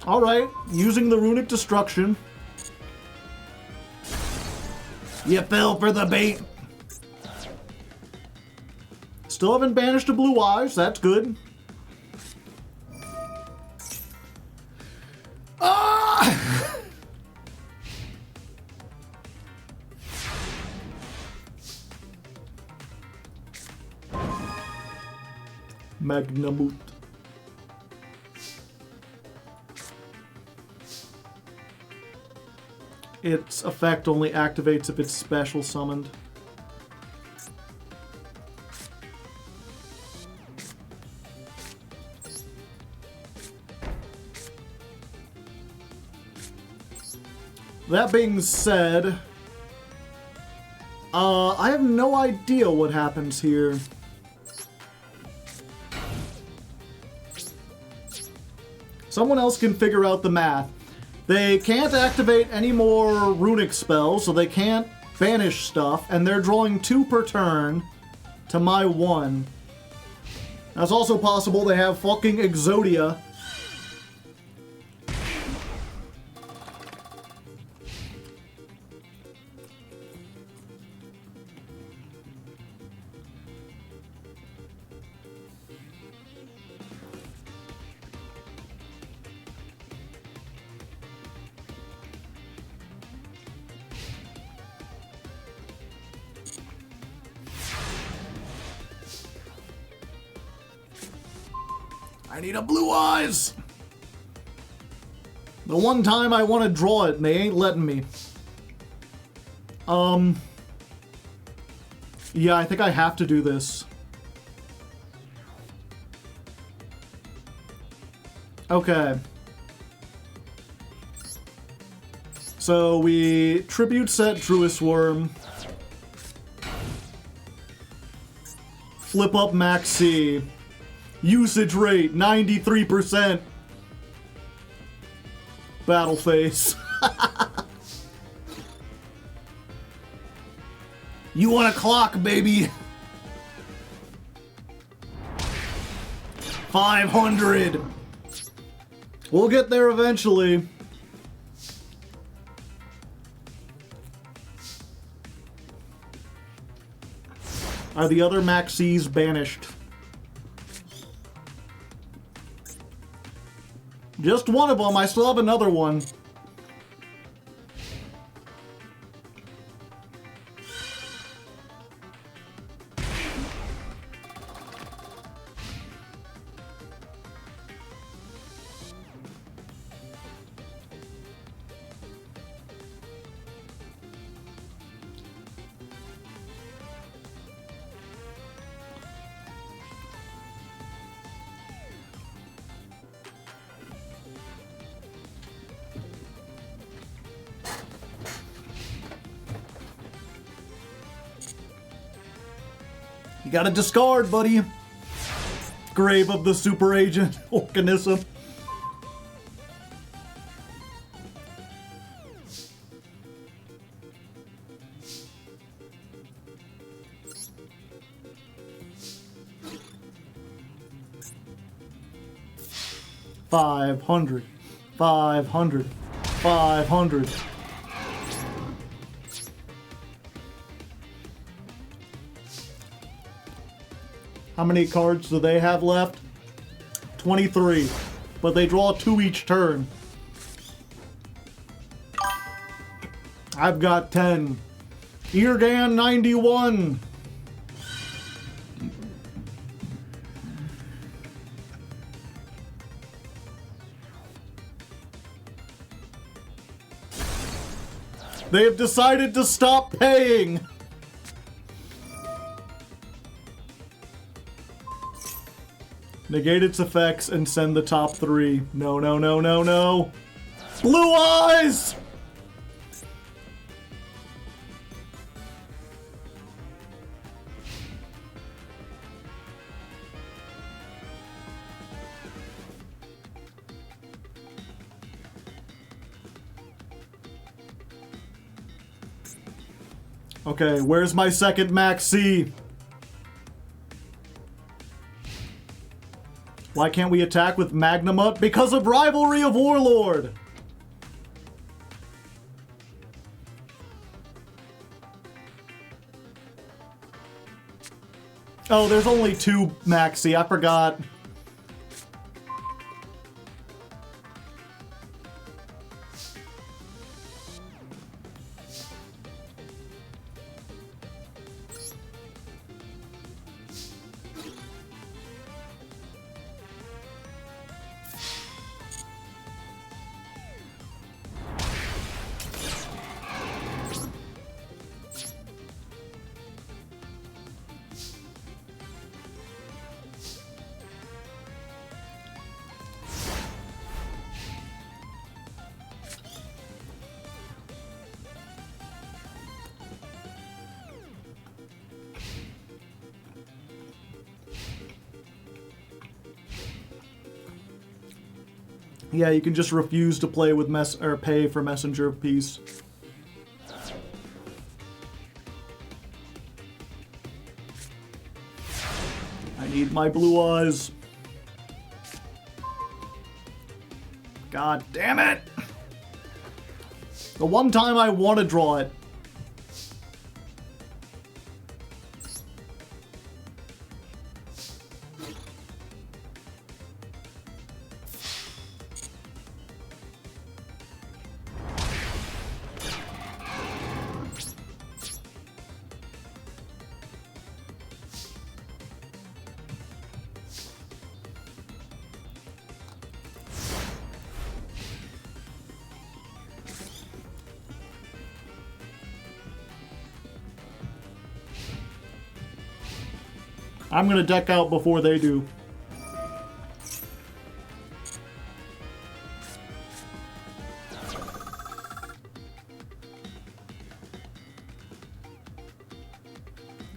Alright, using the Runic Destruction. You fell for the bait. Still haven't banished a Blue Eyes, that's good. Ah! Magnamut. Its effect only activates if it's special summoned. That being said, I have no idea what happens here. Someone else can figure out the math. They can't activate any more runic spells, so they can't banish stuff, and they're drawing 2 per turn to my 1. Now, it's also possible they have fucking Exodia. I need a blue eyes! The one time I want to draw it and they ain't letting me. Yeah, I think I have to do this. Okay. So we tribute set Druis Worm. Flip up Max C. Usage rate, 93%. Battle face. You want a clock, baby? 500. We'll get there eventually. Are the other Maxis banished? Just one of them. I still have another one. You gotta discard, buddy. Grave of the Super Agent Organism. $500. $500. $500. How many cards do they have left? 23. But they draw 2 each turn. I've got 10. Eargan 91. They have decided to stop paying. Negate its effects and send the top 3. No, no, no, no, no. Blue eyes! Okay, where's my second Max C? Why can't we attack with Magnamut? Because of Rivalry of Warlord! Oh, there's only 2 Maxi, I forgot. Yeah, you can just refuse to play with or pay for messenger piece. I need my blue eyes. God damn it! The one time I want to draw it. I'm gonna deck out before they do.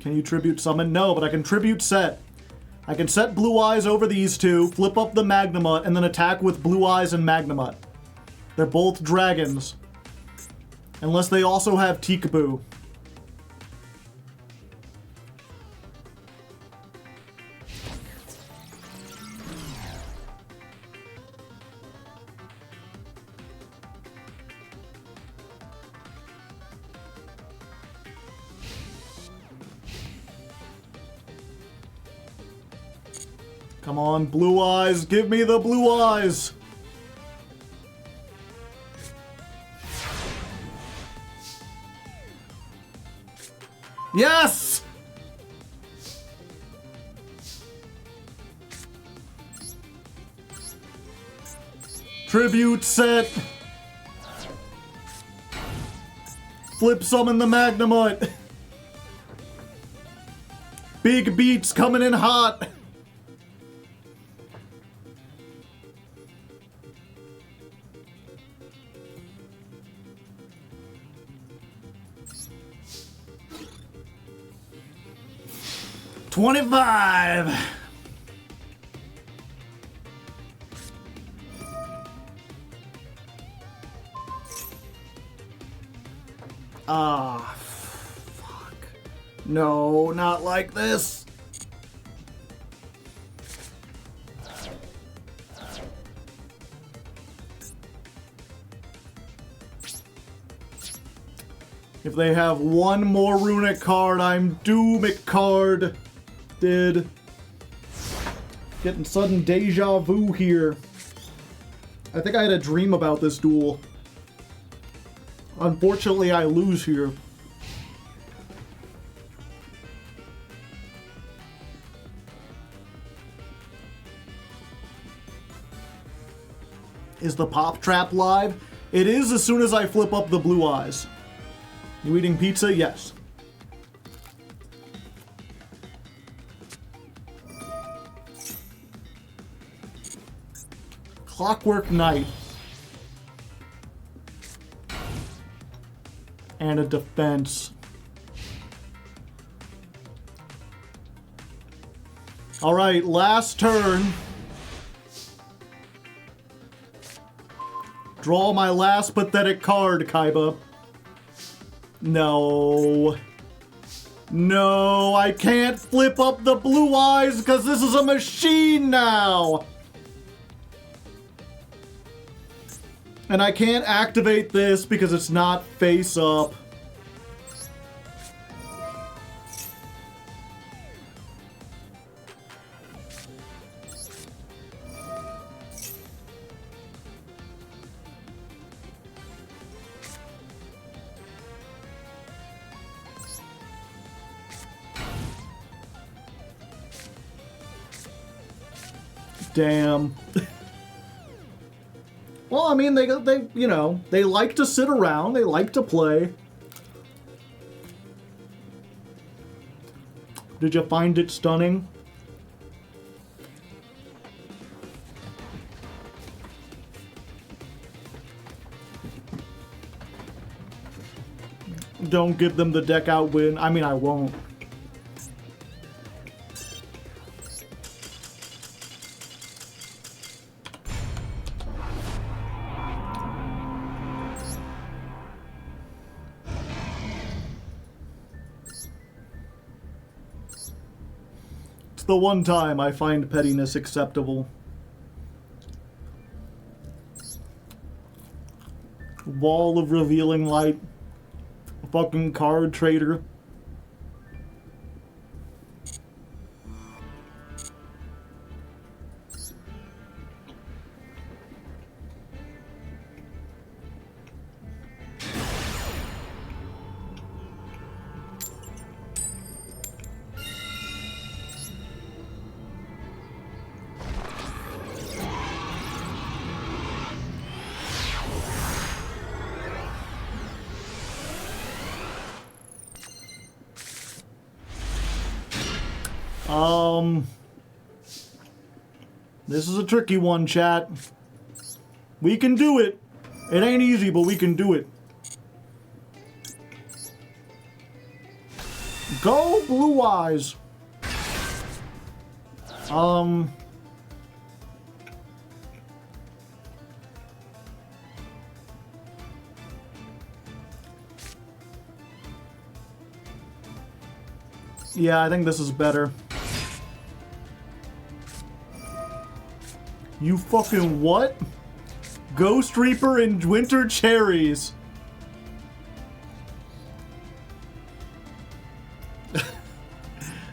Can you tribute summon? No, but I can tribute set. I can set Blue Eyes over these two, flip up the Magnamut, and then attack with Blue Eyes and Magnamut. They're both dragons. Unless they also have Tikaboo. Come on, Blue Eyes, give me the Blue Eyes! Yes! Tribute set! Flip summon the Magnamut! Big beats coming in hot! $25! Ah, fuck. No, not like this. If they have one more runic card, I'm doomed card. Getting sudden deja vu here. I think I had a dream about this duel. Unfortunately, I lose here. Is the pop trap live? It is as soon as I flip up the Blue Eyes. You eating pizza? Yes. Clockwork Knight. And a defense. Alright, last turn. Draw my last pathetic card, Kaiba. No. No, I can't flip up the Blue Eyes because this is a machine now. And I can't activate this because it's not face up. Damn. Well, I mean, they you know, they like to sit around, they like to play. Did you find it stunning? Don't give them the deck out win. I mean, I won't. the one time I find pettiness acceptable. Wall of revealing light. Fucking card trader. This is a tricky one, chat. We can do it. It ain't easy, but we can do it. Go Blue Eyes. Yeah, I think this is better. You fucking what? Ghost Reaper and Winter Cherries.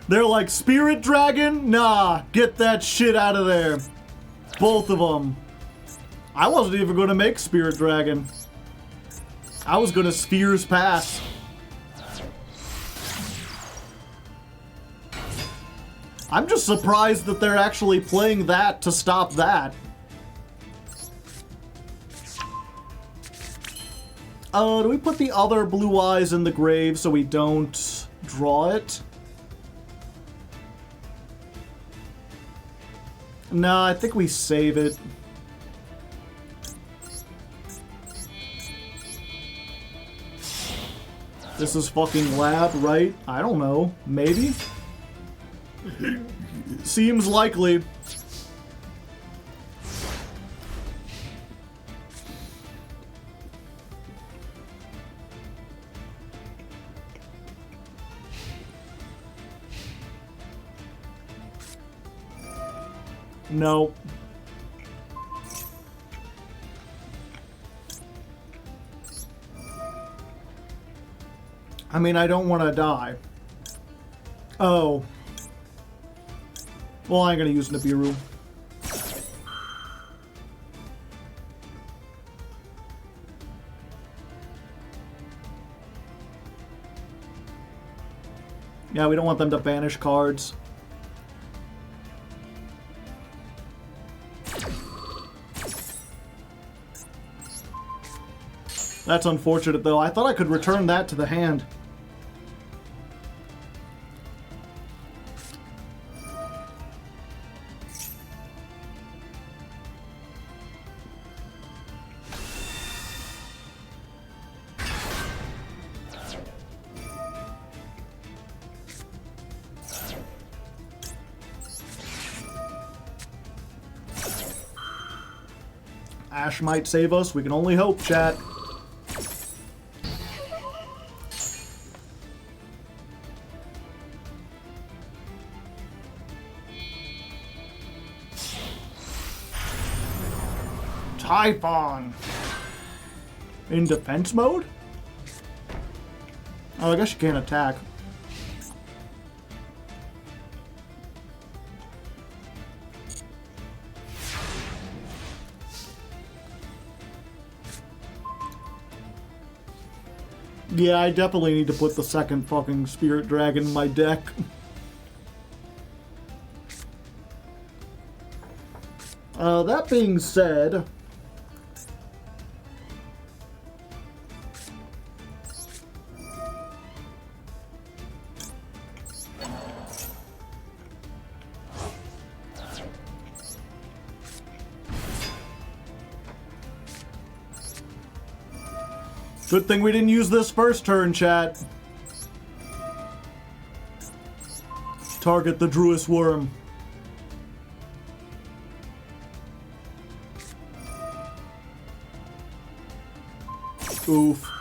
They're like, Spirit Dragon? Nah, get that shit out of there. Both of them. I wasn't even going to make Spirit Dragon. I was going to Spheres Pass. I'm just surprised that they're actually playing that to stop that. Do we put the other Blue Eyes in the grave so we don't draw it? No, I think we save it. This is fucking lab, right? I don't know. Maybe? Seems likely. No. I mean, I don't want to die. Oh. Well, I ain't gonna use Nibiru. Yeah, we don't want them to banish cards. That's unfortunate, though. I thought I could return that to the hand. Ash might save us. We can only hope, chat. Typhon. In defense mode? Oh, I guess you can't attack. Yeah, I definitely need to put the second fucking Spirit Dragon in my deck. That being said... Good thing we didn't use this first turn, chat. Target the Druis Worm. Oof.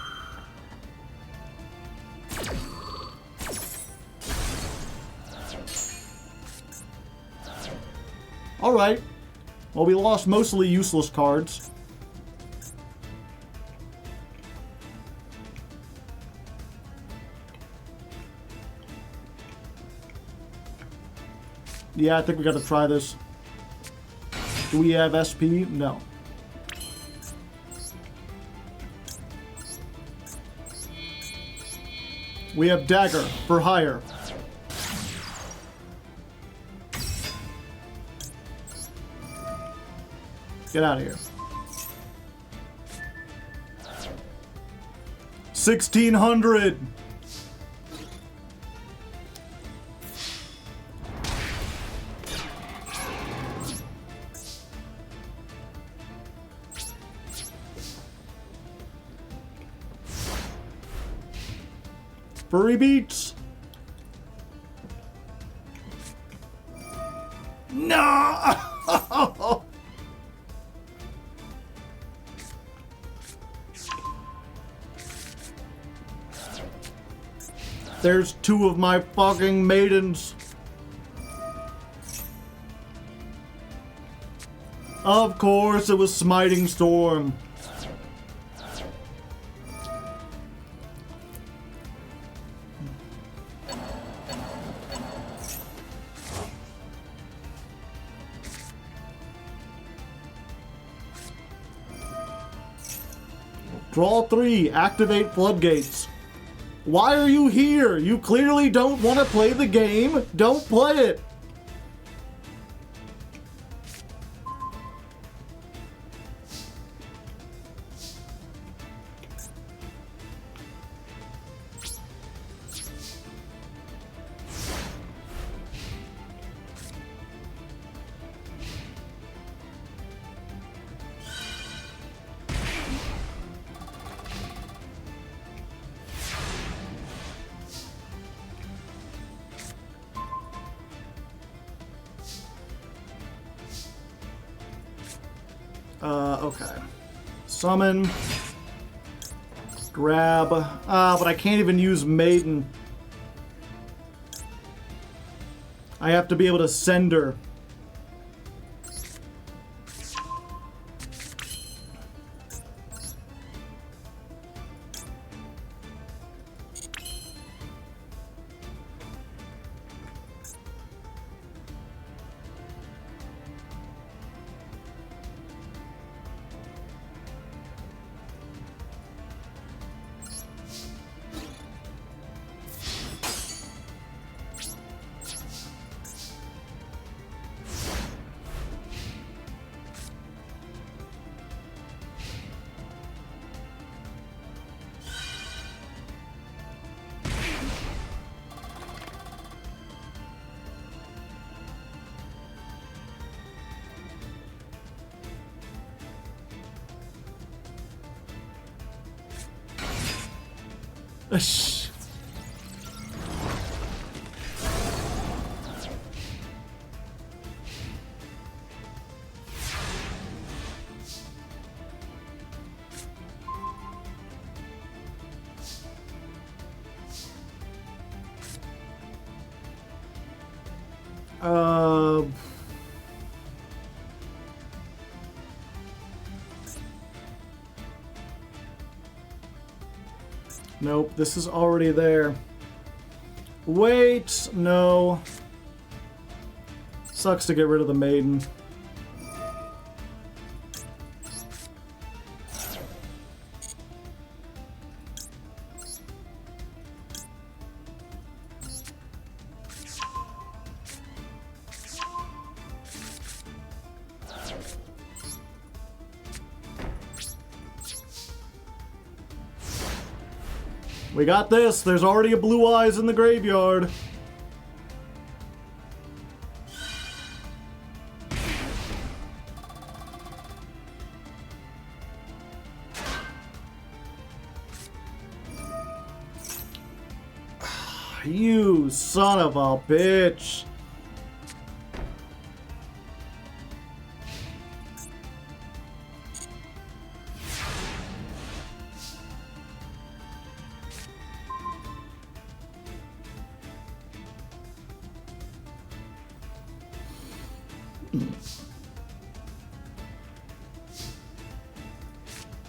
Alright. Well, we lost mostly useless cards. Yeah, I think we gotta try this. Do we have SP? No. We have Dagger for hire. Get out of here. 1600. Furry beats. No. There's two of my fucking maidens. Of course, it was Smiting Storm. Draw 3, activate floodgates. Why are you here? You clearly don't want to play the game. Don't play it. Okay. Summon. Grab. But I can't even use Maiden. I have to be able to send her. Nope, this is already there. Wait, no. Sucks to get rid of the Maiden. We got this. There's already a Blue Eyes in the graveyard. You son of a bitch.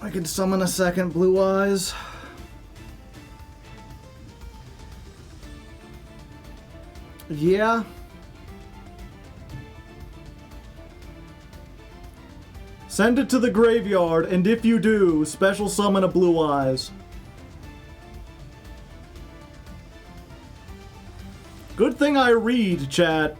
I could summon a second Blue Eyes. Yeah. Send it to the graveyard, and if you do, special summon a Blue Eyes. Good thing I read, chat.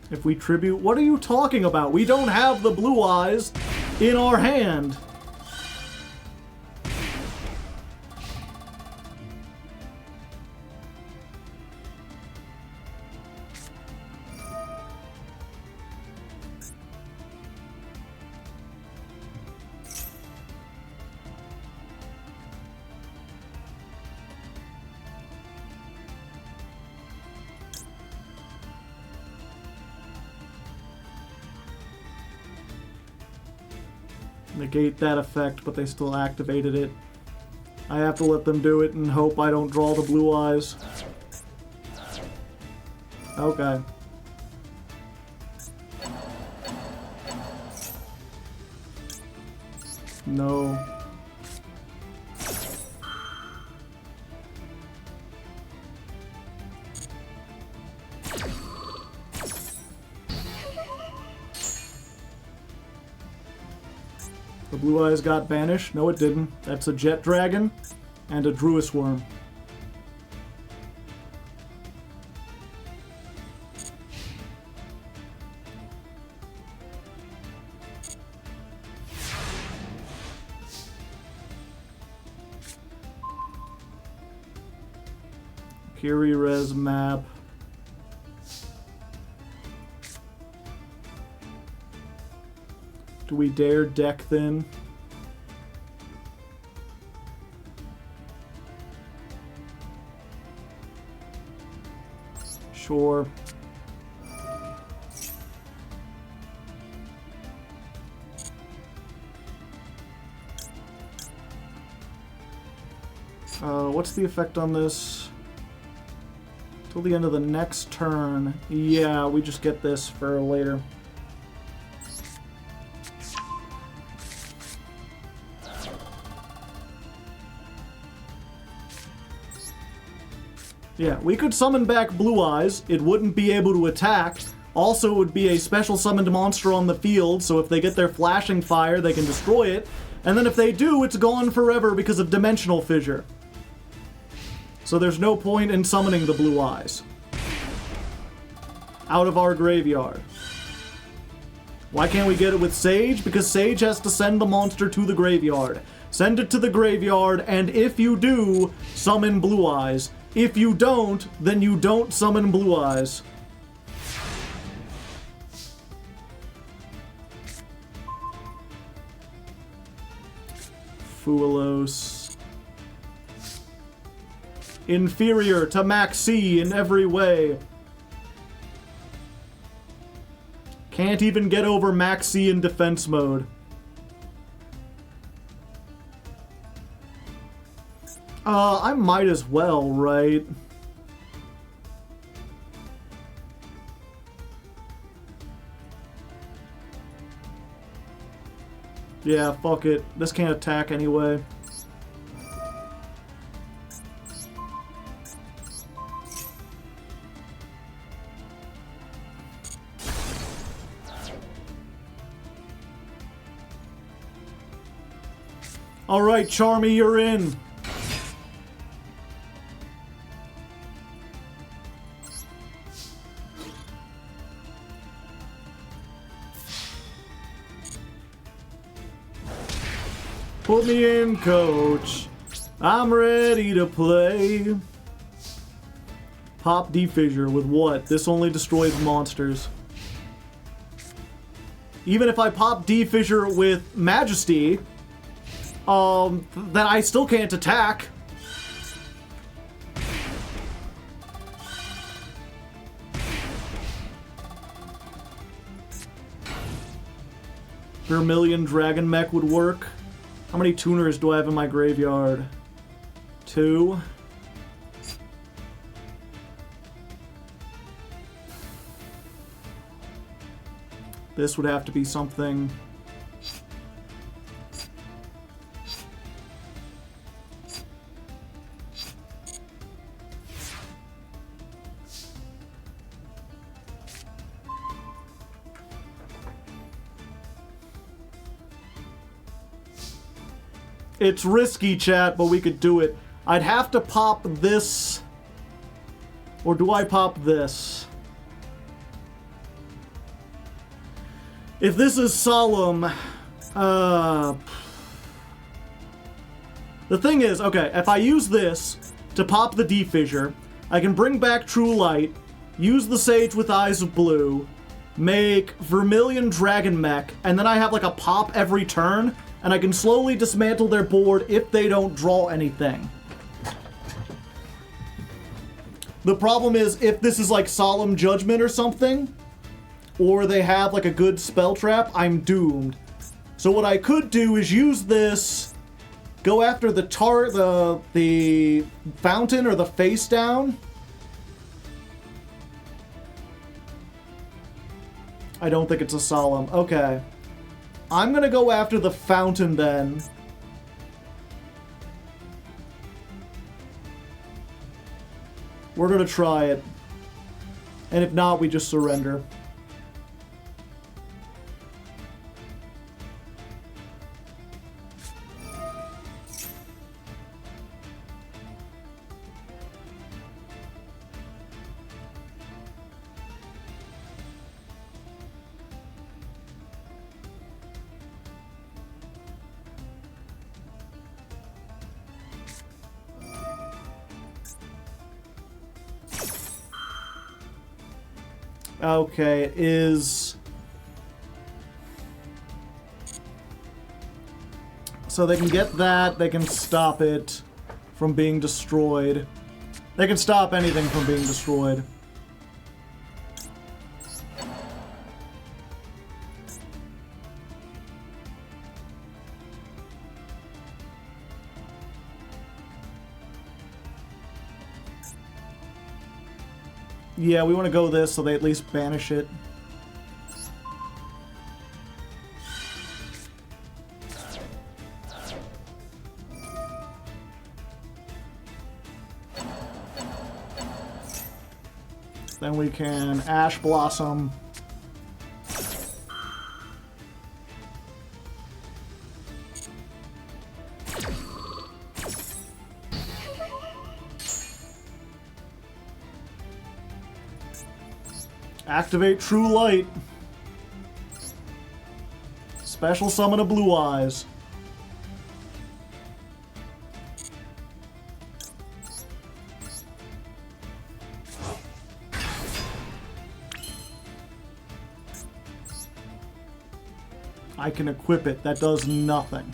If we tribute... What are you talking about? We don't have the Blue Eyes in our hand. Negate that effect, but they still activated it. I have to let them do it and hope I don't draw the Blue Eyes. Okay. No. The Blue Eyes got banished? No, it didn't. That's a Jet Dragon and a Druis Worm. Kiri-Res map. Do we dare deck then? Sure. What's the effect on this? Till the end of the next turn. Yeah, we just get this for later. Yeah, we could summon back Blue Eyes. It wouldn't be able to attack. Also, it would be a special summoned monster on the field, so if they get their flashing fire, they can destroy it. And then if they do, it's gone forever because of Dimensional Fissure. So there's no point in summoning the Blue Eyes out of our graveyard. Why can't we get it with Sage? Because Sage has to send the monster to the graveyard. Send it to the graveyard, and if you do, summon Blue Eyes. If you don't, then you don't summon Blue Eyes. Fuelos. Inferior to Maxi in every way. Can't even get over Maxi in defense mode. I might as well, right? Yeah, fuck it. This can't attack anyway. Alright, Charmy, you're in. Put me in, coach. I'm ready to play. Pop D-Fissure with what? This only destroys monsters. even if I pop D-Fissure with Majesty, then I still can't attack. Vermilion Dragon Mech would work. How many tuners do I have in my graveyard? 2. This would have to be something. It's risky, chat, but we could do it. I'd have to pop this. Or do I pop this? If this is solemn, the thing is, okay, if I use this to pop the D-Fissure, I can bring back True Light, use the Sage with Eyes of Blue, make Vermilion Dragon Mech, and then I have like a pop every turn, and I can slowly dismantle their board if they don't draw anything. The problem is, if this is like Solemn Judgment or something, or they have like a good spell trap, I'm doomed. So what I could do is use this, go after the fountain or the face down. I don't think it's a solemn. Okay. I'm gonna go after the fountain then. We're gonna try it. And if not, we just surrender. Okay, it is... So they can get that, they can stop it from being destroyed. They can stop anything from being destroyed. Yeah, we want to go this so they at least banish it. Then we can Ash Blossom. Activate True Light. Special summon a Blue Eyes. I can equip it. That does nothing.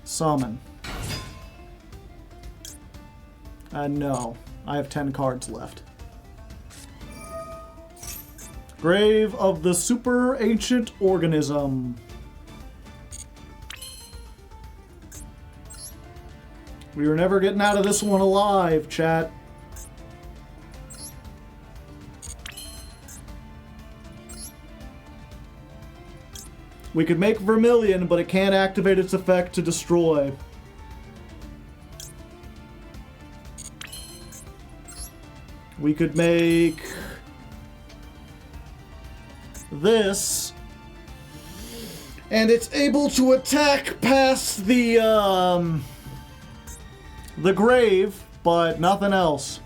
Summon. No. I have 10 cards left. Grave of the Super Ancient Organism. We were never getting out of this one alive, chat. We could make Vermilion, but it can't activate its effect to destroy. We could make this, and it's able to attack past the grave, but nothing else.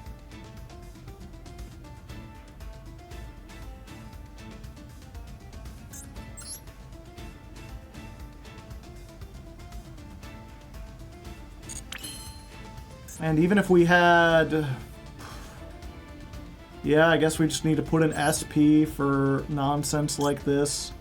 And even if we had... Yeah, I guess we just need to put an SP for nonsense like this.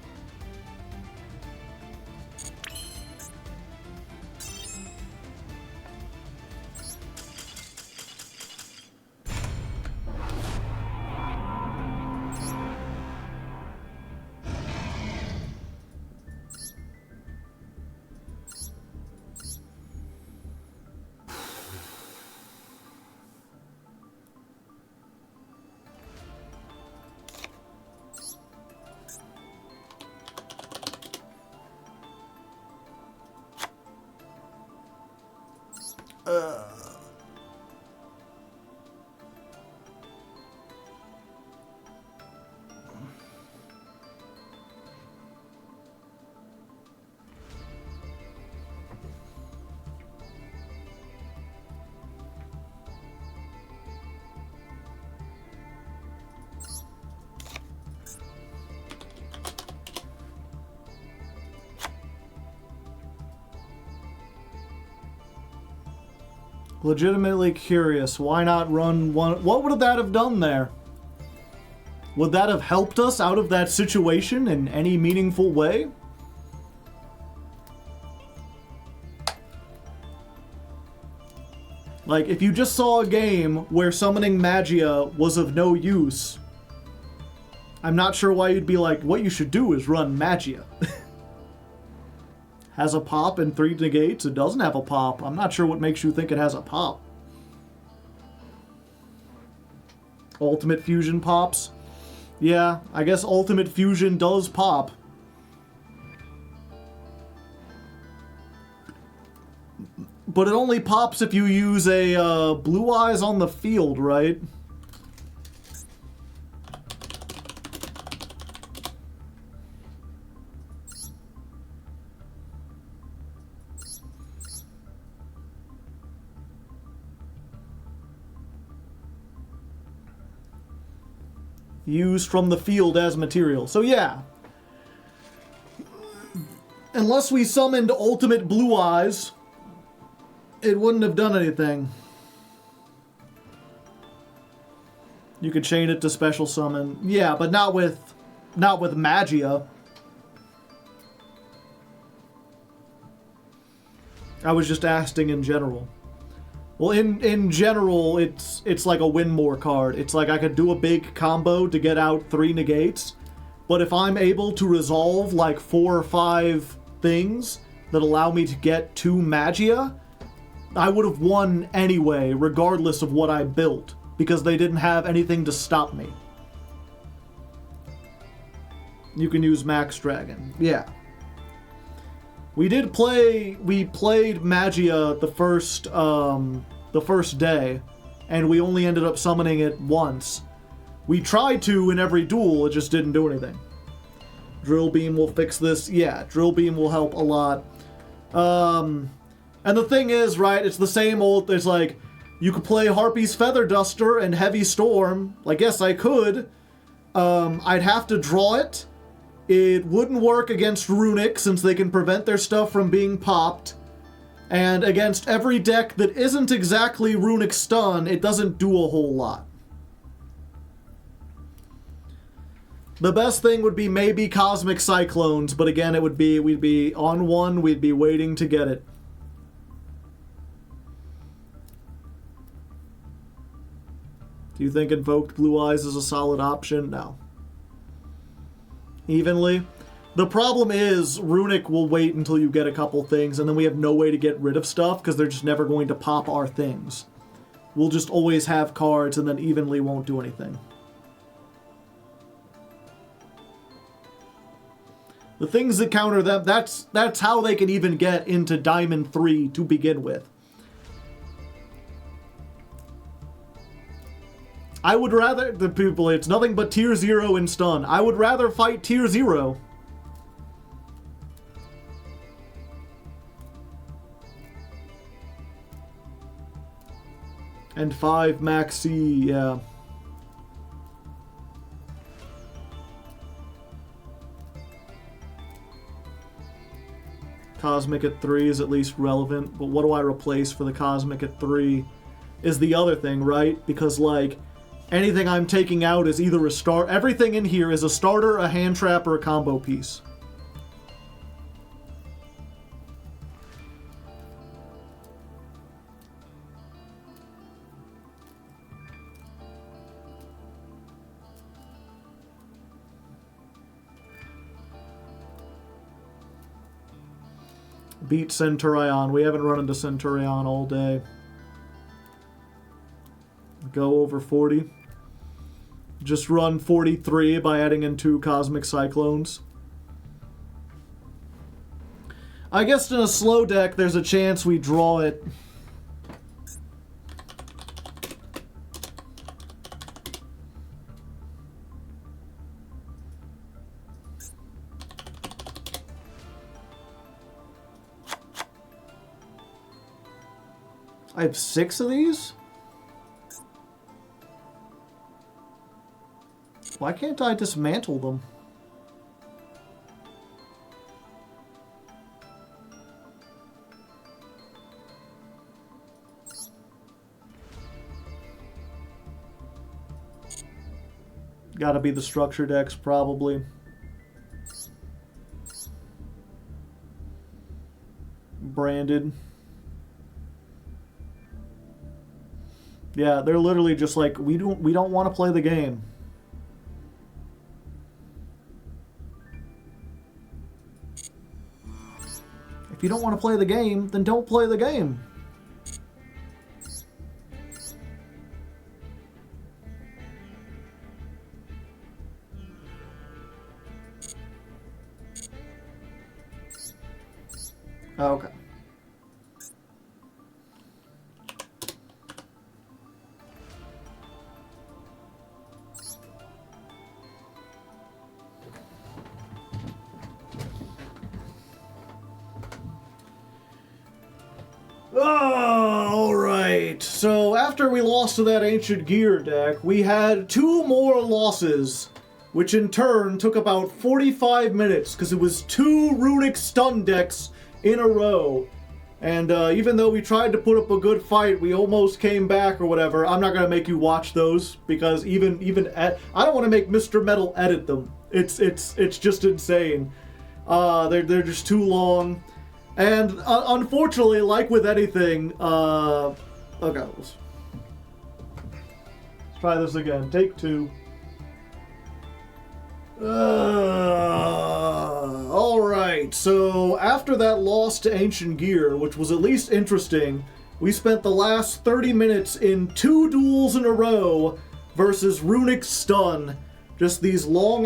Legitimately curious. Why not run one? What would that have done there? Would that have helped us out of that situation in any meaningful way? Like, if you just saw a game where summoning Magia was of no use, I'm not sure why you'd be like, what you should do is run Magia. Has a pop and 3 negates. It doesn't have a pop. I'm not sure what makes you think it has a pop. Ultimate Fusion pops. Yeah, I guess Ultimate Fusion does pop. But it only pops if you use a Blue Eyes on the field, right? Used from the field as material. So yeah. Unless we summoned Ultimate Blue Eyes, it wouldn't have done anything. You could chain it to special summon. Yeah, but not with Magia. I was just asking in general. Well, in general, it's like a win more card. It's like I could do a big combo to get out 3 negates, but if I'm able to resolve like 4 or 5 things that allow me to get 2 Magia, I would have won anyway, regardless of what I built, because they didn't have anything to stop me. You can use Max Dragon. Yeah. We played Magia the first day, and we only ended up summoning it once. We tried to in every duel, it just didn't do anything. Drill Beam will fix this. Yeah, Drill Beam will help a lot. And the thing is, right, it's the same old, it's like, you could play Harpy's Feather Duster and Heavy Storm. Like, yes, I could. I'd have to draw it. It wouldn't work against Runic, since they can prevent their stuff from being popped. And against every deck that isn't exactly Runic Stun, it doesn't do a whole lot. The best thing would be maybe Cosmic Cyclones, but again, we'd be on one, we'd be waiting to get it. Do you think Invoked Blue Eyes is a solid option? No. Evenly. The problem is, Runic will wait until you get a couple things, and then we have no way to get rid of stuff, because they're just never going to pop our things. We'll just always have cards, and then Evenly won't do anything. The things that counter them, that's how they can even get into Diamond 3 to begin with. I would rather, the people, it's nothing but tier 0 and stun. I would rather fight tier 0. And 5 Max C, yeah. Cosmic at 3 is at least relevant, but what do I replace for the Cosmic at 3 is the other thing, right? Because, like, anything I'm taking out is either a start. Everything in here is a starter, a hand trap, or a combo piece. Beat Centurion. We haven't run into Centurion all day. Go over 40. Just run 43 by adding in 2 Cosmic Cyclones. I guess in a slow deck, there's a chance we draw it. I have 6 of these? Why can't I dismantle them? Gotta be the structure decks, probably. Branded. Yeah, they're literally just like, we don't want to play the game. If you don't want to play the game, then don't play the game. Okay. Alright, so after we lost to that Ancient Gear deck, we had 2 more losses, which in turn took about 45 minutes, because it was 2 Runic Stun decks in a row. And even though we tried to put up a good fight, we almost came back or whatever. I'm not going to make you watch those, because I don't want to make Mr. Metal edit them. It's just insane. They're just too long. And unfortunately, like with anything, okay, let's try this again. Take 2. Alright, so after that loss to Ancient Gear, which was at least interesting, we spent the last 30 minutes in 2 duels in a row versus Runic Stun. Just these long,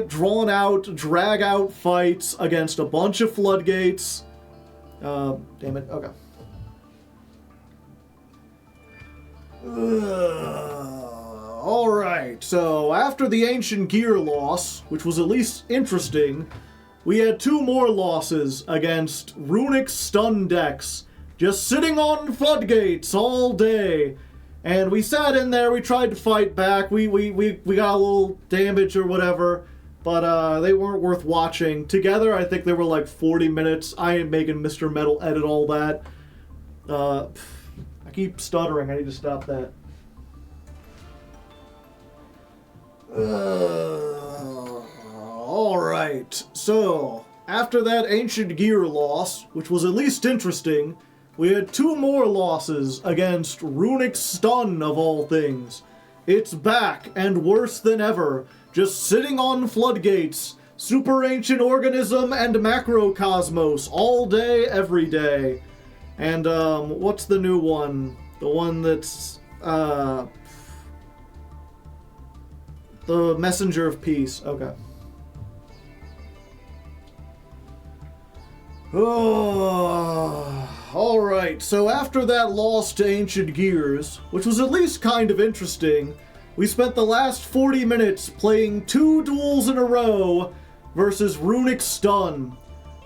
drawn-out, drag-out fights against a bunch of floodgates. Damn it, okay. Alright, so after the Ancient Gear loss, which was at least interesting, we had 2 more losses against Runic Stun decks, just sitting on floodgates all day. And we sat in there, we tried to fight back, we got a little damage or whatever, but they weren't worth watching. Together, I think they were like 40 minutes. I ain't making Mr. Metal edit all that. I keep stuttering, I need to stop that. Alright, so after that Ancient Gear loss, which was at least interesting, we had 2 more losses against Runic Stun, of all things. It's back, and worse than ever, just sitting on floodgates, Super Ancient Organism and Macrocosmos, all day, every day. And, what's the new one? The one that's, the Messenger of Peace, okay. Oh, alright, so after that loss to Ancient Gears, which was at least kind of interesting, we spent the last 40 minutes playing 2 duels in a row versus Runic Stun,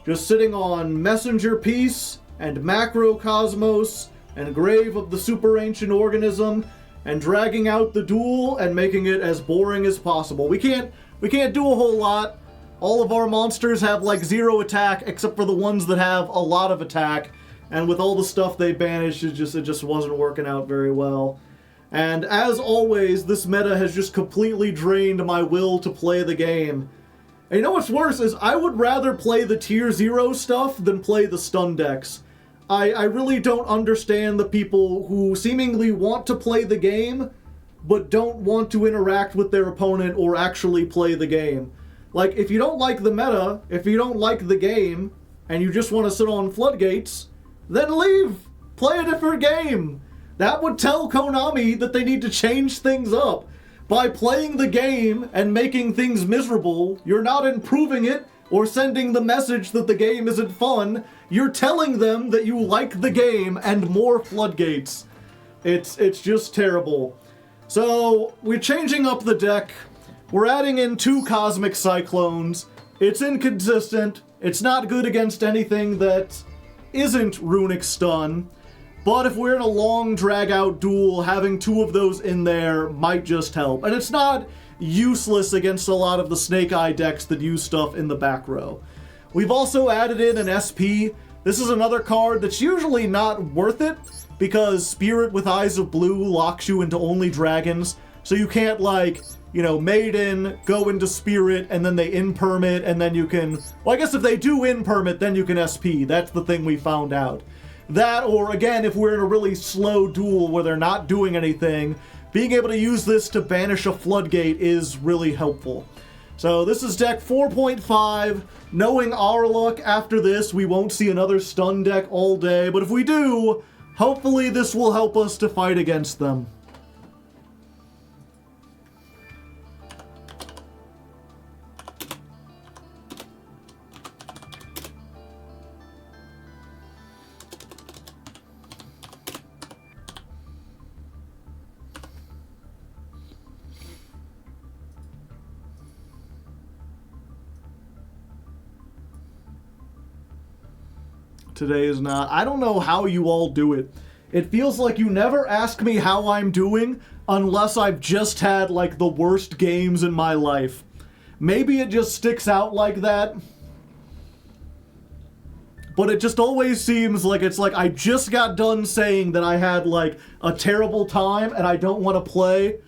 just sitting on Messenger Peace and Macrocosmos and Grave of the Super Ancient Organism, and dragging out the duel and making it as boring as possible. We can't do a whole lot. All of our monsters have like 0 attack, except for the ones that have a lot of attack. And with all the stuff they banished, it just wasn't working out very well. And as always, this meta has just completely drained my will to play the game. And you know what's worse is I would rather play the tier 0 stuff than play the stun decks. I really don't understand the people who seemingly want to play the game, but don't want to interact with their opponent or actually play the game. Like, if you don't like the meta, if you don't like the game, and you just want to sit on floodgates, then leave! Play a different game! That would tell Konami that they need to change things up. By playing the game and making things miserable, you're not improving it or sending the message that the game isn't fun. You're telling them that you like the game and more floodgates. It's just terrible. So, we're changing up the deck. We're adding in 2 Cosmic Cyclones. It's inconsistent. It's not good against anything that isn't Runic Stun. But if we're in a long, drag-out duel, having 2 of those in there might just help. And it's not useless against a lot of the Snake Eye decks that use stuff in the back row. We've also added in an SP. This is another card that's usually not worth it, because Spirit with Eyes of Blue locks you into only dragons. So you can't, like, you know, Maiden, go into Spirit, and then they in-permit, and then you can... Well, I guess if they do in-permit, then you can SP. That's the thing we found out. That, or again, if we're in a really slow duel where they're not doing anything, being able to use this to banish a floodgate is really helpful. So this is deck 4.5. Knowing our luck after this, we won't see another stun deck all day, but if we do, hopefully this will help us to fight against them. Today is not. I don't know how you all do it. It feels like you never ask me how I'm doing unless I've just had, like, the worst games in my life. Maybe it just sticks out like that. But it just always seems like it's like I just got done saying that I had, like, a terrible time and I don't want to play.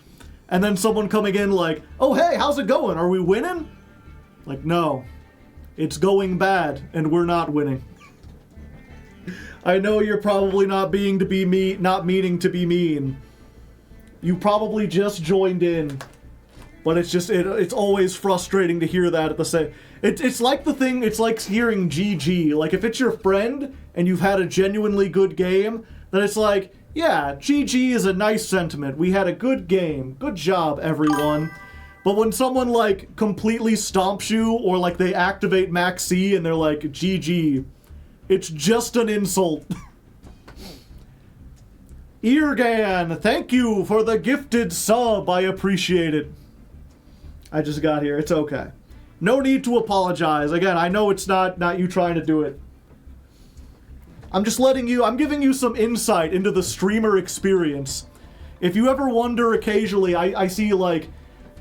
And then someone coming in like, oh, hey, how's it going? Are we winning? Like, no. It's going bad and we're not winning. I know you're probably not meaning to be mean. You probably just joined in. But it's just, it's always frustrating to hear that at the same... It's like the thing, it's like hearing GG. Like, if it's your friend and you've had a genuinely good game, then it's like, yeah, GG is a nice sentiment. We had a good game. Good job, everyone. But when someone, like, completely stomps you, or, like, they activate Max C and they're like, GG... It's just an insult. Eargan, thank you for the gifted sub. I appreciate it. I just got here. It's okay. No need to apologize. Again, I know it's not you trying to do it. I'm just I'm giving you some insight into the streamer experience. If you ever wonder occasionally, I see, like,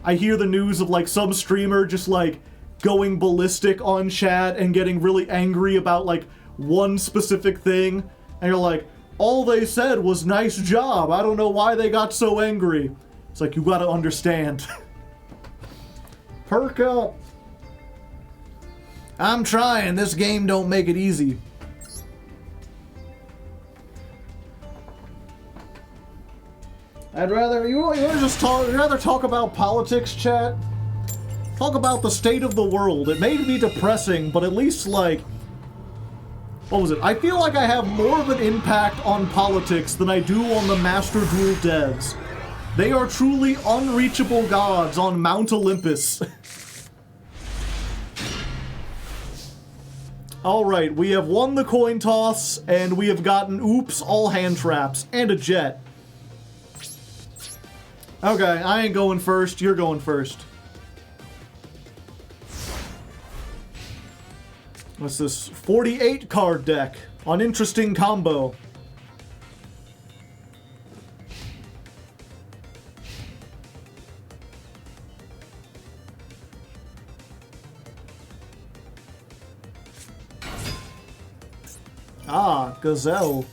I hear the news of, like, some streamer just, like, going ballistic on chat and getting really angry about, like, one specific thing, and you're like, all they said was nice job. I don't know why they got so angry. It's like, you gotta understand. Perk up. I'm trying. This game don't make it easy. I'd rather, you want to just talk, you'd rather talk about politics, chat? Talk about the state of the world. It may be depressing, but at least, like, what was it? I feel like I have more of an impact on politics than I do on the Master Duel devs. They are truly unreachable gods on Mount Olympus. Alright, we have won the coin toss, and we have gotten oops, all hand traps, and a jet. Okay, I ain't going first, you're going first. What's this? 48 card deck. On interesting combo. Ah, Gazelle.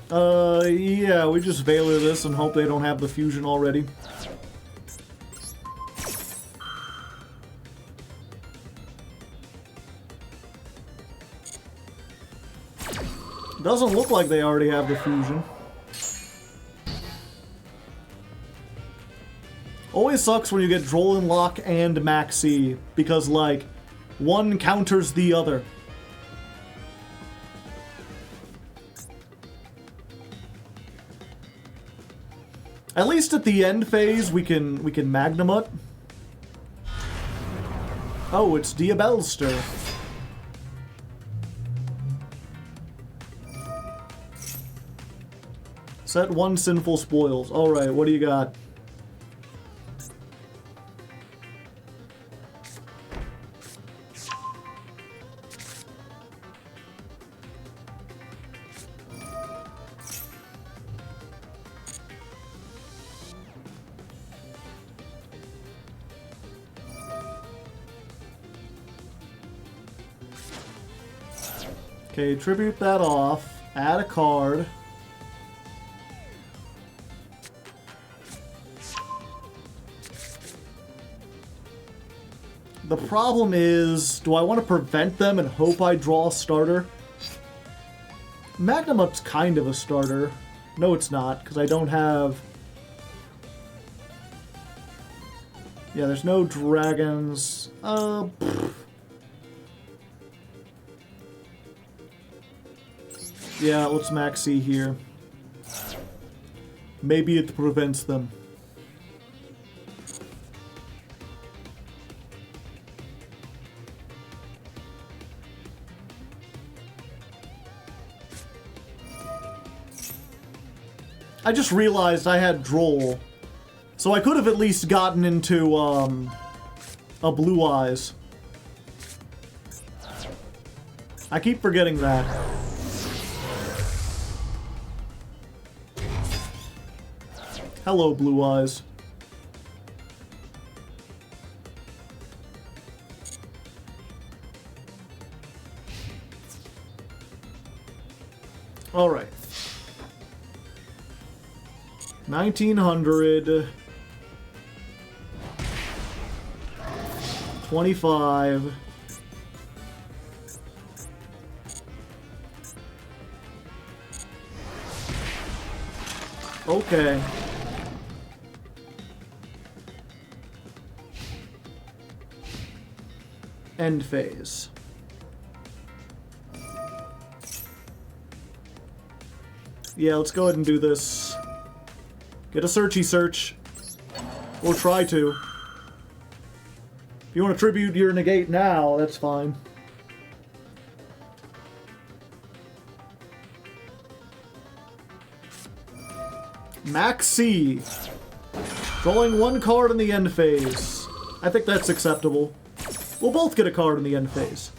Yeah, we just Veiler this and hope they don't have the fusion already. Doesn't look like they already have the fusion. Always sucks when you get dueling lock and maxi, because, like, one counters the other. At least at the end phase, we can Magnamut. Oh, it's Diabellster. Set 1 Sinful Spoils. Alright, what do you got? Okay, tribute that off. Add a card. The problem is, do I want to prevent them and hope I draw a starter? Magnamut's kind of a starter. No, it's not, because I don't have... Yeah, there's no dragons. Yeah, let's maxi here. Maybe it prevents them. I just realized I had Droll. So I could have at least gotten into, a Blue Eyes. I keep forgetting that. Hello, Blue Eyes. All right. 1900. 25. Okay. End phase. Yeah, let's go ahead and do this. Get a searchy search. Or try to. If you want to tribute your negate now, that's fine. Max C. Drawing 1 card in the end phase. I think that's acceptable. We'll both get a card in the end phase.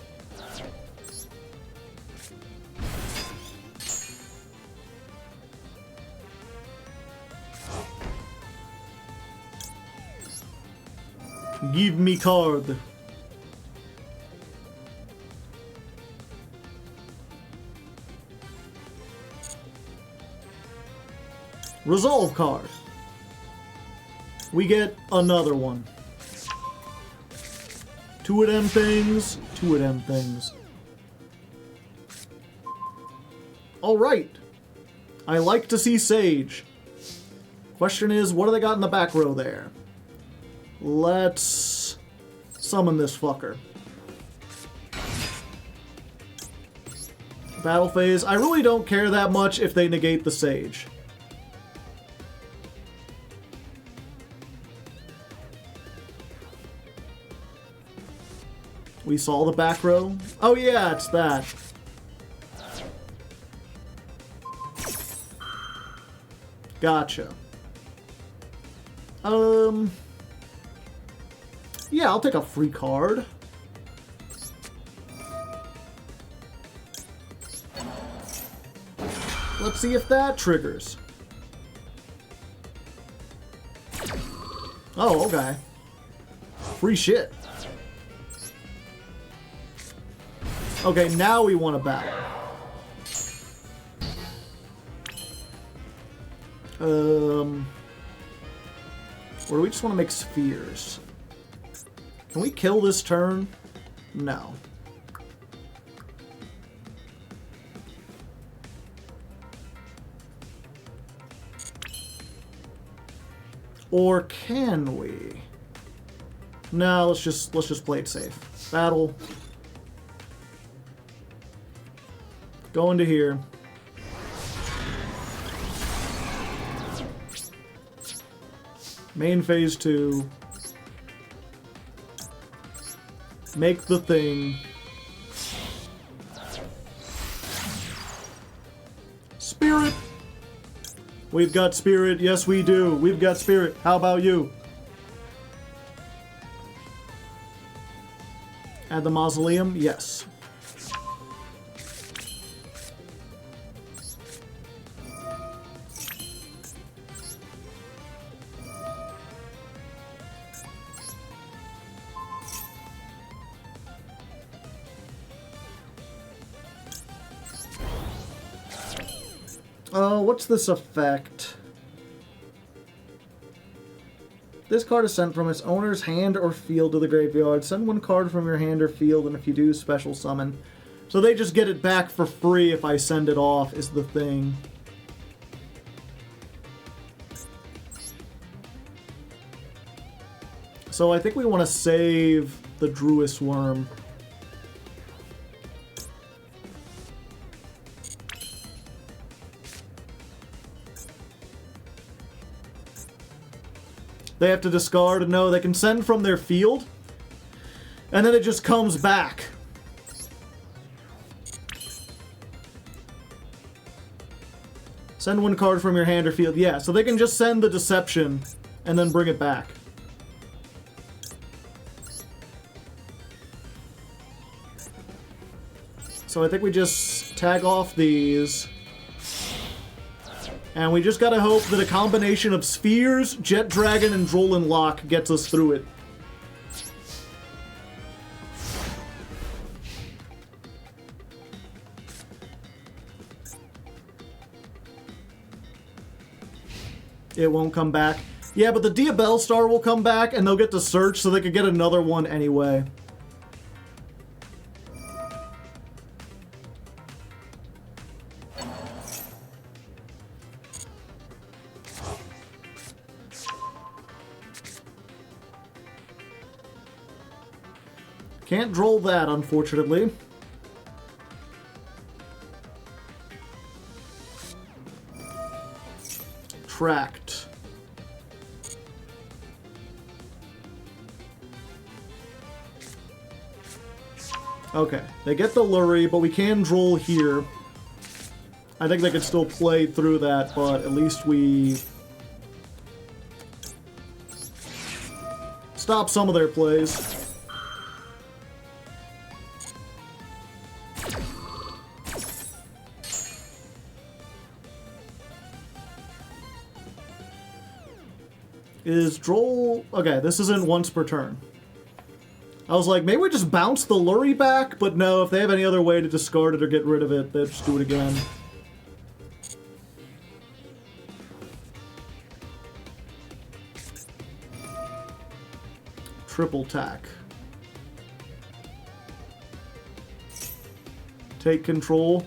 Give me card. Resolve card. We get another one. 2 of them things. 2 of them things. Alright. I like to see Sage. Question is, what do they got in the back row there? Let's summon this fucker. Battle phase. I really don't care that much if they negate the Sage. We saw the back row. Oh yeah, it's that. Gotcha. Yeah, I'll take a free card. Let's see if that triggers. Oh, okay. Free shit. Okay, now we want to battle. Or do we just want to make spheres? Can we kill this turn? No. Or can we? No, let's just play it safe. Battle. Go into here. Main phase 2. Make the thing. Spirit! We've got spirit. Yes, we do. We've got spirit. How about you? Add the mausoleum? Yes. What's this effect? This card is sent from its owner's hand or field to the graveyard. Send one card from your hand or field, and if you do, special summon. So they just get it back for free if I send it off, is the thing. So I think we want to save the Druis Worm. They have to discard. No, they can send from their field. And then it just comes back. Send one card from your hand or field. Yeah, so they can just send the Deception and then bring it back. So I think we just tag off these. And we just gotta hope that a combination of Spheres, Jet Dragon, and Drollin Lock gets us through it. It won't come back. Yeah, but the Diabell Star will come back, and they'll get to search, so they could get another one anyway. Can't droll that, unfortunately. Tracked. Okay, they get the Lurie, but we can droll here. I think they could still play through that, but at least we stop some of their plays. Is Droll... Okay, this isn't once per turn. I was like, maybe we just bounce the Lurie back, but no, if they have any other way to discard it or get rid of it, they'll just do it again. Triple tack. Take control.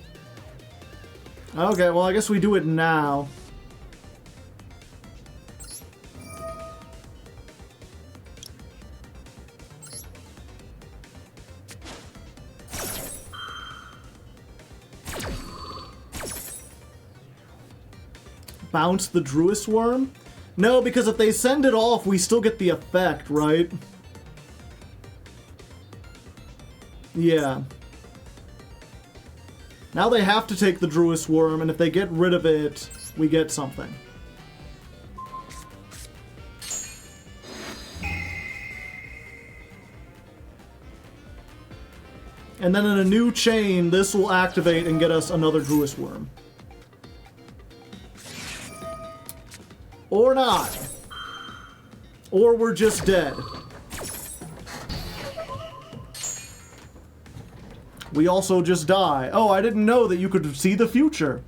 Okay, well, I guess we do it now. Bounce the Druis Worm? No, because if they send it off, we still get the effect, right? Yeah. Now they have to take the Druis Worm, and if they get rid of it, we get something. And then in a new chain, this will activate and get us another Druis Worm. Or not. Or we're just dead. We also just die. Oh, I didn't know that you could see the future.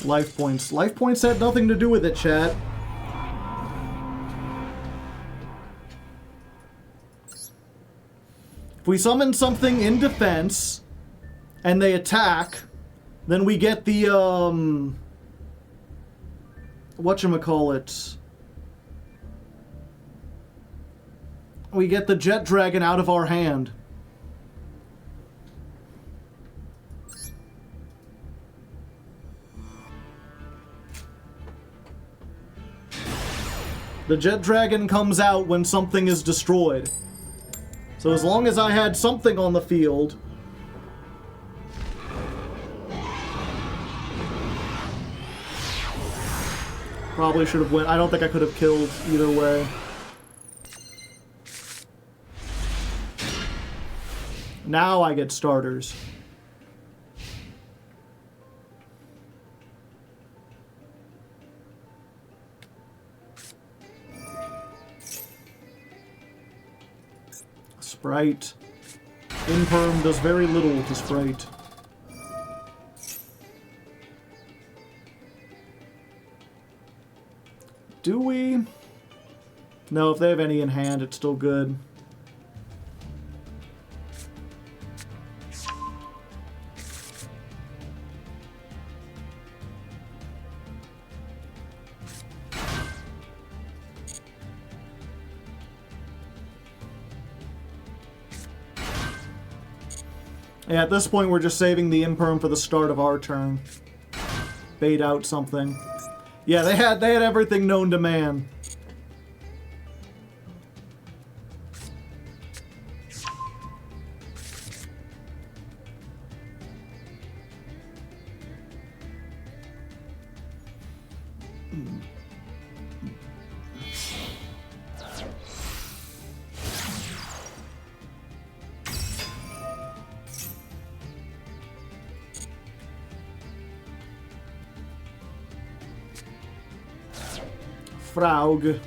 Life points. Life points had nothing to do with it, chat. If we summon something in defense, and they attack, then we get the, whatchamacallit. We get the Jet Dragon out of our hand. The Jet Dragon comes out when something is destroyed. So as long as I had something on the field... Probably should have went. I don't think I could have killed either way. Now I get starters. Sprite. Imperm does very little to Sprite. Do we? No, if they have any in hand, it's still good. Yeah, at this point we're just saving the Imperm for the start of our turn. Bait out something. Yeah, they had everything known to man. Fraug.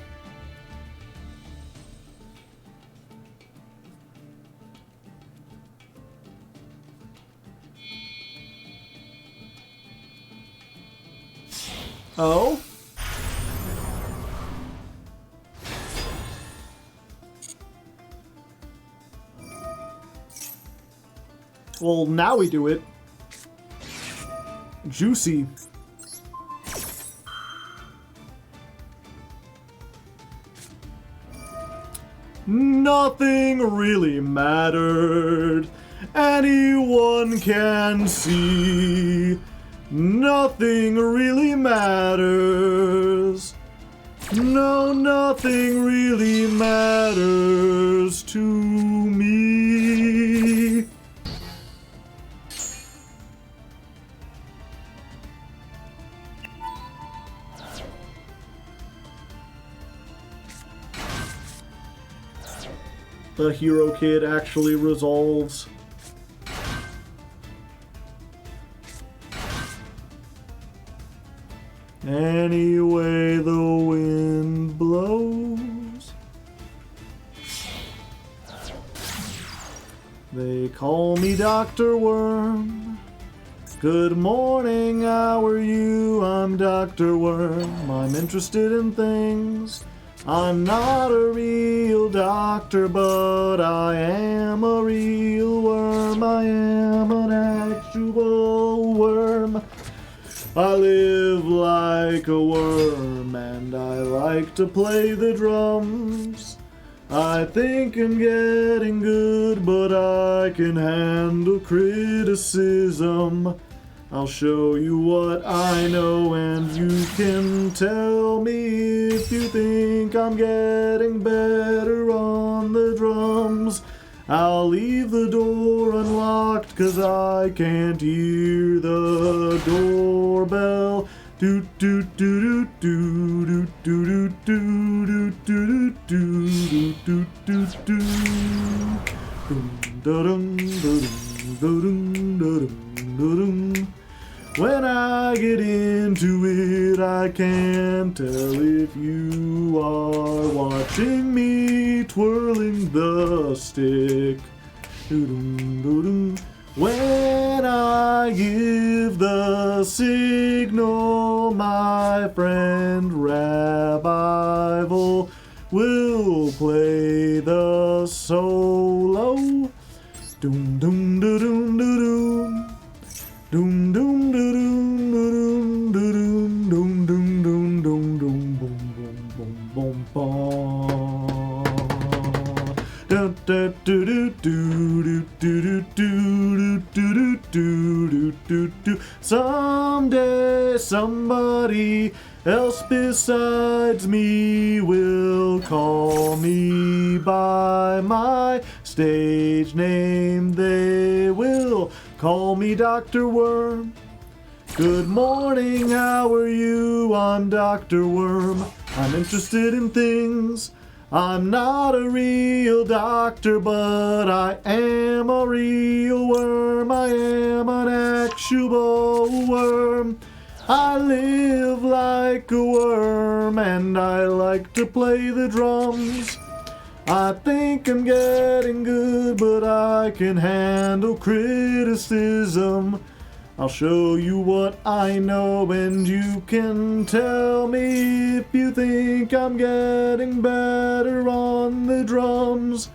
Oh? Well, now we do it. Juicy. Nothing really mattered. Anyone can see. Nothing really matters. No, nothing really matters to me. The hero kid actually resolves. Any way the wind blows. They call me Dr. Worm. Good morning, how are you? I'm Dr. Worm. I'm interested in things. I'm not a real doctor, but I am a real worm. I am an actual worm. I live like a worm, and I like to play the drums. I think I'm getting good, but I can handle criticism. I'll show you what I know, and you can tell me if you think I'm getting better on the drums. I'll leave the door unlocked, 'cause I can't hear the doorbell. Doot doot doot doot doot doot doot doot doot doot doot doot. When I get into it, I can't tell if you are watching me twirling the stick. When I give the signal, my friend Rabbi will play the solo. Doom doom da doom da doom. Doom doom da doom da doom da doom doom doom doom doom doom boom boom boom boom boom. Da da do do do do do do do do do. Someday somebody else besides me will call me by my stage name. They will call me Dr. Worm. Good morning, how are you? I'm Dr. Worm. I'm interested in things. I'm not a real doctor, but I am a real worm. I am an actual worm. I live like a worm and I like to play the drums. I think I'm getting good, but I can handle criticism. I'll show you what I know and you can tell me if you think I'm getting better on the drums.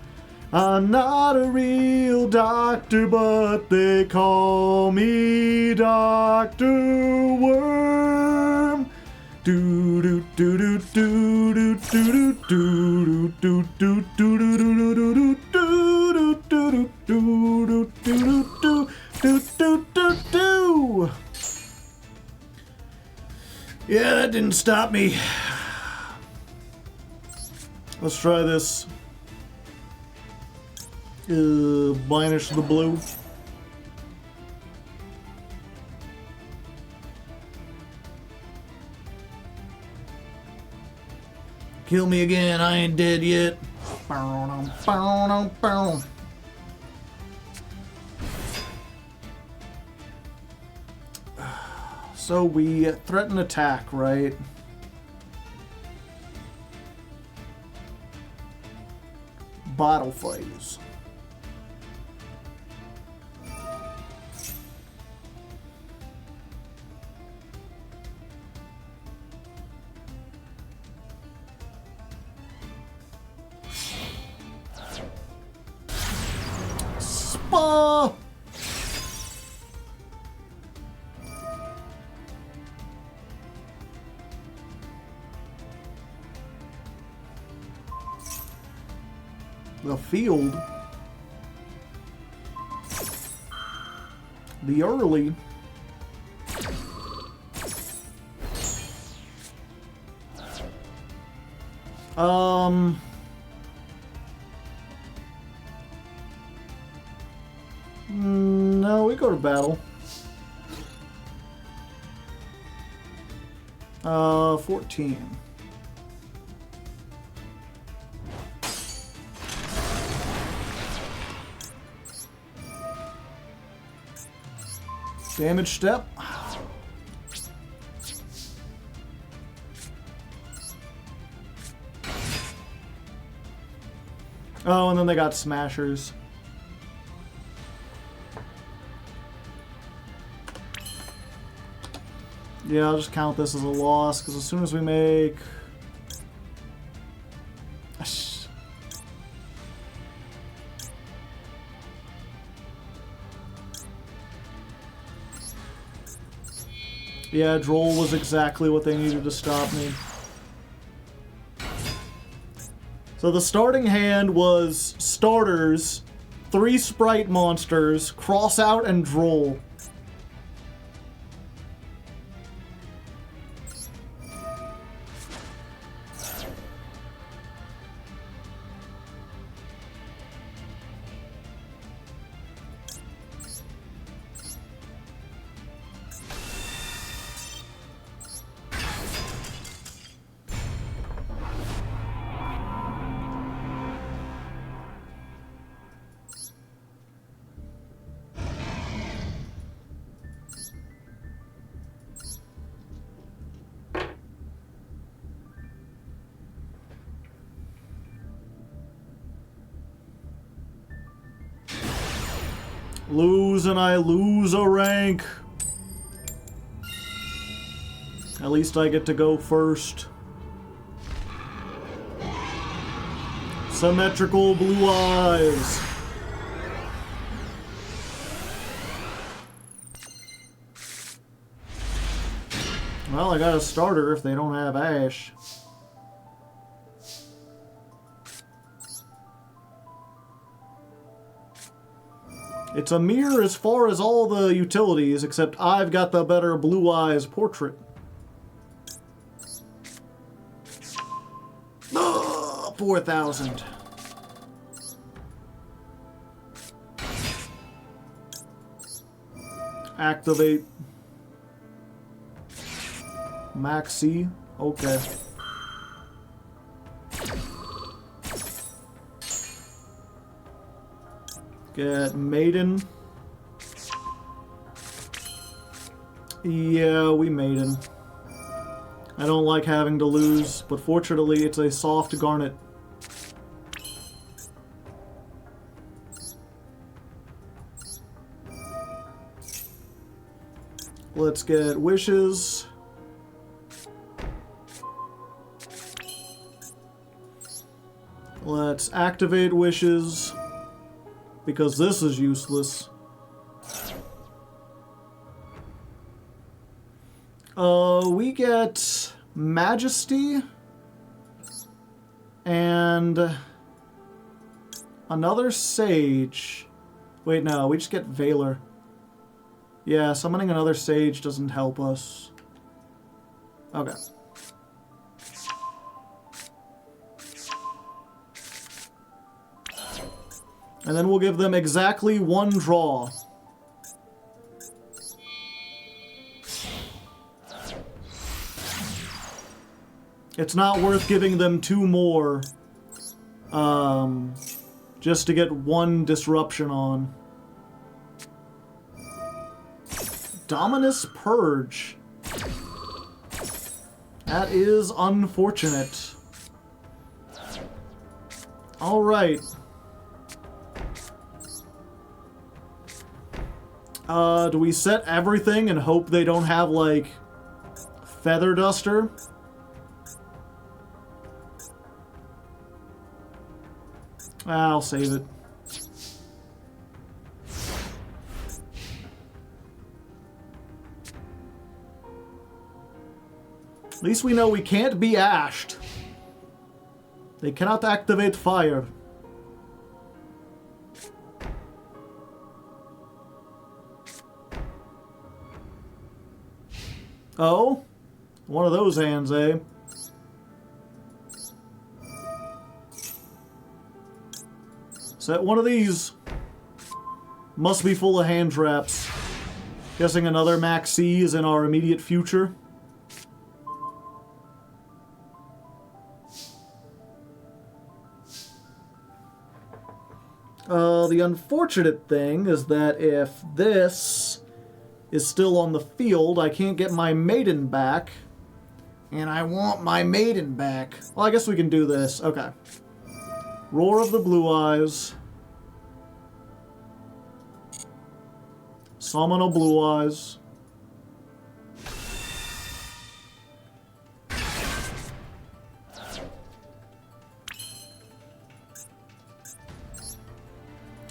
I'm not a real doctor, but they call me Dr. Worm. Do do do do do do do do do do do do do do. Yeah, that didn't stop me. Let's try this. Banish the blue. Kill me again, I ain't dead yet. So we threaten attack, right? Bottle phase. Spa! The field. The early. No, we go to battle. 14. Damage step. Oh, and then they got smashers. Yeah, I'll just count this as a loss, because as soon as we make... Yeah, Droll was exactly what they needed to stop me. So the starting hand was starters, 3 sprite monsters, cross out, and Droll. Lose and I lose a rank. At least I get to go first. Symmetrical blue eyes. Well, I got a starter if they don't have Ash. It's a mirror as far as all the utilities, except I've got the better Blue Eyes portrait. 4,000. Activate. Maxi. Okay. Get Maiden. Yeah, we Maiden. I don't like having to lose, but fortunately it's a soft Garnet. Let's get Wishes. Let's activate Wishes, because this is useless. We get Majesty and another Sage. Wait, no, we just get Valor. Yeah, summoning another Sage doesn't help us. Okay. And then we'll give them exactly one draw. It's not worth giving them two more, just to get one disruption on. Dominus Purge. That is unfortunate. Alright. Do we set everything and hope they don't have, like, Feather Duster? I'll save it. At least we know we can't be ashed. They cannot activate fire. Oh? One of those hands, eh? Set one of these. Must be full of hand traps. Guessing another Max C is in our immediate future. The unfortunate thing is that if this is still on the field, I can't get my Maiden back. And I want my Maiden back. Well, I guess we can do this. Okay. Roar of the Blue Eyes. Summon a Blue Eyes.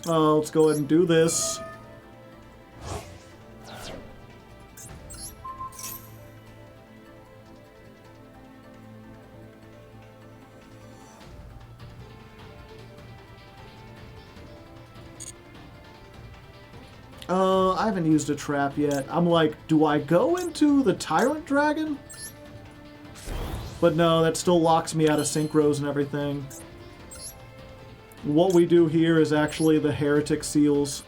Let's go ahead and do this. I haven't used a trap yet. I'm like, do I go into the Tyrant Dragon? But no, that still locks me out of synchros and everything. What we do here is actually the Heretic Seals.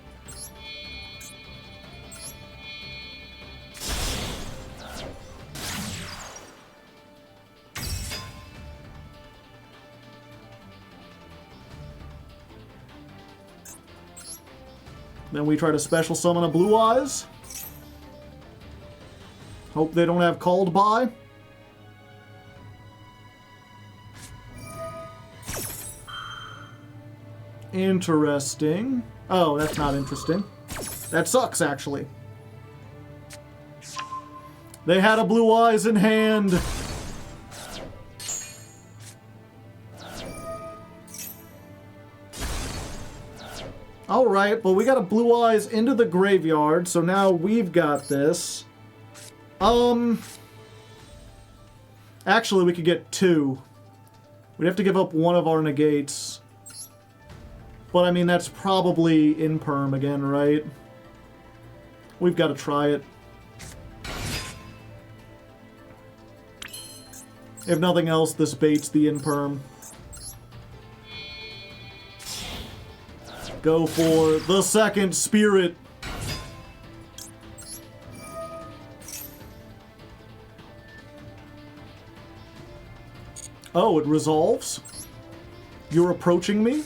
Then we try to special summon a Blue Eyes. Hope they don't have Called By. Interesting. Oh, that's not interesting. That sucks, actually. They had a blue eyes in hand. Alright, well we got a blue eyes into the graveyard, so now we've got this. Actually, we could get 2. We'd have to give up one of our negates. But I mean, that's probably imperm again, right? We've got to try it. If nothing else, this baits the imperm. Go for the second spirit. Oh, it resolves? You're approaching me?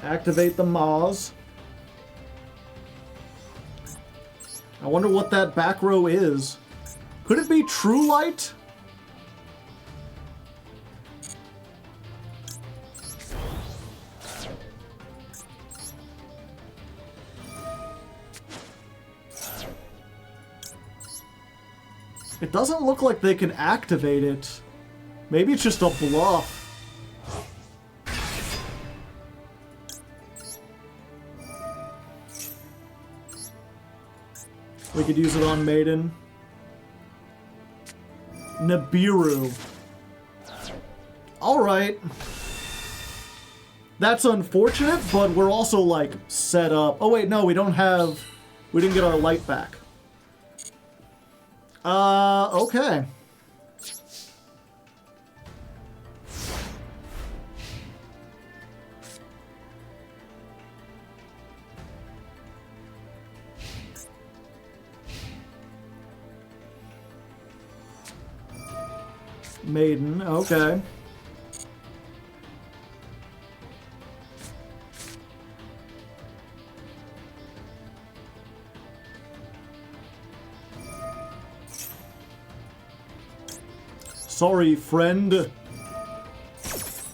Activate the Maz. I wonder what that back row is. Could it be True Light? It doesn't look like they can activate it. Maybe it's just a bluff. We could use it on Maiden. Nibiru. Alright. That's unfortunate, but we're also, like, set up. Oh, wait, no, we don't have... We didn't get our light back. Okay. Maiden, okay. Sorry, friend.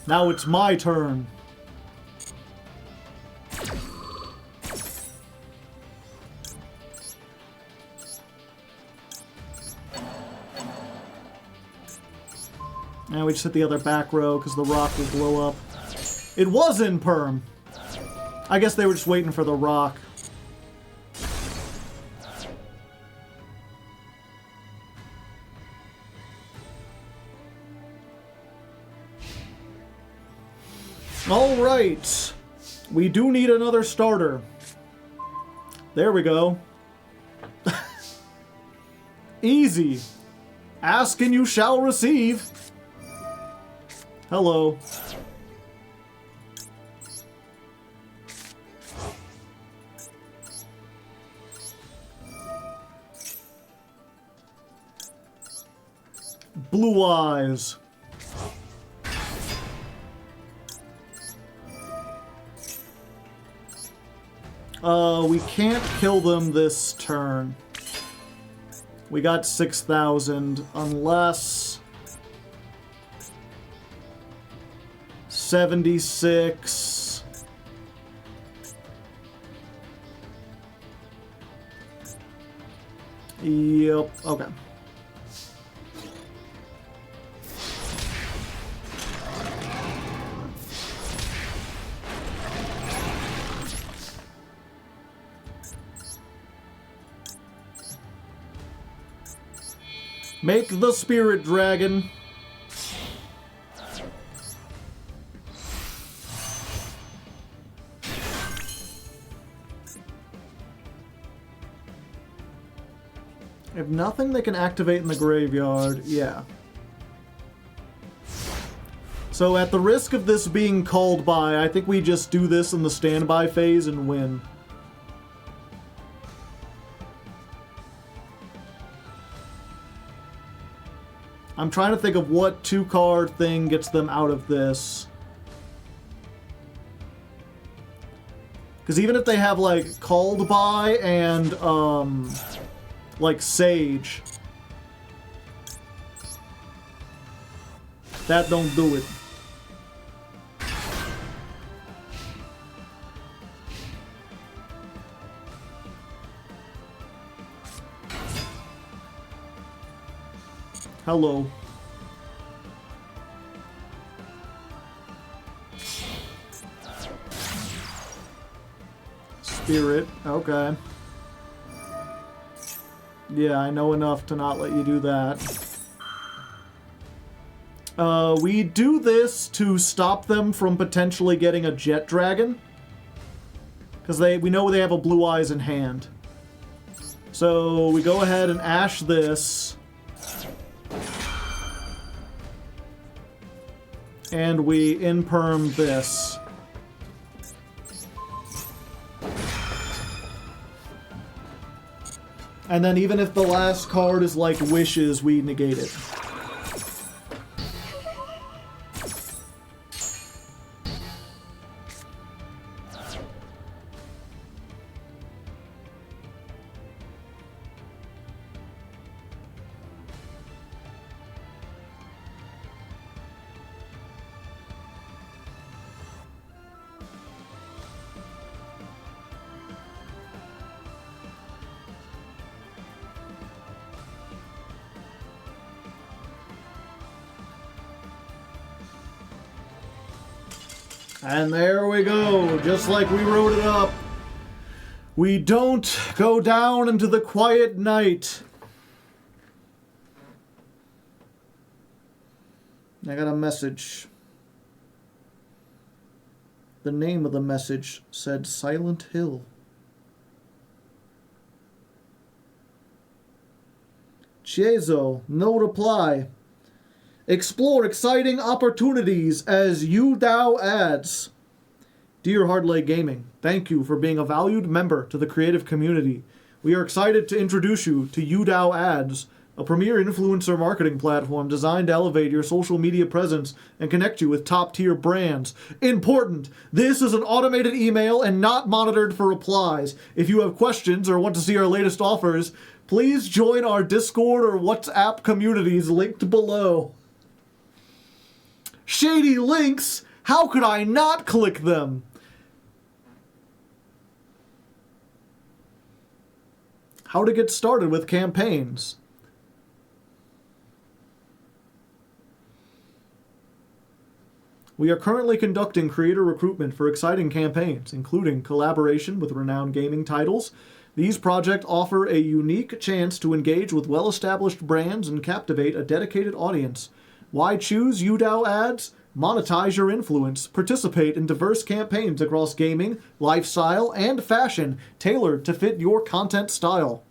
Now it's my turn. Now we just hit the other back row because the rock will blow up. It was in perm. I guess they were just waiting for the rock. Alright. We do need another starter. There we go. Easy. Ask and you shall receive. Hello. Blue eyes. We can't kill them this turn. We got 6,000 unless 76. Yep, okay. Make the spirit dragon. If nothing they can activate in the graveyard, yeah. So at the risk of this being called by, I think we just do this in the standby phase and win. I'm trying to think of what 2-card thing gets them out of this. Because even if they have, like, Called By and, like, Sage, that don't do it. Hello. Spirit. Okay. Yeah, I know enough to not let you do that. We do this to stop them from potentially getting a jet dragon. Because we know they have a blue eyes in hand. So we go ahead and ash this. And we imperm this. And then even if the last card is like wishes, we negate it. And there we go, just like we wrote it up. We don't go down into the quiet night. I got a message. The name of the message said Silent Hill. Chiezo, no reply. Explore exciting opportunities as UDAO adds. Dear Hardleg Gaming, thank you for being a valued member to the creative community. We are excited to introduce you to UDAO Ads, a premier influencer marketing platform designed to elevate your social media presence and connect you with top-tier brands. Important! This is an automated email and not monitored for replies. If you have questions or want to see our latest offers, please join our Discord or WhatsApp communities linked below. Shady links? How could I not click them? How to get started with campaigns. We are currently conducting creator recruitment for exciting campaigns, including collaboration with renowned gaming titles. These projects offer a unique chance to engage with well-established brands and captivate a dedicated audience. Why choose UDAO Ads? Monetize your influence. Participate in diverse campaigns across gaming, lifestyle, and fashion, tailored to fit your content style.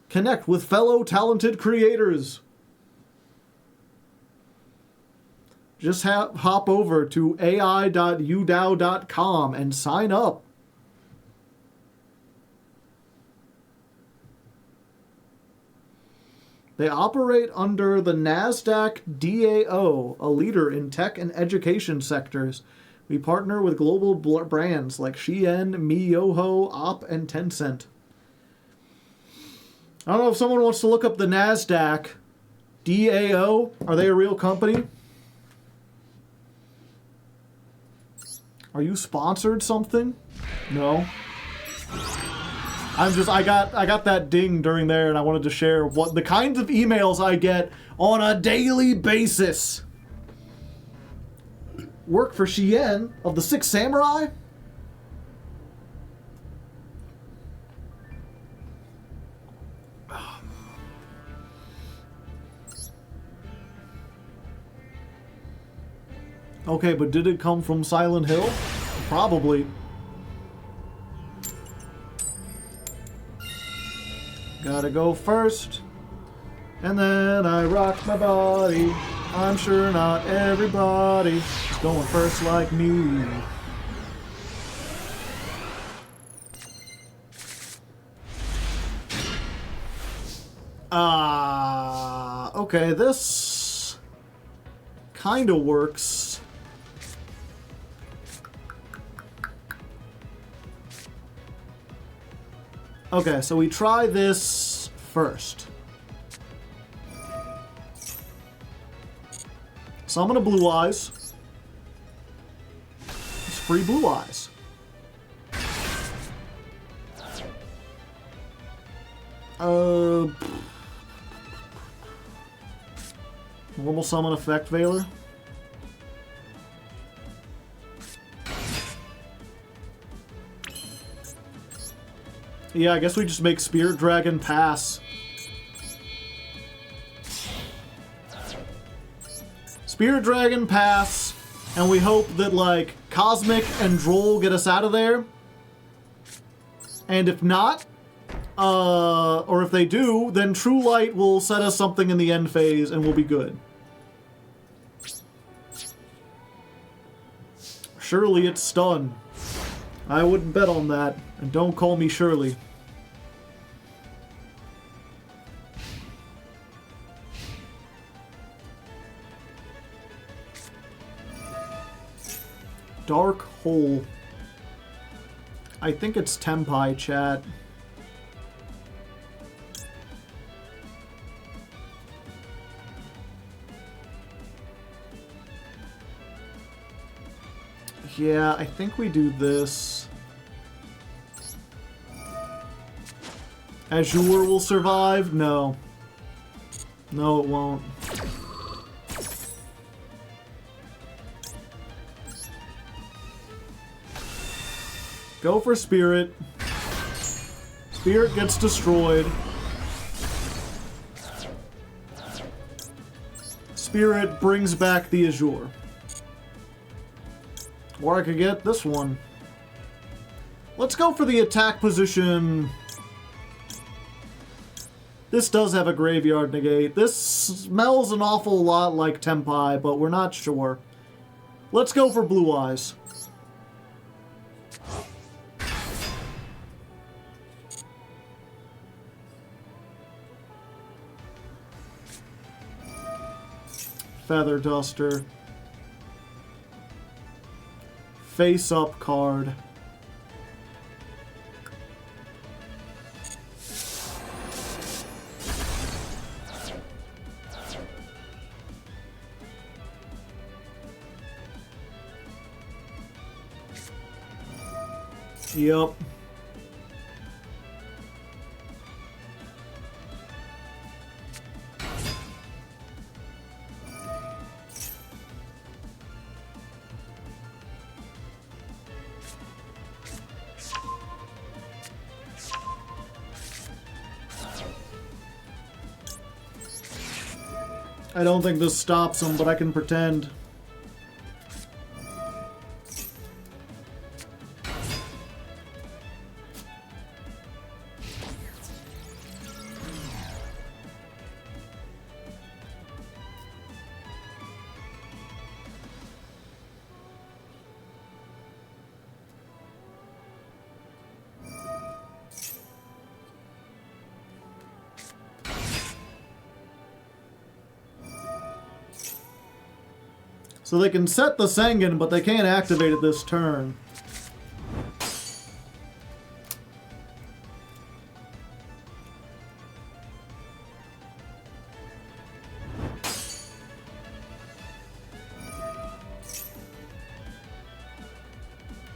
Connect with fellow talented creators. Just hop over to ai.udao.com and sign up. They operate under the NASDAQ DAO, a leader in tech and education sectors. We partner with global brands like Shein, Miyoho, Op, and Tencent. I don't know if someone wants to look up the NASDAQ DAO. Are they a real company? Are you sponsored something? No. I got that ding during there, and I wanted to share what the kinds of emails I get on a daily basis. Work for Shein of the Six Samurai? Okay, but did it come from Silent Hill? Probably. Gotta go first, and then I rock my body. I'm sure not everybody is going first like me. Okay, this kinda works. Okay, so we try this first. Summon a Blue Eyes. It's free Blue Eyes. Normal summon effect Veiler. Yeah, I guess we just make Spirit Dragon pass. Spirit Dragon pass, and we hope that, like, Cosmic and Droll get us out of there. And if not, or if they do, then True Light will set us something in the end phase and we'll be good. Surely it's stun. I wouldn't bet on that. And don't call me Shirley. Dark Hole. I think it's Tempai, chat. Yeah, I think we do this. Azure will survive? No. No, it won't. Go for Spirit. Spirit gets destroyed. Spirit brings back the Azure. Or I could get this one. Let's go for the attack position. This does have a graveyard negate. This smells an awful lot like Tempai, but we're not sure. Let's go for Blue Eyes. Feather Duster. Face Up card. Yep. I don't think this stops him, but I can pretend. So they can set the Sengen, but they can't activate it this turn.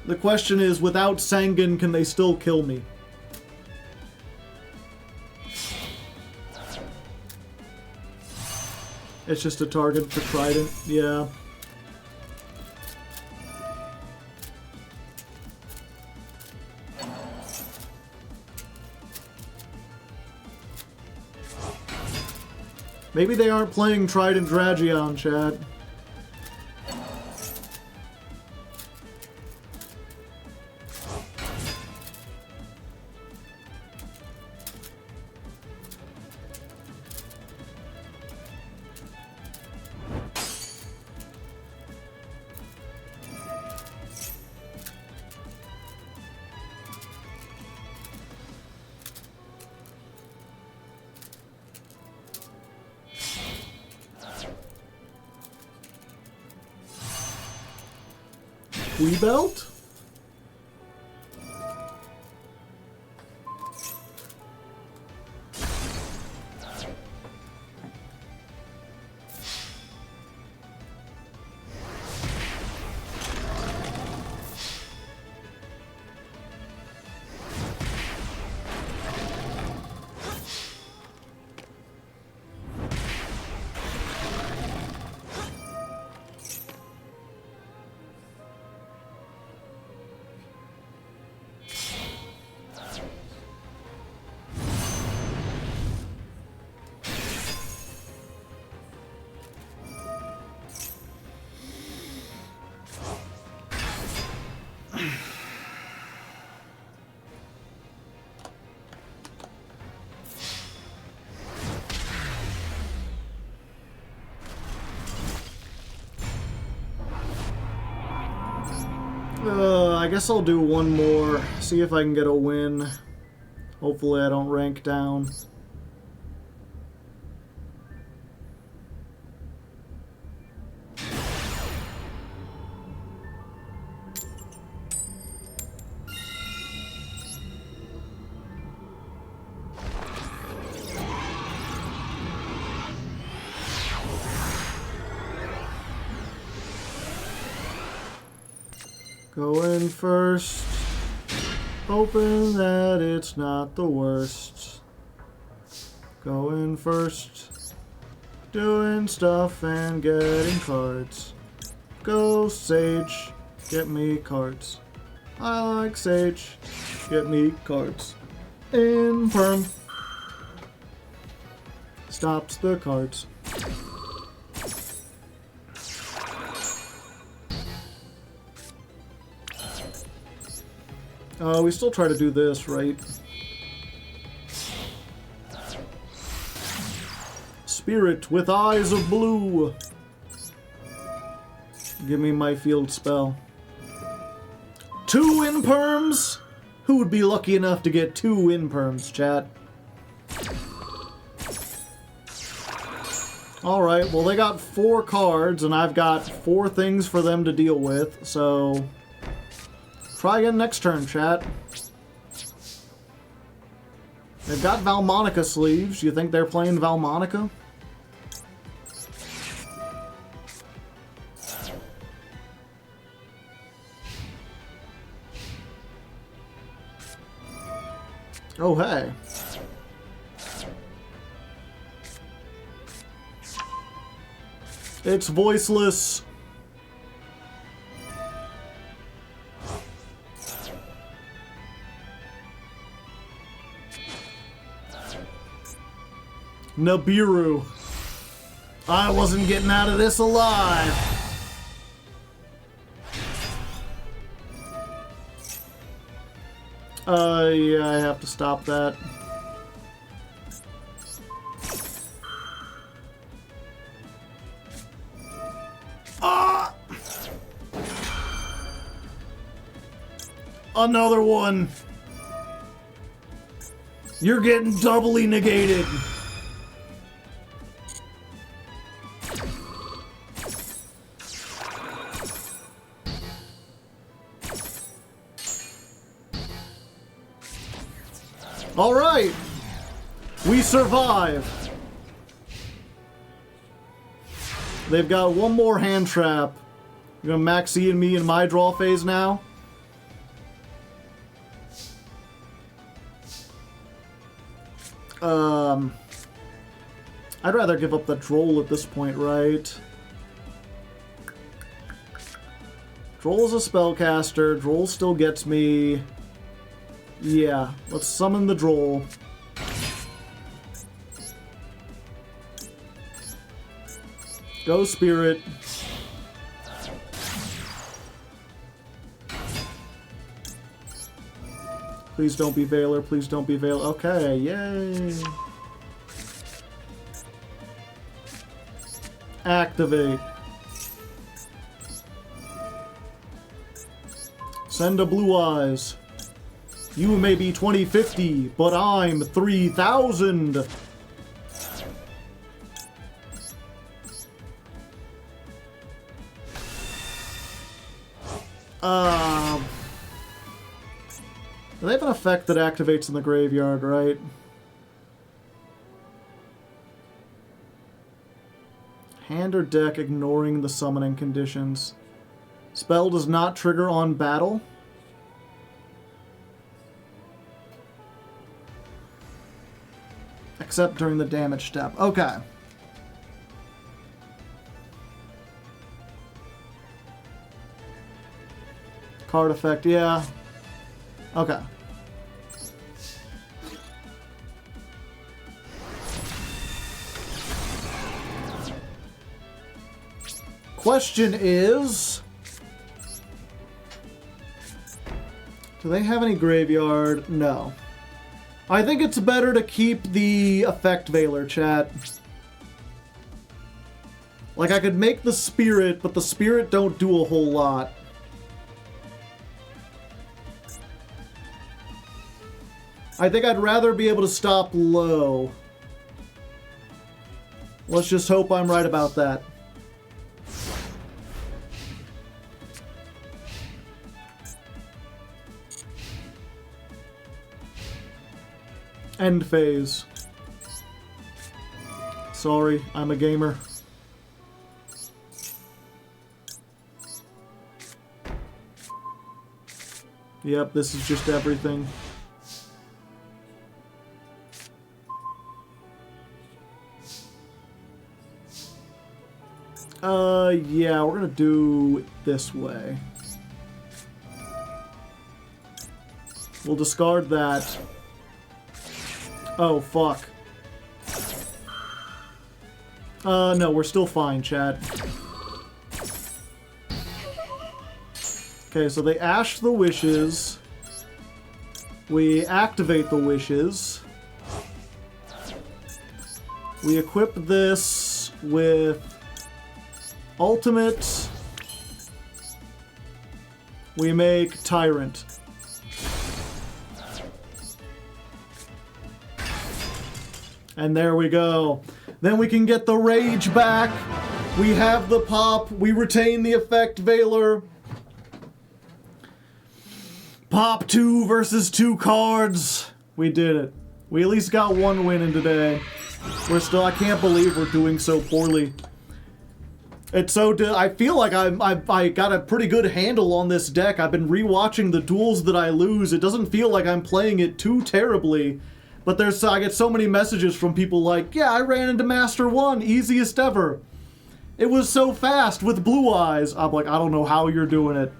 The question is, without Sengen, can they still kill me? It's just a target for Trident, yeah. Maybe they aren't playing Trident Dragion, Chad. Belt? I guess I'll do one more. See if I can get a win. Hopefully I don't rank down. Go in first, hoping that it's not the worst. Go in first, doing stuff and getting cards. Go Sage, get me cards. I like Sage, get me cards. In perm, stops the cards. We still try to do this, right? Spirit with eyes of blue. Give me my field spell. 2 imperms? Who would be lucky enough to get 2 imperms, chat? Alright, well they got 4 cards and I've got 4 things for them to deal with, so... Try again next turn, chat. They've got Valmonica sleeves. You think they're playing Valmonica? Oh, hey. It's voiceless. Nibiru. I wasn't getting out of this alive. Yeah, I have to stop that. Ah! Another one. You're getting doubly negated. All right, we survive. They've got one more hand trap. You're gonna Maxi and me in my draw phase now. I'd rather give up the Droll at this point, right? Droll's a spellcaster. Droll still gets me. Yeah, let's summon the Droll. Go Spirit. Please don't be Veiler, please don't be Veiler. Okay, yay. Activate. Send a Blue Eyes. You may be 2050, but I'm 3000. They have an effect that activates in the graveyard, right? Hand or deck ignoring the summoning conditions. Spell does not trigger on battle. Except during the damage step. Okay. Card effect, yeah. Okay. Question is... do they have any graveyard? No. I think it's better to keep the effect Veiler, chat. Like, I could make the Spirit, but the Spirit don't do a whole lot. I think I'd rather be able to stop low. Let's just hope I'm right about that. End phase. Sorry, I'm a gamer. Yep, this is just everything. Yeah, we're gonna do it this way. We'll discard that. Oh, fuck. No, we're still fine, chat. Okay, so they ash the wishes. We activate the wishes. We equip this with ultimate. We make Tyrant. And there we go. Then we can get the rage back. We have the pop. We retain the effect Veiler. Pop 2 versus 2 cards. We did it. We at least got one win in today. We're still, I can't believe we're doing so poorly. It's so, I feel like I got a pretty good handle on this deck. I've been rewatching the duels that I lose. It doesn't feel like I'm playing it too terribly. But I get so many messages from people like, yeah, I ran into Master 1, easiest ever. It was so fast with blue eyes. I'm like, I don't know how you're doing it.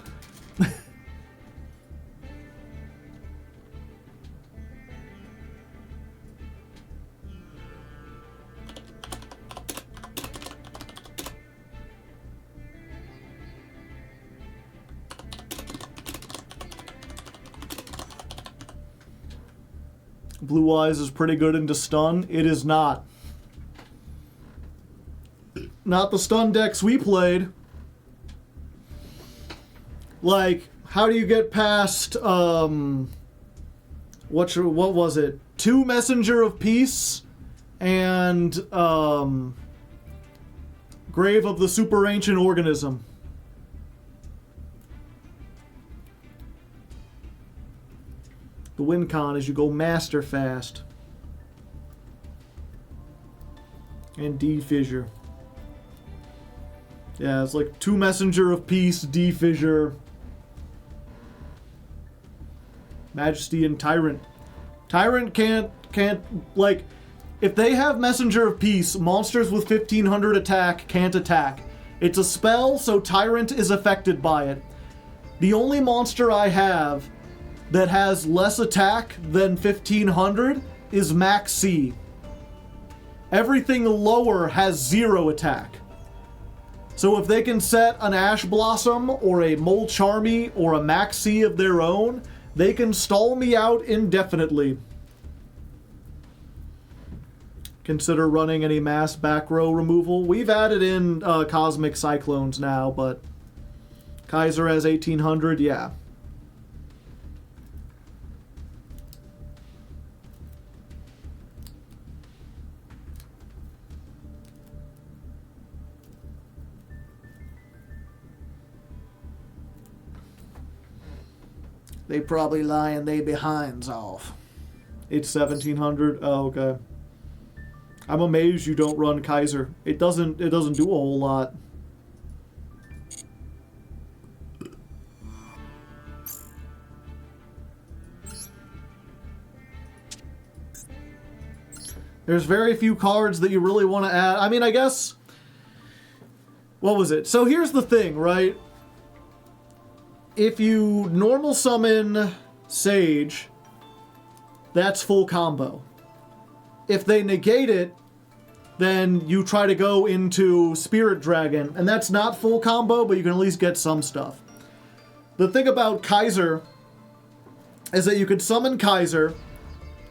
Blue Eyes is pretty good into stun. It is not. Not the stun decks we played. Like, how do you get past, what was it? 2 Messenger of Peace and, Grave of the Super Ancient Organism. The win con is you go master fast. And D-Fissure. Yeah, it's like 2 Messenger of Peace, D-Fissure. Majesty and Tyrant. Tyrant can't, like, if they have Messenger of Peace, monsters with 1500 attack can't attack. It's a spell, so Tyrant is affected by it. The only monster I have that has less attack than 1500 is Max C. Everything lower has 0 attack. So if they can set an Ash Blossom or a Mole Charmy or a Max C of their own, they can stall me out indefinitely. Consider running any mass back row removal. We've added in Cosmic Cyclones now, but Kaiser has 1800, yeah. They probably lying they behinds off. It's 1700. Oh, okay. I'm amazed you don't run Kaiser. It doesn't do a whole lot. There's very few cards that you really want to add. I mean, I guess, what was it? So here's the thing, right? If you normal summon Sage, that's full combo. If they negate it, then you try to go into Spirit Dragon, and that's not full combo, but you can at least get some stuff. The thing about Kaiser is that you could summon Kaiser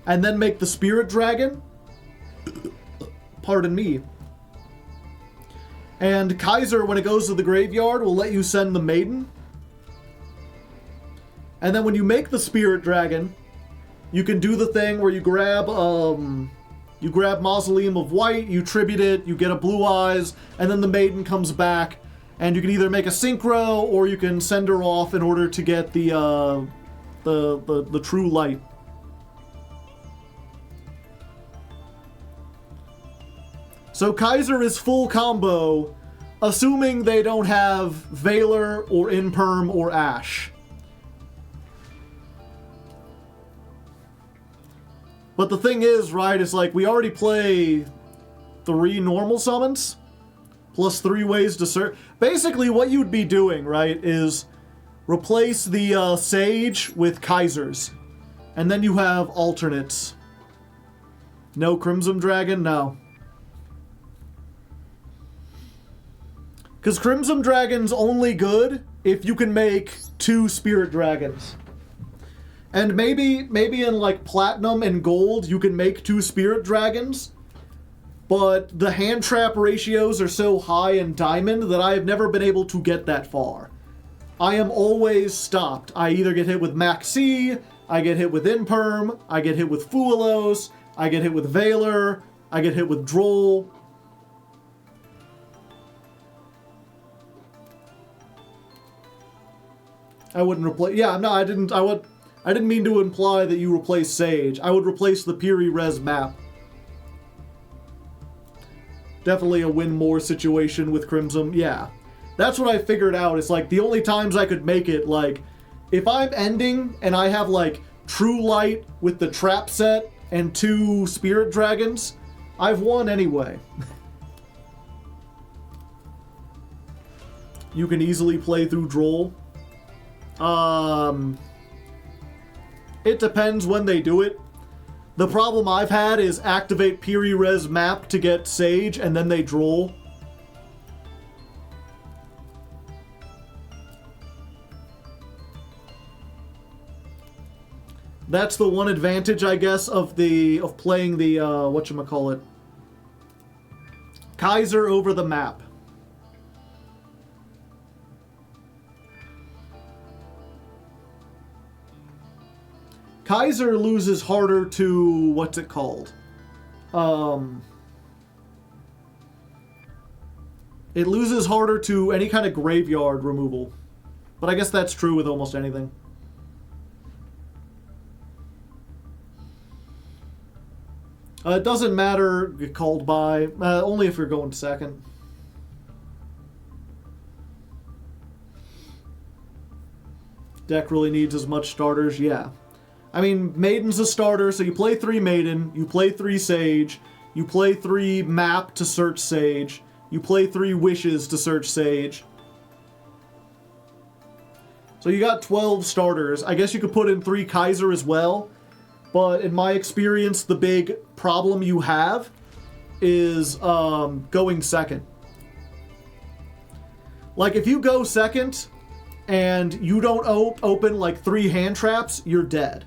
and then make the Spirit Dragon. Pardon me. And Kaiser, when it goes to the graveyard, will let you send the Maiden. And then when you make the Spirit Dragon, you can do the thing where you grab Mausoleum of White, you tribute it, you get a Blue Eyes, and then the maiden comes back, and you can either make a synchro or you can send her off in order to get the true light. So Kaiser is full combo, assuming they don't have Valor or Imperm or Ash. But the thing is, right, it's like we already play 3 normal summons, plus 3 ways to search. Basically, what you'd be doing, right, is replace the Sage with Kaisers. And then you have alternates. No Crimson Dragon? No. Because Crimson Dragon's only good if you can make 2 Spirit Dragons. And maybe in like Platinum and Gold you can make 2 Spirit Dragons, but the hand trap ratios are so high in Diamond that I have never been able to get that far. I am always stopped. I either get hit with Maxi, I get hit with Imperm, I get hit with Fuelos, I get hit with Valor, I get hit with Droll. I wouldn't replace. Yeah, no, I didn't mean to imply that you replace Sage. I would replace the Piri Res map. Definitely a win more situation with Crimson. Yeah. That's what I figured out. It's like the only times I could make it, like, if I'm ending and I have like True Light with the trap set and 2 Spirit Dragons, I've won anyway. You can easily play through Droll. It depends when they do it. The problem I've had is activate Piri Res map to get Sage and then they Droll. That's the one advantage, I guess, of playing the whatchamacallit, Kaiser over the map. Kaiser loses harder to, what's it called? It loses harder to any kind of graveyard removal. But I guess that's true with almost anything. It doesn't matter, get called by, only if you're going second. Deck really needs as much starters, yeah. I mean, Maiden's a starter, so you play 3 Maiden, you play 3 Sage, you play 3 Map to search Sage, you play 3 Wishes to search Sage. So you got 12 starters. I guess you could put in 3 Kaiser as well, but in my experience, the big problem you have is going second. Like, if you go second and you don't open like 3 hand traps, you're dead.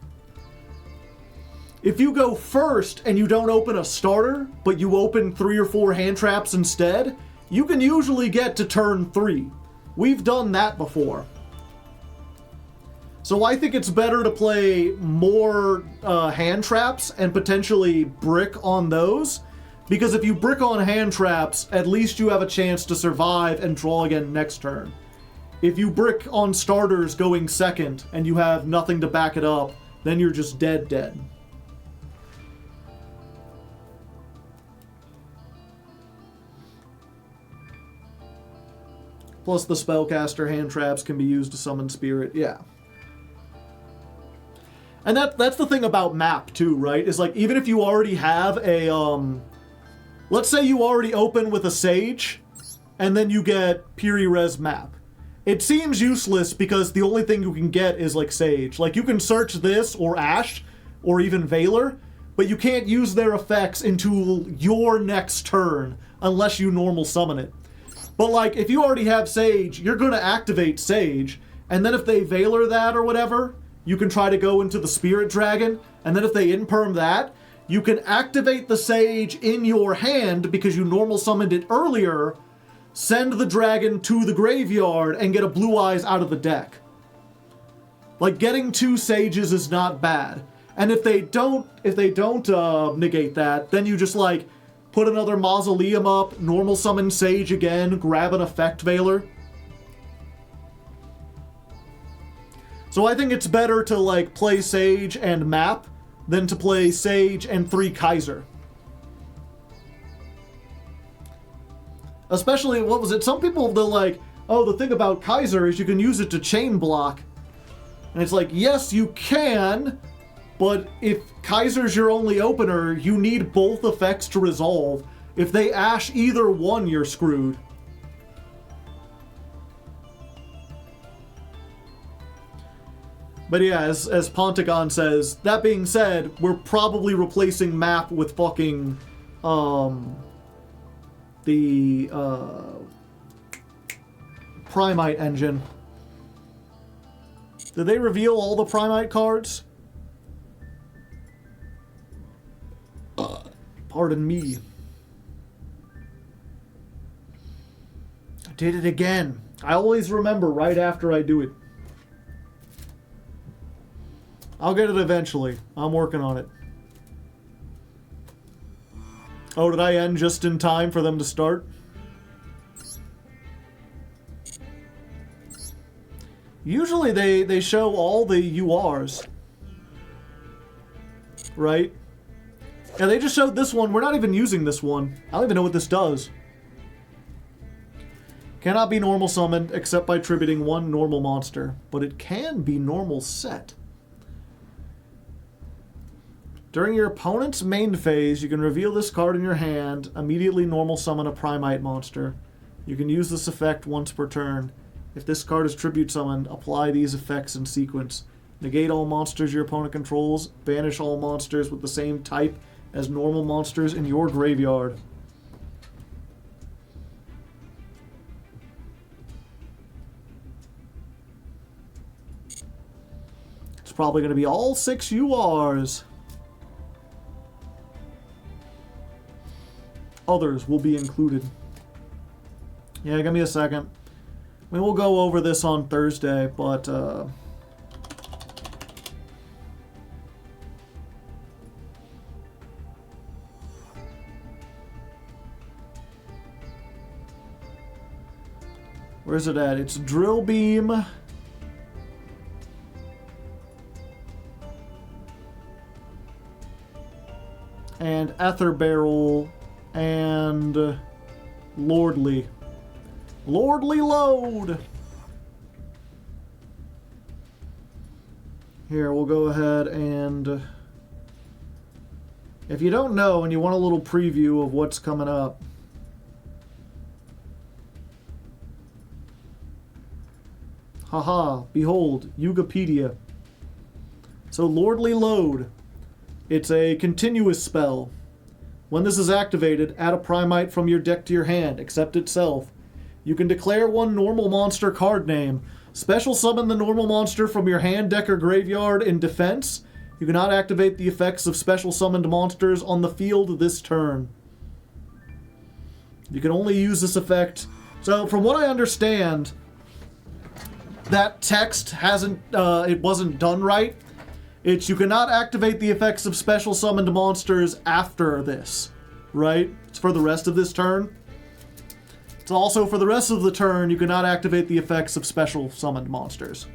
If you go first and you don't open a starter, but you open 3 or 4 hand traps instead, you can usually get to turn 3. We've done that before. So I think it's better to play more hand traps and potentially brick on those, because if you brick on hand traps, at least you have a chance to survive and draw again next turn. If you brick on starters going second and you have nothing to back it up, then you're just dead. Plus the spellcaster hand traps can be used to summon spirit, yeah. And that's the thing about map too, right? Is like, even if you already have a, let's say you already open with a Sage, and then you get Piri Res map. It seems useless because the only thing you can get is like Sage. Like, you can search this or Ash or even Valor, but you can't use their effects until your next turn unless you normal summon it. But like, if you already have Sage, you're going to activate Sage, and then if they Valor that or whatever, you can try to go into the Spirit Dragon, and then if they Imperm that, you can activate the Sage in your hand because you normal summoned it earlier, send the dragon to the graveyard, and get a Blue Eyes out of the deck. Like, getting 2 Sages is not bad. And if they don't negate that, then you just like put another Mausoleum up, normal summon Sage again, grab an Effect Veiler. So I think it's better to like play Sage and map than to play Sage and 3 Kaiser. Especially, what was it? Some people, they're like, oh, the thing about Kaiser is you can use it to chain block. And it's like, yes, you can, but if Kaiser's your only opener, you need both effects to resolve. If they Ash either one, you're screwed. But yeah, as Pontagon says, that being said, we're probably replacing map with fucking, the, Primite engine. Did they reveal all the Primite cards? Pardon me. I did it again. I always remember right after I do it. I'll get it eventually. I'm working on it. Oh, did I end just in time for them to start? Usually they show all the URs. Right? Yeah, they just showed this one. We're not even using this one. I don't even know what this does. Cannot be normal summoned except by tributing 1 normal monster. But it can be normal set. During your opponent's main phase, you can reveal this card in your hand, immediately normal summon a Primite monster. You can use this effect once per turn. If this card is tribute summoned, apply these effects in sequence. Negate all monsters your opponent controls. Banish all monsters with the same type as normal monsters in your graveyard. It's probably going to be all 6 URs. Others will be included. Yeah, give me a second. I mean, we'll go over this on Thursday, but where's it at? It's Drill Beam. And Ether Barrel and Lordly. Lordly Load! Here, we'll go ahead and... if you don't know and you want a little preview of what's coming up... haha, behold, Yugopedia. So, Lordly Load. It's a continuous spell. When this is activated, add a Primite from your deck to your hand, except itself. You can declare 1 normal monster card name. Special summon the normal monster from your hand, deck, or graveyard in defense. You cannot activate the effects of special summoned monsters on the field this turn. You can only use this effect. So, from what I understand, that text hasn't, it wasn't done right. It's you cannot activate the effects of special summoned monsters after this, right? It's for the rest of this turn. It's also for the rest of the turn, you cannot activate the effects of special summoned monsters.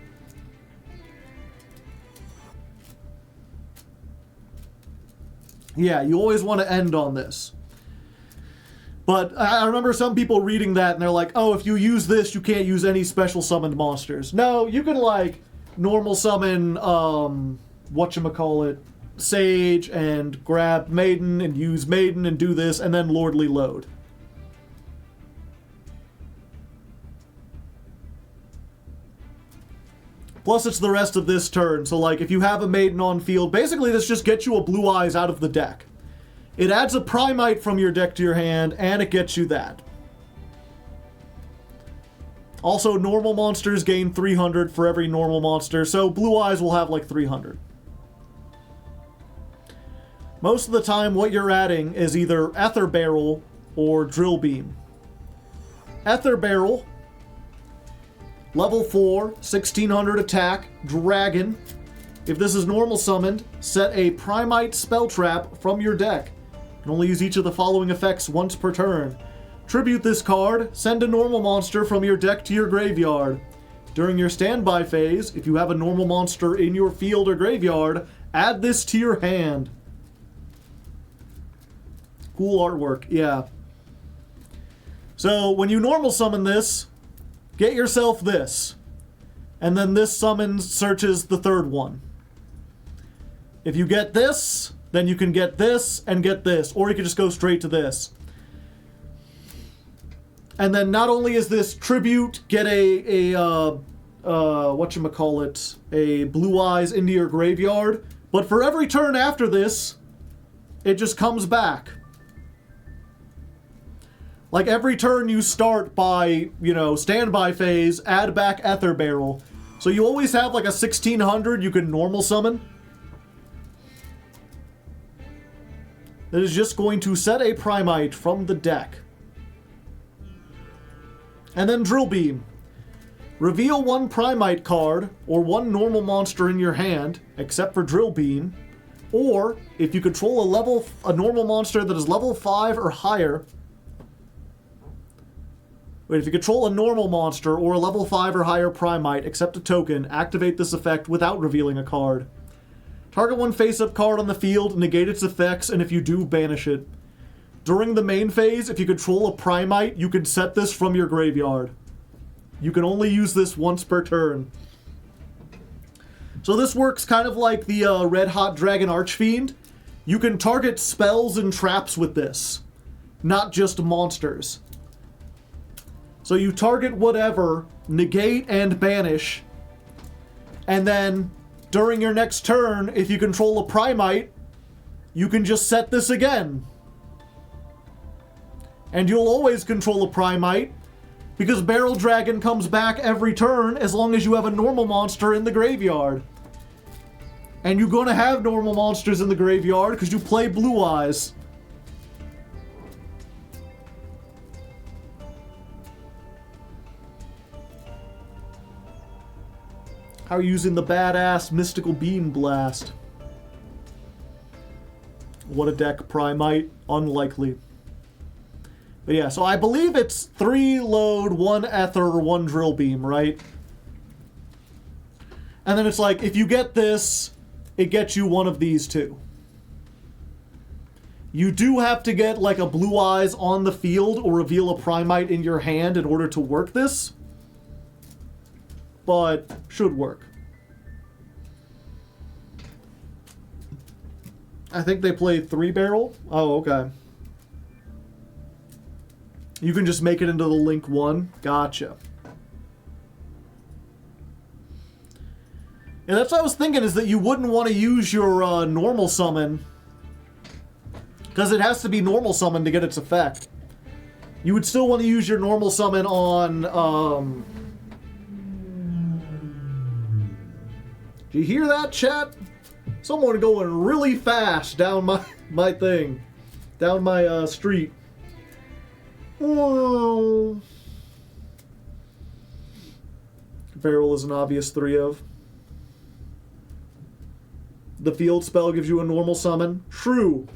Yeah, you always want to end on this. But I remember some people reading that and they're like, oh, if you use this, you can't use any special summoned monsters. No, you can like normal summon, whatchamacallit, Sage and grab Maiden and use Maiden and do this and then Lordly Load. Plus it's the rest of this turn, so like if you have a Maiden on field, basically this just gets you a Blue Eyes out of the deck. It adds a Primite from your deck to your hand and it gets you that. Also, normal monsters gain 300 for every normal monster, so Blue Eyes will have like 300. Most of the time, what you're adding is either Ether Barrel or Drill Beam. Ether Barrel, level 4, 1600 attack, Dragon. If this is normal summoned, set a Primite spell trap from your deck. You can only use each of the following effects once per turn. Tribute this card, send a normal monster from your deck to your graveyard. During your standby phase, if you have a normal monster in your field or graveyard, add this to your hand. Cool artwork, yeah. So when you normal summon this, get yourself this. And then this summons searches the third one. If you get this, then you can get this and get this. Or you can just go straight to this. And then not only is this tribute, get a whatchamacallit, a Blue Eyes into your graveyard, but for every turn after this, it just comes back. Like every turn you start by, standby phase, add back Ether Barrel. So you always have like a 1600 you can normal summon. That is just going to set a Primite from the deck. And then Drill Beam. Reveal one Primite card or one normal monster in your hand, except for Drill Beam. Or, if you control a normal monster that is level 5 or higher. Wait, if you control a normal monster or a level 5 or higher Primite, except a token, activate this effect without revealing a card. Target one face-up card on the field, negate its effects, and if you do, banish it. During the main phase, if you control a Primite, you can set this from your graveyard. You can only use this once per turn. So this works kind of like the Red Hot Dragon Archfiend. You can target spells and traps with this, not just monsters. So you target whatever, negate and banish, and then during your next turn, if you control a Primite, you can just set this again. And you'll always control a Primite, because Barrel Dragon comes back every turn as long as you have a normal monster in the graveyard. And you're going to have normal monsters in the graveyard because you play Blue Eyes. How are you using the badass Mystical Beam Blast? What a deck, Primite. Unlikely. But yeah, so I believe it's 3 load, 1 Ether, 1 Drill Beam, right? And then it's like, if you get this, it gets you one of these two. You do have to get like a Blue Eyes on the field or reveal a Primite in your hand in order to work this. But should work. I think they play 3 barrel. Oh, okay. You can just make it into the Link 1. Gotcha. Yeah, that's what I was thinking, is that you wouldn't want to use your normal summon, because it has to be normal summon to get its effect. You would still want to use your normal summon on... Do you hear that, chat? Someone going really fast down my thing. Down my street. Oh. Barrel is an obvious 3 of. The field spell gives you a normal summon. True.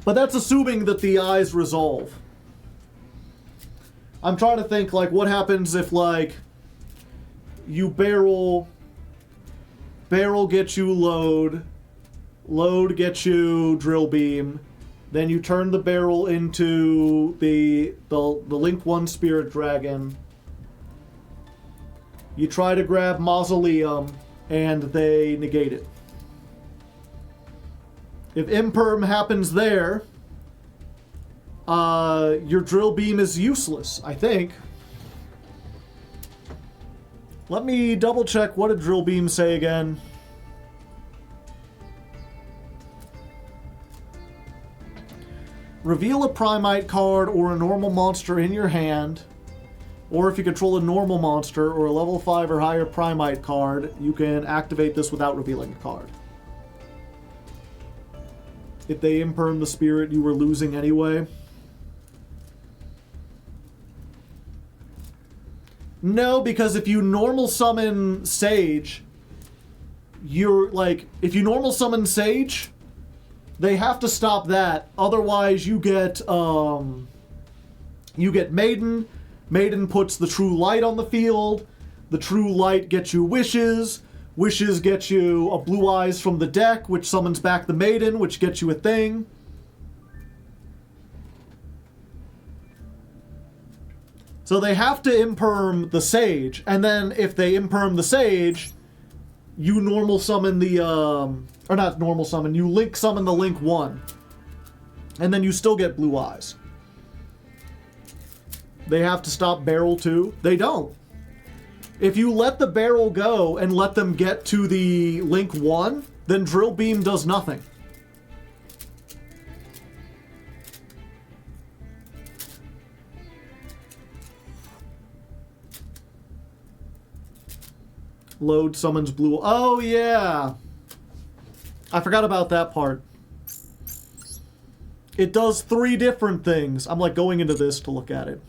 But that's assuming that the eyes resolve. I'm trying to think, like, what happens if, like, you barrel gets you load gets you Drill Beam, then you turn the barrel into the Link 1 Spirit Dragon. You try to grab Mausoleum, and they negate it. If Imperm happens there, your Drill Beam is useless, I think. Let me double check. What did Drill Beam say again? Reveal a Primite card or a normal monster in your hand, or if you control a normal monster or a level 5 or higher Primite card, you can activate this without revealing a card. If they imperm the spirit, you were losing anyway. No, because if you normal summon Sage, you're like, if you normal summon Sage, they have to stop that. Otherwise, you get Maiden. Maiden puts the True Light on the field. The True Light gets you Wishes. Wishes get you a Blue Eyes from the deck, which summons back the Maiden, which gets you a thing. So they have to imperm the Sage, and then if they imperm the Sage, you normal summon the, or not normal summon, you link summon the Link 1. And then you still get Blue Eyes. They have to stop Barrel too. They don't. If you let the Barrel go and let them get to the Link 1, then Drill Beam does nothing. Load summons Blue. Oh, yeah. I forgot about that part. It does 3 different things. I'm like going into this to look at it.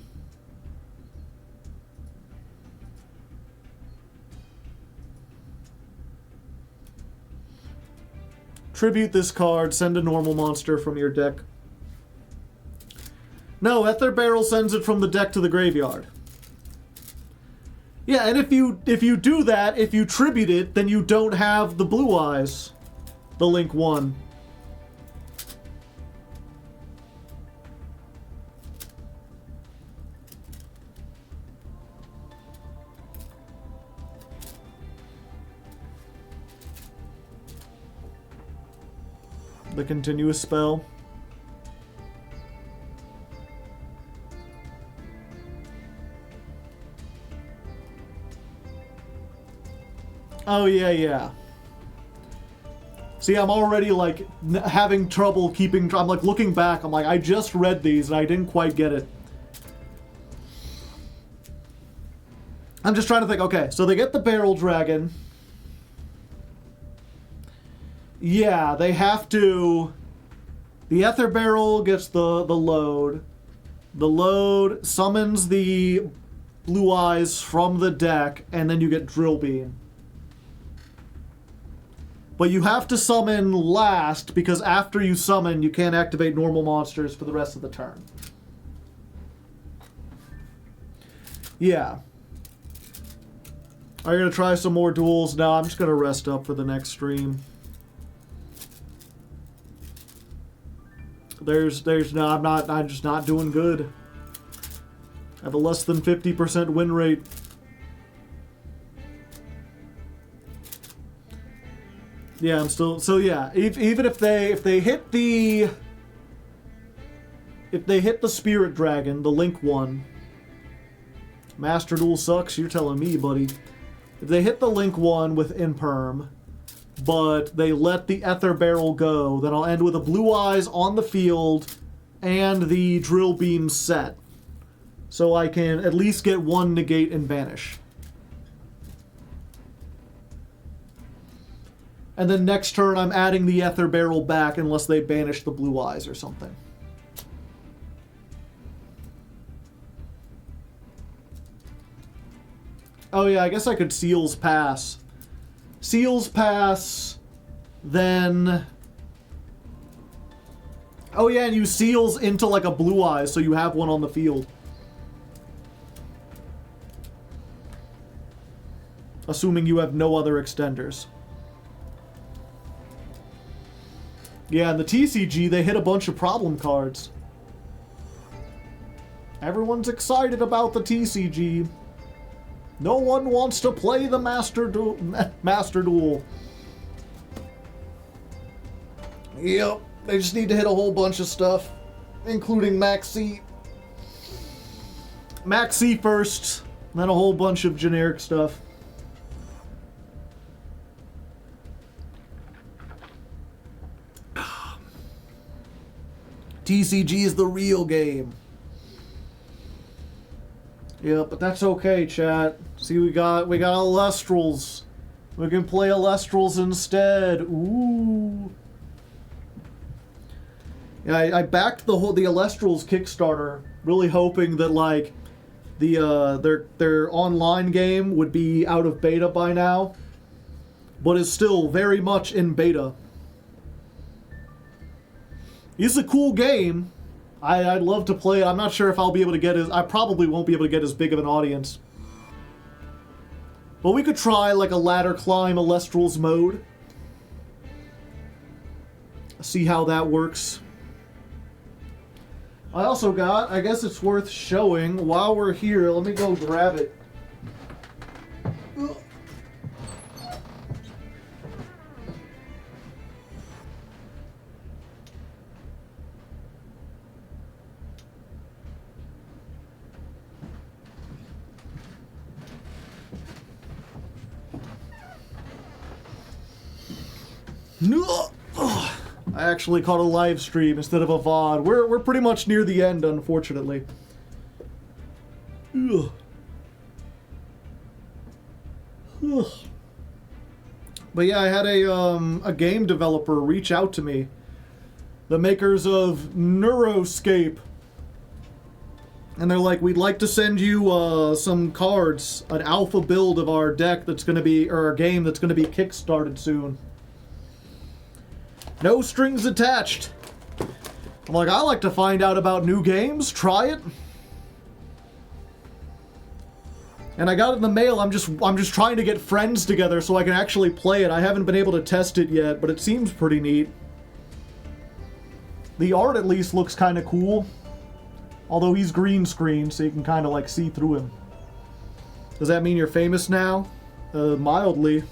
Tribute this card. Send a normal monster from your deck. No, Ether Barrel sends it from the deck to the graveyard. Yeah, and if you do that, if you tribute it, then you don't have the Blue Eyes. The Link 1. The continuous spell. Oh, yeah. See, I'm already, like, having trouble keeping... I'm, like, looking back. I'm like, I just read these, and I didn't quite get it. I'm just trying to think. Okay, so they get the Barrel Dragon. Yeah, they have to... The Ether Barrel gets the load. The load summons the Blue Eyes from the deck, and then you get Drill Beam. But you have to summon last, because after you summon, you can't activate normal monsters for the rest of the turn. Yeah. Are you going to try some more duels? No, I'm just going to rest up for the next stream. No, I'm just not doing good. I have a less than 50% win rate. Yeah, I'm still... So yeah, even if they hit the... If they hit the Spirit Dragon, the Link 1... Master Duel sucks, you're telling me, buddy. If they hit the Link 1 with Imperm, but they let the Ether Barrel go, then I'll end with a Blue Eyes on the field and the Drill Beam set. So I can at least get 1 negate and banish. And then next turn, I'm adding the Ether Barrel back unless they banish the Blue Eyes or something. Oh yeah, I guess I could Seals Pass. Seals Pass, then... Oh yeah, and you Seals into like a Blue Eyes, so you have 1 on the field. Assuming you have no other extenders. Yeah, in the TCG, they hit a bunch of problem cards. Everyone's excited about the TCG. No one wants to play the Master Duel. Yep, they just need to hit a whole bunch of stuff, including Max C. Max C first, then a whole bunch of generic stuff. TCG is the real game. Yeah, but that's okay, chat. See, we got Alestrals. We can play Alestrals instead. Ooh. Yeah, I backed the Alestrals Kickstarter, really hoping that, like, their online game would be out of beta by now, but is still very much in beta. It's a cool game. I'd love to play it. I'm not sure if I'll be able to get I probably won't be able to get as big of an audience. But we could try like a ladder climb Alestrals mode. See how that works. I also got, I guess it's worth showing while we're here. Let me go grab it. I actually caught a live stream instead of a VOD. We're pretty much near the end, unfortunately. Ugh. Ugh. But yeah, I had a game developer reach out to me. The makers of Neuroscape. And they're like, we'd like to send you some cards, an alpha build of our deck that's going to be, or our game that's going to be kickstarted soon. No strings attached. I'm like, I like to find out about new games, try it. And I got it in the mail. I'm just trying to get friends together so I can actually play it. I haven't been able to test it yet, but it seems pretty neat. The art at least looks kind of cool. Although he's green screen, so you can kind of like see through him. Does that mean you're famous now? Mildly.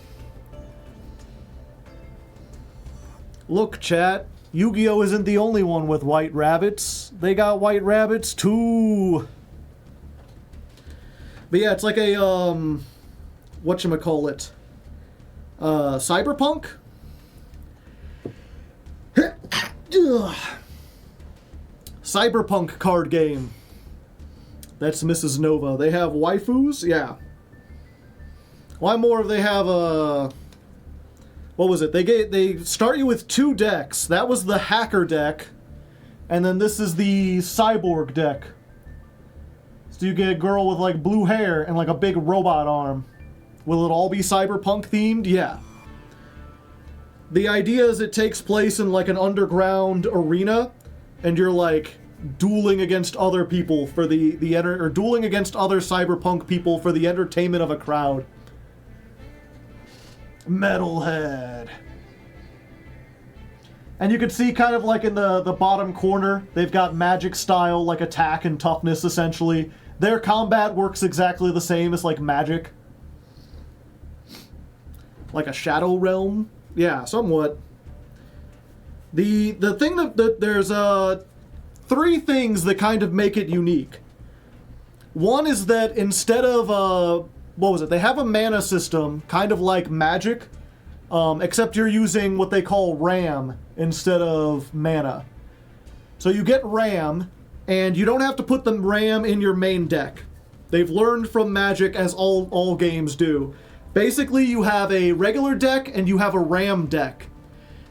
Look, chat, Yu-Gi-Oh! Isn't the only one with white rabbits. They got white rabbits, too. But yeah, it's like a, whatchamacallit? Cyberpunk? Cyberpunk card game. That's Mrs. Nova. They have waifus? Yeah. Why more if they have, what was it? They start you with 2 decks. That was the hacker deck. And then this is the cyborg deck. So you get a girl with like blue hair and like a big robot arm. Will it all be cyberpunk themed? Yeah. The idea is it takes place in like an underground arena, and you're like dueling against other people for or dueling against other cyberpunk people for the entertainment of a crowd. Metalhead. And you can see kind of like in the bottom corner, they've got magic style, like attack and toughness essentially. Their combat works exactly the same as like magic. Like a shadow realm. Yeah, somewhat. The thing that there's 3 things that kind of make it unique. One is that instead of what was it? They have a mana system, kind of like Magic, except you're using what they call RAM instead of mana. So you get RAM, and you don't have to put the RAM in your main deck. They've learned from Magic, as all games do. Basically, you have a regular deck, and you have a RAM deck.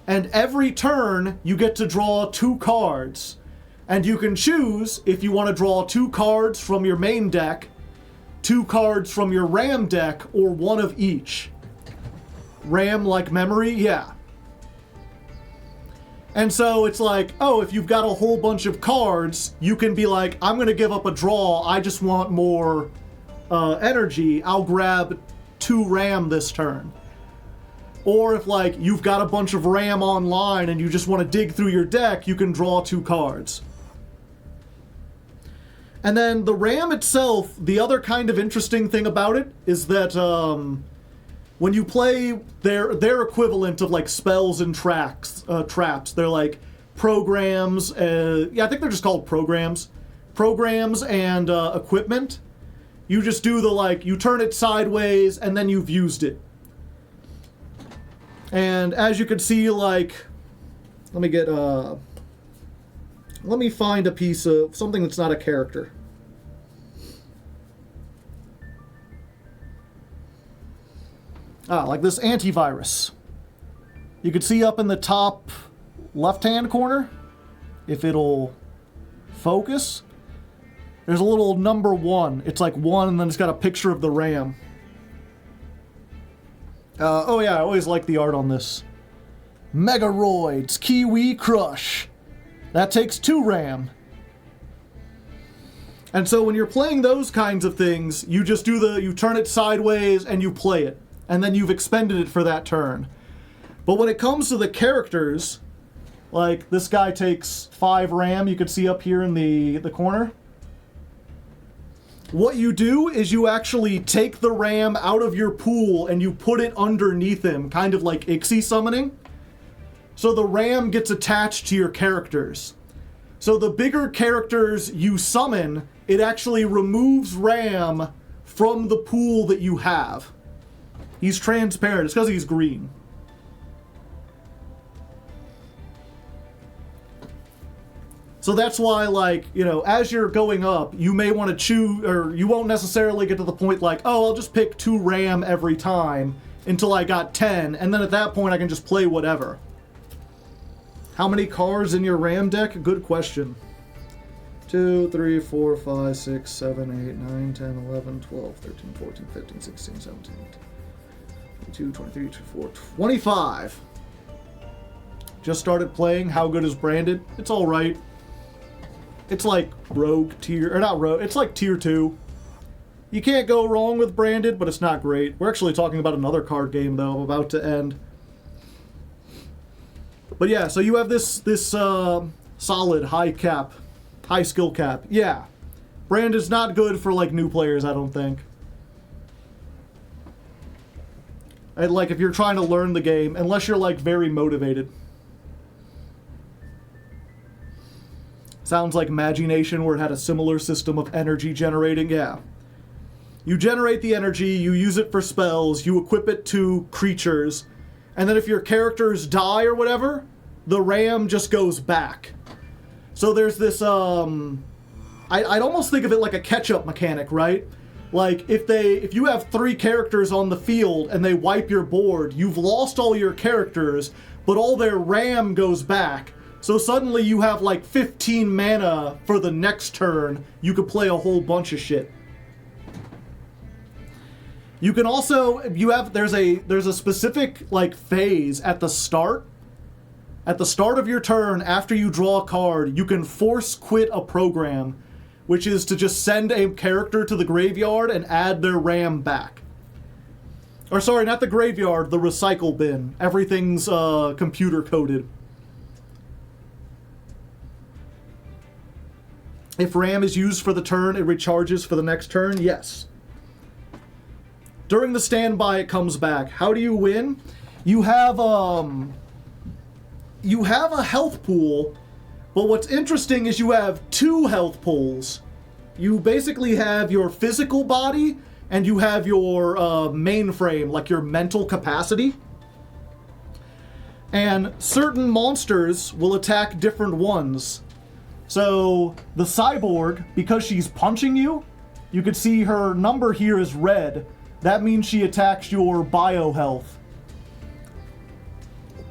And every turn, you get to draw 2 cards. And you can choose if you want to draw 2 cards from your main deck, 2 cards from your RAM deck, or 1 of each. RAM like memory? Yeah. And so it's like, oh, if you've got a whole bunch of cards, you can be like, I'm going to give up a draw, I just want more energy, I'll grab 2 RAM this turn. Or if like you've got a bunch of RAM online and you just want to dig through your deck, you can draw 2 cards. And then the RAM itself, the other kind of interesting thing about it is that when you play their equivalent of like spells and traps, they're like programs, yeah, I think they're just called programs. Programs and equipment. You just do the like, you turn it sideways and then you've used it. And as you can see, like, let me find a piece of something that's not a character. Like this antivirus. You can see up in the top left-hand corner, if it'll focus, There's a little number 1. It's like 1, and then it's got a picture of the RAM. Oh yeah, I always like the art on this. Megaroids, Kiwi Crush. That takes 2 RAM. And so when you're playing those kinds of things, you just you turn it sideways and you play it. And then you've expended it for that turn. But when it comes to the characters, like this guy takes 5 RAM, you can see up here in the corner. What you do is you actually take the RAM out of your pool and you put it underneath him, kind of like Ixie summoning. So the RAM gets attached to your characters. So the bigger characters you summon, it actually removes RAM from the pool that you have. He's transparent. It's because he's green. So that's why, like, you know, as you're going up, you may want to choose, or you won't necessarily get to the point like, oh, I'll just pick 2 RAM every time until I got 10, and then at that point I can just play whatever. How many cards in your RAM deck? Good question. 2, 3, 4, 5, 6, 7, 8, 9, 10, 11, 12, 13, 14, 15, 16, 17, 22, 23, 24, 25. Just started playing. How good is Branded? It's alright. It's like Rogue tier, or not Rogue, it's like tier 2. You can't go wrong with Branded, but it's not great. We're actually talking about another card game, though, I'm about to end. But yeah, so you have this solid high skill cap. Yeah. Branded's not good for, like, new players, I don't think. And, like, if you're trying to learn the game, unless you're, like, very motivated. Sounds like Imagination, where it had a similar system of energy generating. Yeah. You generate the energy, you use it for spells, you equip it to creatures, and then if your characters die or whatever, the RAM just goes back. So there's this, I'd almost think of it like a catch-up mechanic, right? Like, if you have 3 characters on the field and they wipe your board, you've lost all your characters, but all their RAM goes back. So suddenly you have like 15 mana for the next turn. You could play a whole bunch of shit. You can also, there's a specific like phase at the start. At the start of your turn, after you draw a card, you can force quit a program, which is to just send a character to the graveyard and add their RAM back. Or sorry, not the graveyard, the recycle bin. Everything's computer coded. If RAM is used for the turn, it recharges for the next turn? Yes. During the standby, it comes back. How do you win? You have a health pool, but what's interesting is you have 2 health pools. You basically have your physical body, and you have your mainframe, like your mental capacity. And certain monsters will attack different ones. So the cyborg, because she's punching you, you could see her number here is red. That means she attacks your bio health.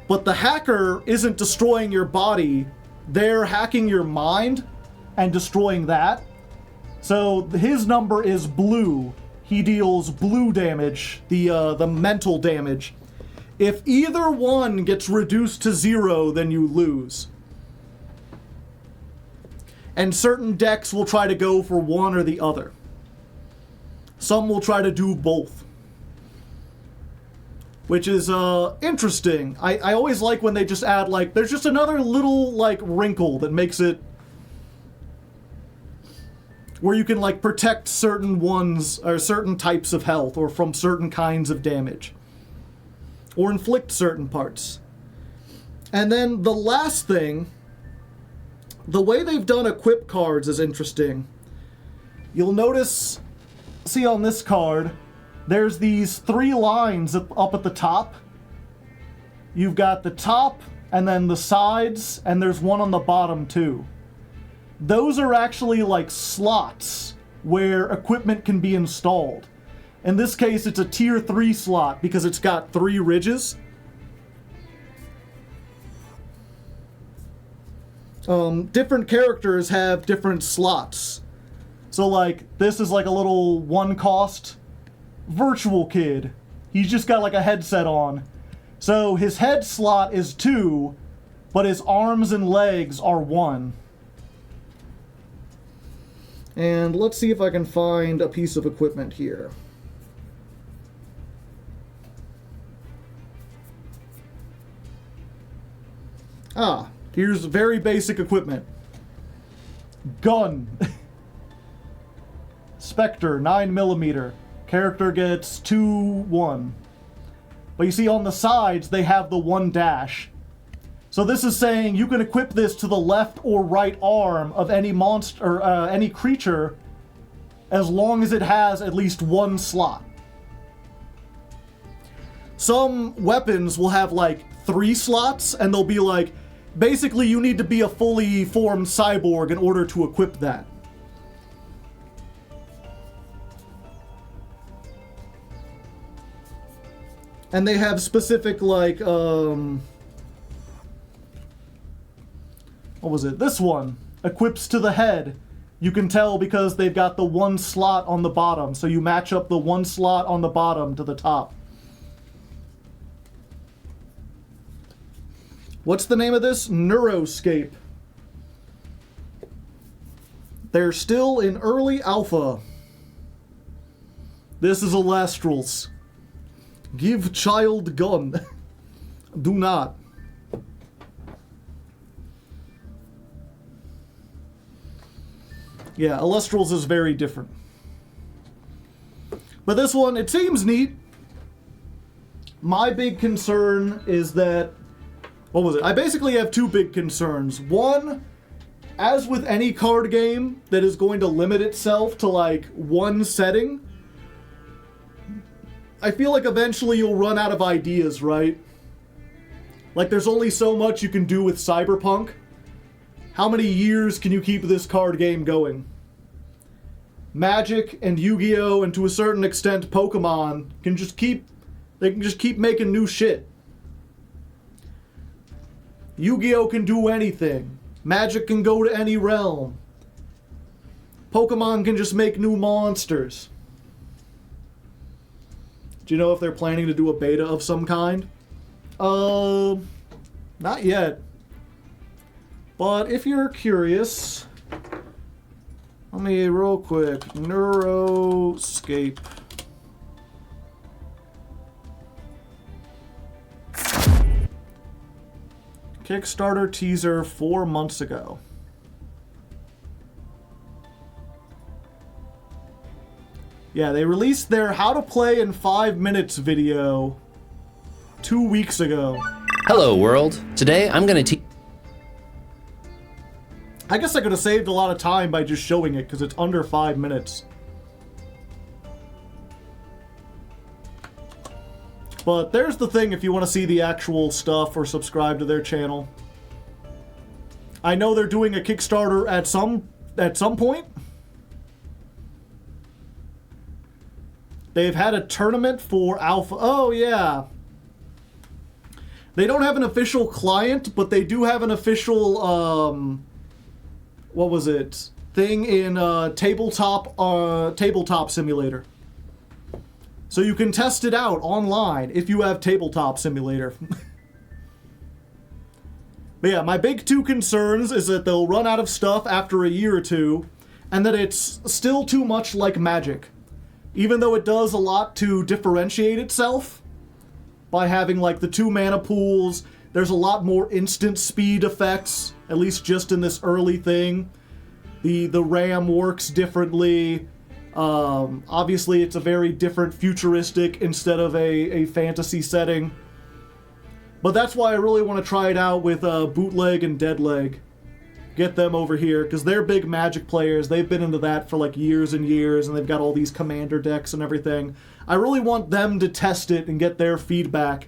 But the hacker isn't destroying your body. They're hacking your mind and destroying that. So his number is blue. He deals blue damage, the mental damage. If either one gets reduced to 0, then you lose. And certain decks will try to go for one or the other. Some will try to do both. Which is interesting. I always like when they just add, like, there's just another little, like, wrinkle that makes it where you can, like, protect certain ones, or certain types of health, or from certain kinds of damage. Or inflict certain parts. And then the last thing, the way they've done equip cards is interesting. You'll notice, see on this card, there's these 3 lines up at the top. You've got the top, and then the sides, and there's one on the bottom too. Those are actually like slots where equipment can be installed. In this case, it's a tier 3 slot because it's got 3 ridges. Different characters have different slots. So like, this is like a little one-cost virtual kid. He's just got like a headset on. So his head slot is 2, but his arms and legs are 1. And let's see if I can find a piece of equipment here. Ah, here's very basic equipment. Gun. Spectre, 9mm. Character gets 2-1. But you see on the sides, they have the 1 dash. So this is saying you can equip this to the left or right arm of any monster, or any creature, as long as it has at least 1 slot. Some weapons will have like 3 slots, and they'll be like, basically you need to be a fully formed cyborg in order to equip that. And they have specific, like, what was it? This one equips to the head. You can tell because they've got the 1 slot on the bottom, so you match up the 1 slot on the bottom to the top. What's the name of this? Neuroscape. They're still in early alpha. This is Alastrals. Give child gun. Do not. Yeah, Alastrals is very different. But this one, it seems neat. My big concern is that... What was it? I basically have 2 big concerns. One, as with any card game that is going to limit itself to like 1 setting, I feel like eventually you'll run out of ideas, right? Like there's only so much you can do with Cyberpunk. How many years can you keep this card game going? Magic and Yu-Gi-Oh! And to a certain extent Pokemon can just keep making new shit. Yu-Gi-Oh! Can do anything. Magic can go to any realm. Pokemon can just make new monsters. Do you know if they're planning to do a beta of some kind? Not yet. But if you're curious, let me real quick. Neuroscape. Kickstarter teaser 4 months ago. Yeah, they released their How to Play in 5 Minutes video 2 weeks ago.
Hello world. Today I'm gonna teach...
I guess I could have saved a lot of time by just showing it because it's under 5 minutes. But there's the thing if you want to see the actual stuff or subscribe to their channel. I know they're doing a Kickstarter at some point. They've had a tournament for alpha. Oh, yeah. They don't have an official client, but they do have an official, what was it? Thing in tabletop simulator. So you can test it out online if you have tabletop simulator. But yeah, my big 2 concerns is that they'll run out of stuff after a year or 2, and that it's still too much like Magic. Even though it does a lot to differentiate itself by having like the 2 mana pools, there's a lot more instant speed effects, at least just in this early thing. The RAM works differently. Obviously it's a very different futuristic instead of a fantasy setting. But that's why I really want to try it out with Bootleg and Deadleg. Get them over here, because they're big Magic players. They've been into that for like years and years, and they've got all these commander decks and everything. I really want them to test it and get their feedback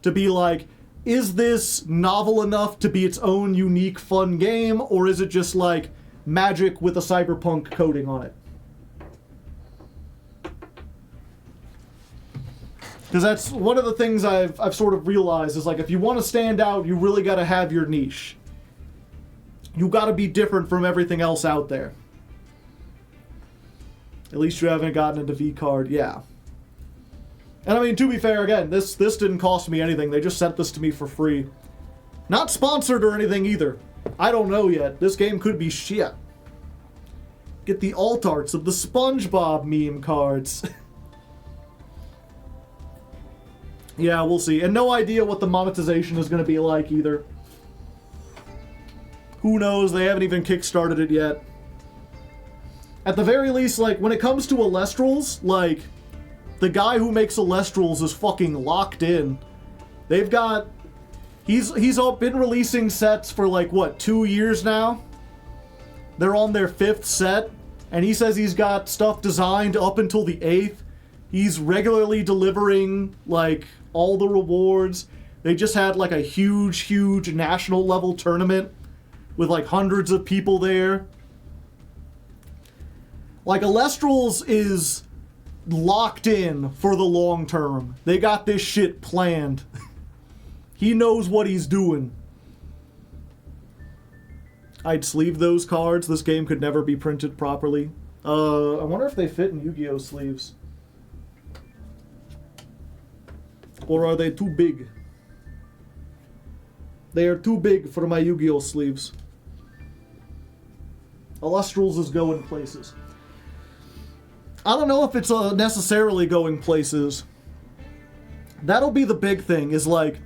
to be like, is this novel enough to be its own unique fun game, or is it just like Magic with a cyberpunk coating on it? Because that's one of the things I've sort of realized is like, if you want to stand out, you really got to have your niche. You got to be different from everything else out there. At least you haven't gotten into V-Card. Yeah. And I mean, to be fair, again, this didn't cost me anything. They just sent this to me for free. Not sponsored or anything either. I don't know yet. This game could be shit. Get the alt arts of the SpongeBob meme cards. Yeah, we'll see. And no idea what the monetization is going to be like either. Who knows? They haven't even kickstarted it yet. At the very least, like, when it comes to Alestrals, like, the guy who makes Alestrals is fucking locked in. They've got... He's been releasing sets for, like, what, 2 years now? They're on their 5th set, and he says he's got stuff designed up until the 8th. He's regularly delivering, like, all the rewards. They just had, like, a huge national level tournament with, like, hundreds of people there. Like, Alestrals is locked in for the long term. They got this shit planned. He knows what he's doing. I'd sleeve those cards. This game could never be printed properly. I wonder if they fit in Yu-Gi-Oh! Sleeves. Or are they too big? They are too big for my Yu-Gi-Oh! Sleeves. Alestrals is going places. I don't know if it's necessarily going places. That'll be the big thing, is like,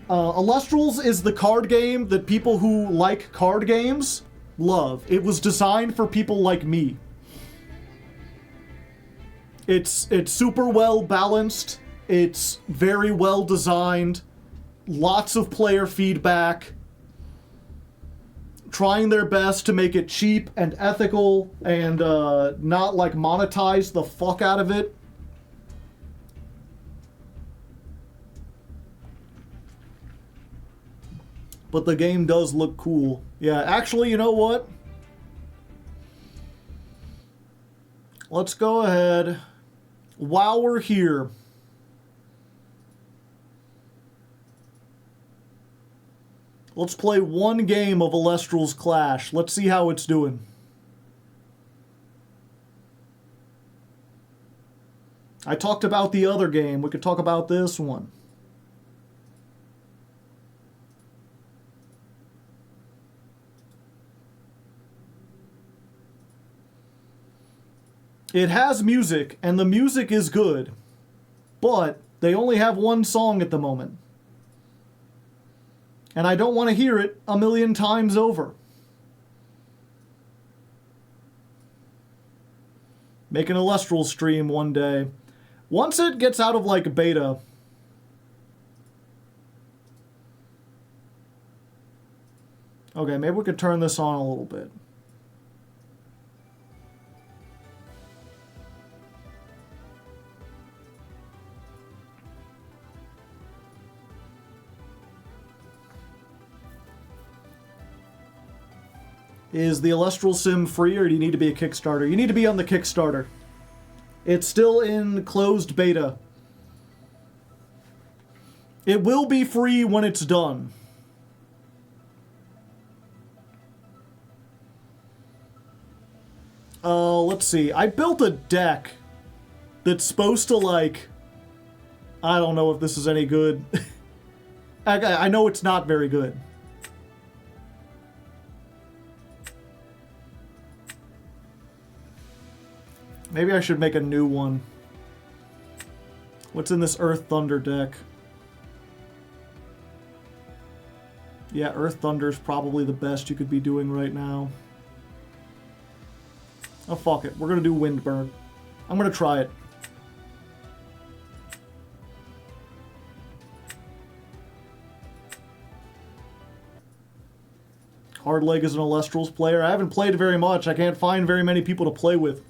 Alestrals is the card game that people who like card games love. It was designed for people like me. It's super well balanced. It's very well designed. Lots of player feedback. Trying their best to make it cheap and ethical and not like monetize the fuck out of it. But the game does look cool. Yeah, actually, you know what? Let's go ahead. While we're here, let's play one game of Alestral's Clash. Let's see how it's doing. I talked about the other game. We could talk about this one. It has music, and the music is good, but they only have one song at the moment. And I don't want to hear it a million times over. Make an Alestral stream one day. Once it gets out of, like, beta. Okay, maybe we could turn this on a little bit. Is the Alestral Sim free, or do you need to be a Kickstarter? You need to be on the Kickstarter. It's still in closed beta. It will be free when it's done. Let's see. I built a deck that's supposed to, like... I don't know if this is any good. I know it's not very good. Maybe I should make a new one. What's in this Earth Thunder deck? Yeah, Earth Thunder's probably the best you could be doing right now. Oh, fuck it. We're gonna do Windburn. I'm gonna try it. Hardleg is an Alestrals player. I haven't played very much. I can't find very many people to play with.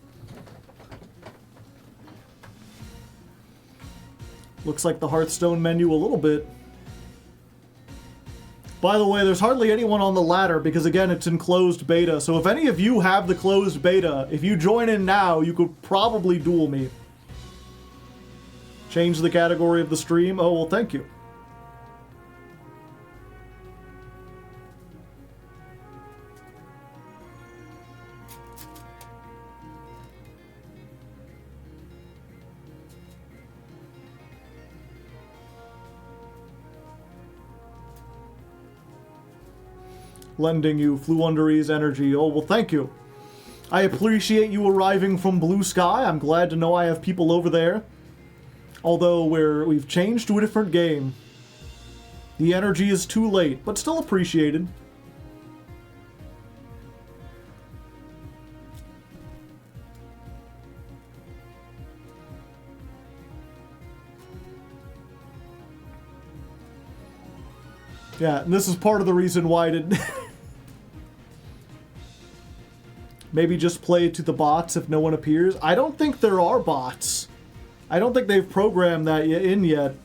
Looks like the Hearthstone menu a little bit. By the way, there's hardly anyone on the ladder because, again, it's in closed beta. So if any of you have the closed beta, if you join in now, you could probably duel me. Change the category of the stream? Oh, well, thank you. lending you Fluundery's energy. Oh, well, thank you. I appreciate you arriving from Blue Sky. I'm glad to know I have people over there. Although we've changed to a different game. The energy is too late, but still appreciated. Yeah, and this is part of the reason why I didn't... Maybe just play to the bots if no one appears. I don't think there are bots. I don't think they've programmed that in yet.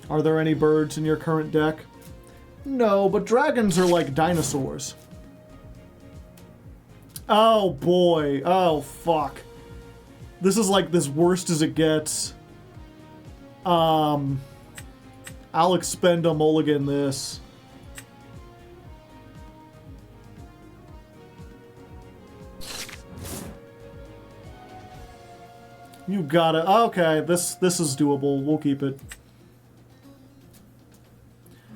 Are there any birds in your current deck? No, but dragons are like dinosaurs. Oh boy. Oh fuck. This is like as worst as it gets. I'll expend a mulligan this. You got it. Okay, this is doable. We'll keep it.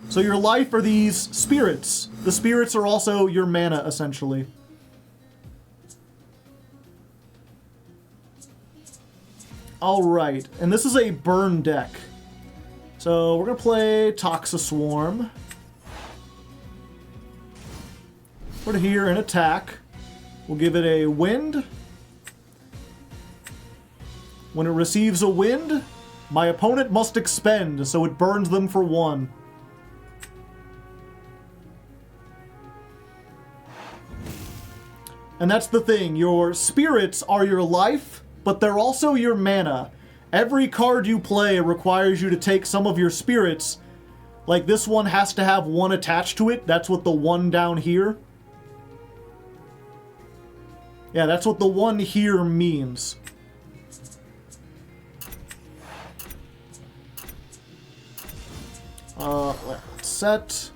So your life are these spirits. The spirits are also your mana, essentially. Alright, and this is a burn deck. So we're going to play Toxiswarm. Put it here and attack. We'll give it a wind. When it receives a wind, my opponent must expend, so it burns them for 1. And that's the thing, your spirits are your life, but they're also your mana. Every card you play requires you to take some of your spirits. Like this one has to have 1 attached to it. That's what the 1 down here. Yeah, that's what the 1 here means. Let's set.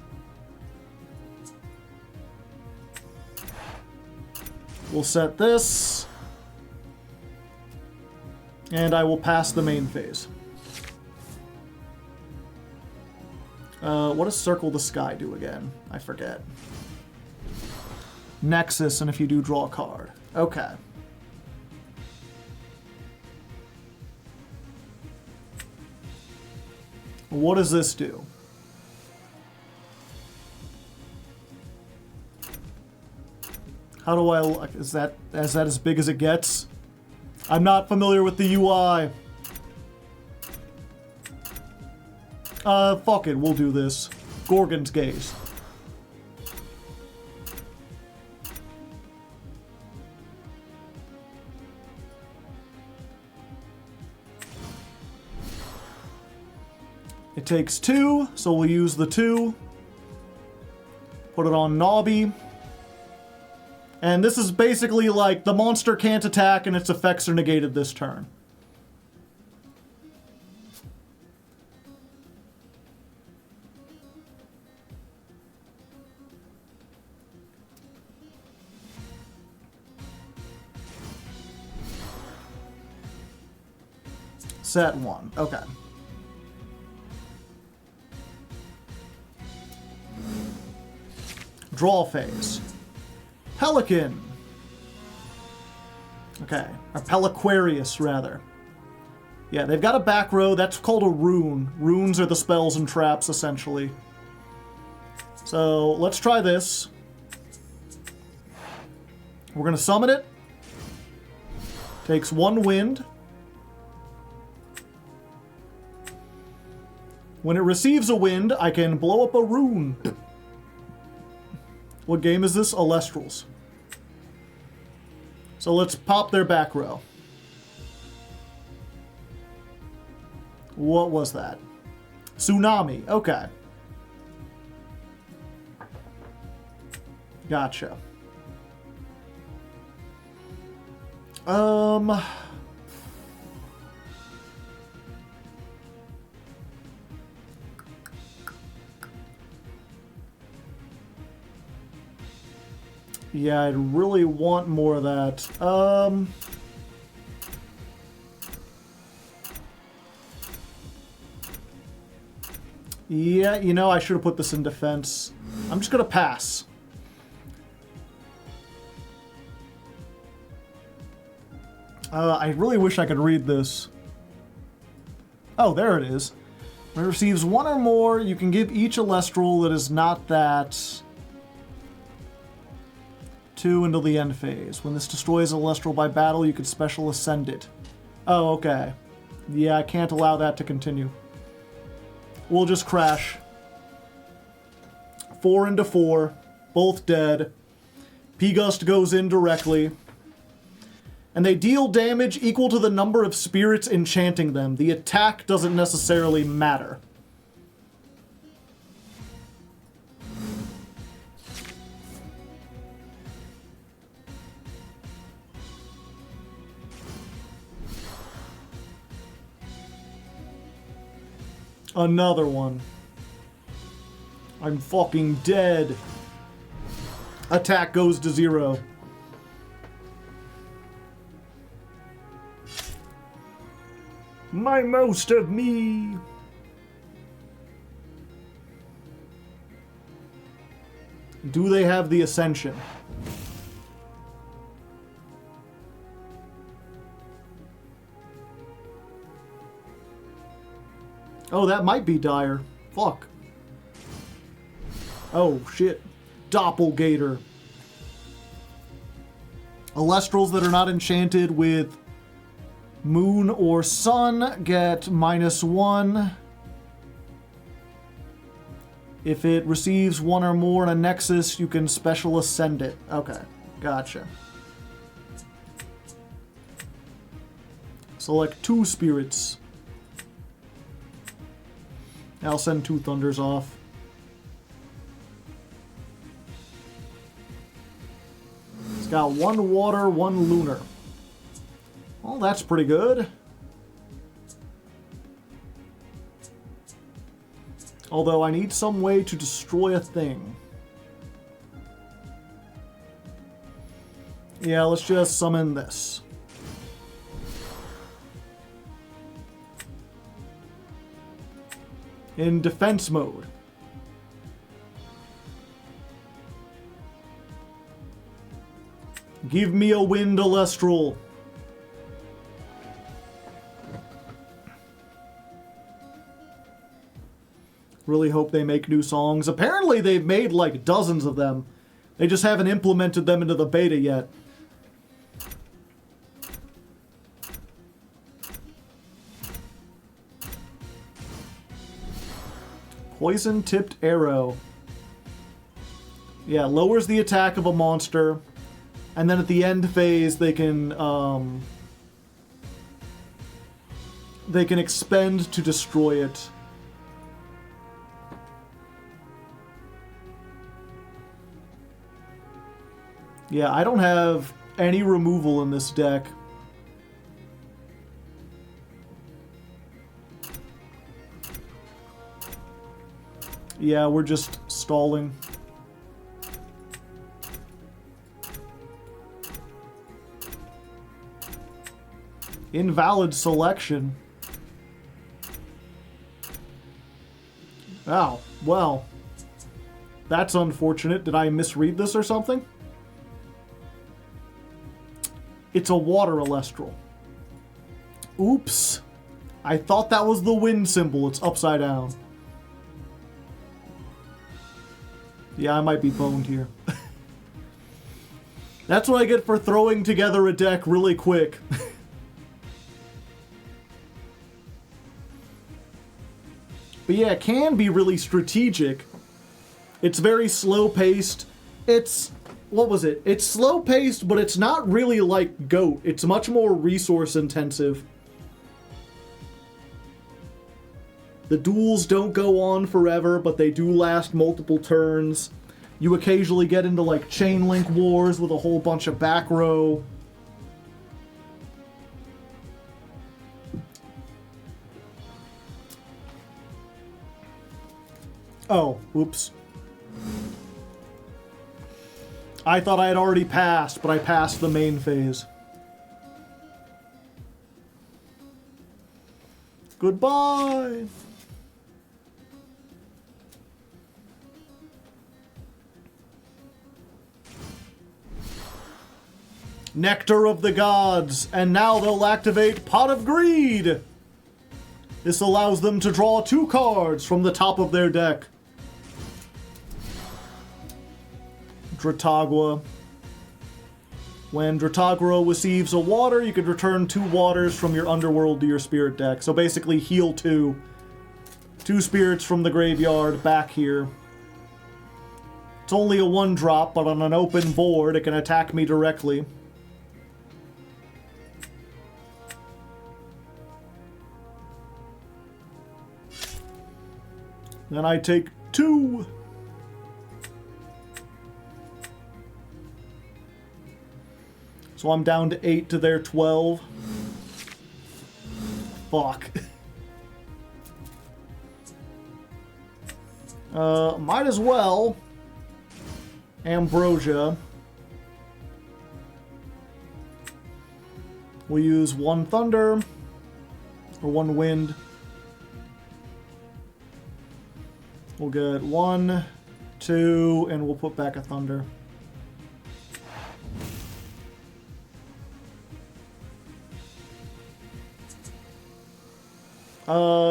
We'll set this. And I will pass the main phase. What does Circle the Sky do again? I forget. Nexus, and if you do, draw a card. Okay. What does this do? How do I... Is that as big as it gets? I'm not familiar with the UI. Fuck it, we'll do this. Gorgon's Gaze. It takes 2, so we'll use the 2. Put it on Nobby. And this is basically like the monster can't attack and its effects are negated this turn. Set 1. Okay. Draw phase. Pelican. Okay. Or Peliquarius, rather. Yeah, they've got a back row. That's called a rune. Runes are the spells and traps, essentially. So, let's try this. We're going to summon it. Takes 1 wind. When it receives a wind, I can blow up a rune. What game is this? Alestrals. So let's pop their back row. What was that? Tsunami. Okay. Gotcha. Yeah, I'd really want more of that. Yeah, you know, I should have put this in defense. I'm just gonna pass. I really wish I could read this. Oh, there it is. When it receives one or more, you can give each a Lestral that is not that 2 until the end phase. When this destroys a Lestral by battle, you can special ascend it. Oh, okay. Yeah, I can't allow that to continue. We'll just crash. 4 into 4. Both dead. P-Gust goes in directly. And they deal damage equal to the number of spirits enchanting them. The attack doesn't necessarily matter. Another one. I'm fucking dead. Attack goes to 0. My most of me. Do they have the Ascension? Oh, that might be dire. Fuck. Oh, shit. Doppelgator. Alestrals that are not enchanted with Moon or Sun get -1. If it receives one or more in a Nexus, you can special ascend it. Okay, gotcha. Select 2 spirits. I'll send 2 Thunders off. It's got 1 water, 1 lunar. Well, that's pretty good. Although I need some way to destroy a thing. Yeah, let's just summon this. In defense mode. Give me a wind, Alestral. Really hope they make new songs. Apparently they've made like dozens of them. They just haven't implemented them into the beta yet. Poison-tipped arrow. Yeah, lowers the attack of a monster. And then at the end phase, they can expend to destroy it. Yeah, I don't have any removal in this deck. Yeah, we're just stalling. Invalid selection. Oh, well. That's unfortunate. Did I misread this or something? It's a water Alestral. Oops. I thought that was the wind symbol. It's upside down. Yeah, I might be boned here. That's what I get for throwing together a deck really quick. But yeah, it can be really strategic. It's very slow-paced. It's... what was it? It's slow-paced, but it's not really like GOAT. It's much more resource-intensive. The duels don't go on forever, but they do last multiple turns. You occasionally get into like chain link wars with a whole bunch of back row. Oh, oops. I thought I had already passed, but I passed the main phase. Goodbye! Nectar of the Gods, and now they'll activate Pot of Greed! This allows them to draw 2 cards from the top of their deck. Dratagua. When Dratagua receives a water, you could return 2 waters from your underworld to your spirit deck. So basically heal 2. 2 spirits from the graveyard back here. It's only a 1-drop, but on an open board it can attack me directly. Then I take 2. So I'm down to 8 to their 12. Fuck. Might as well. Ambrosia. We'll use 1 thunder. Or 1 wind. We'll get 1, 2, and we'll put back a thunder.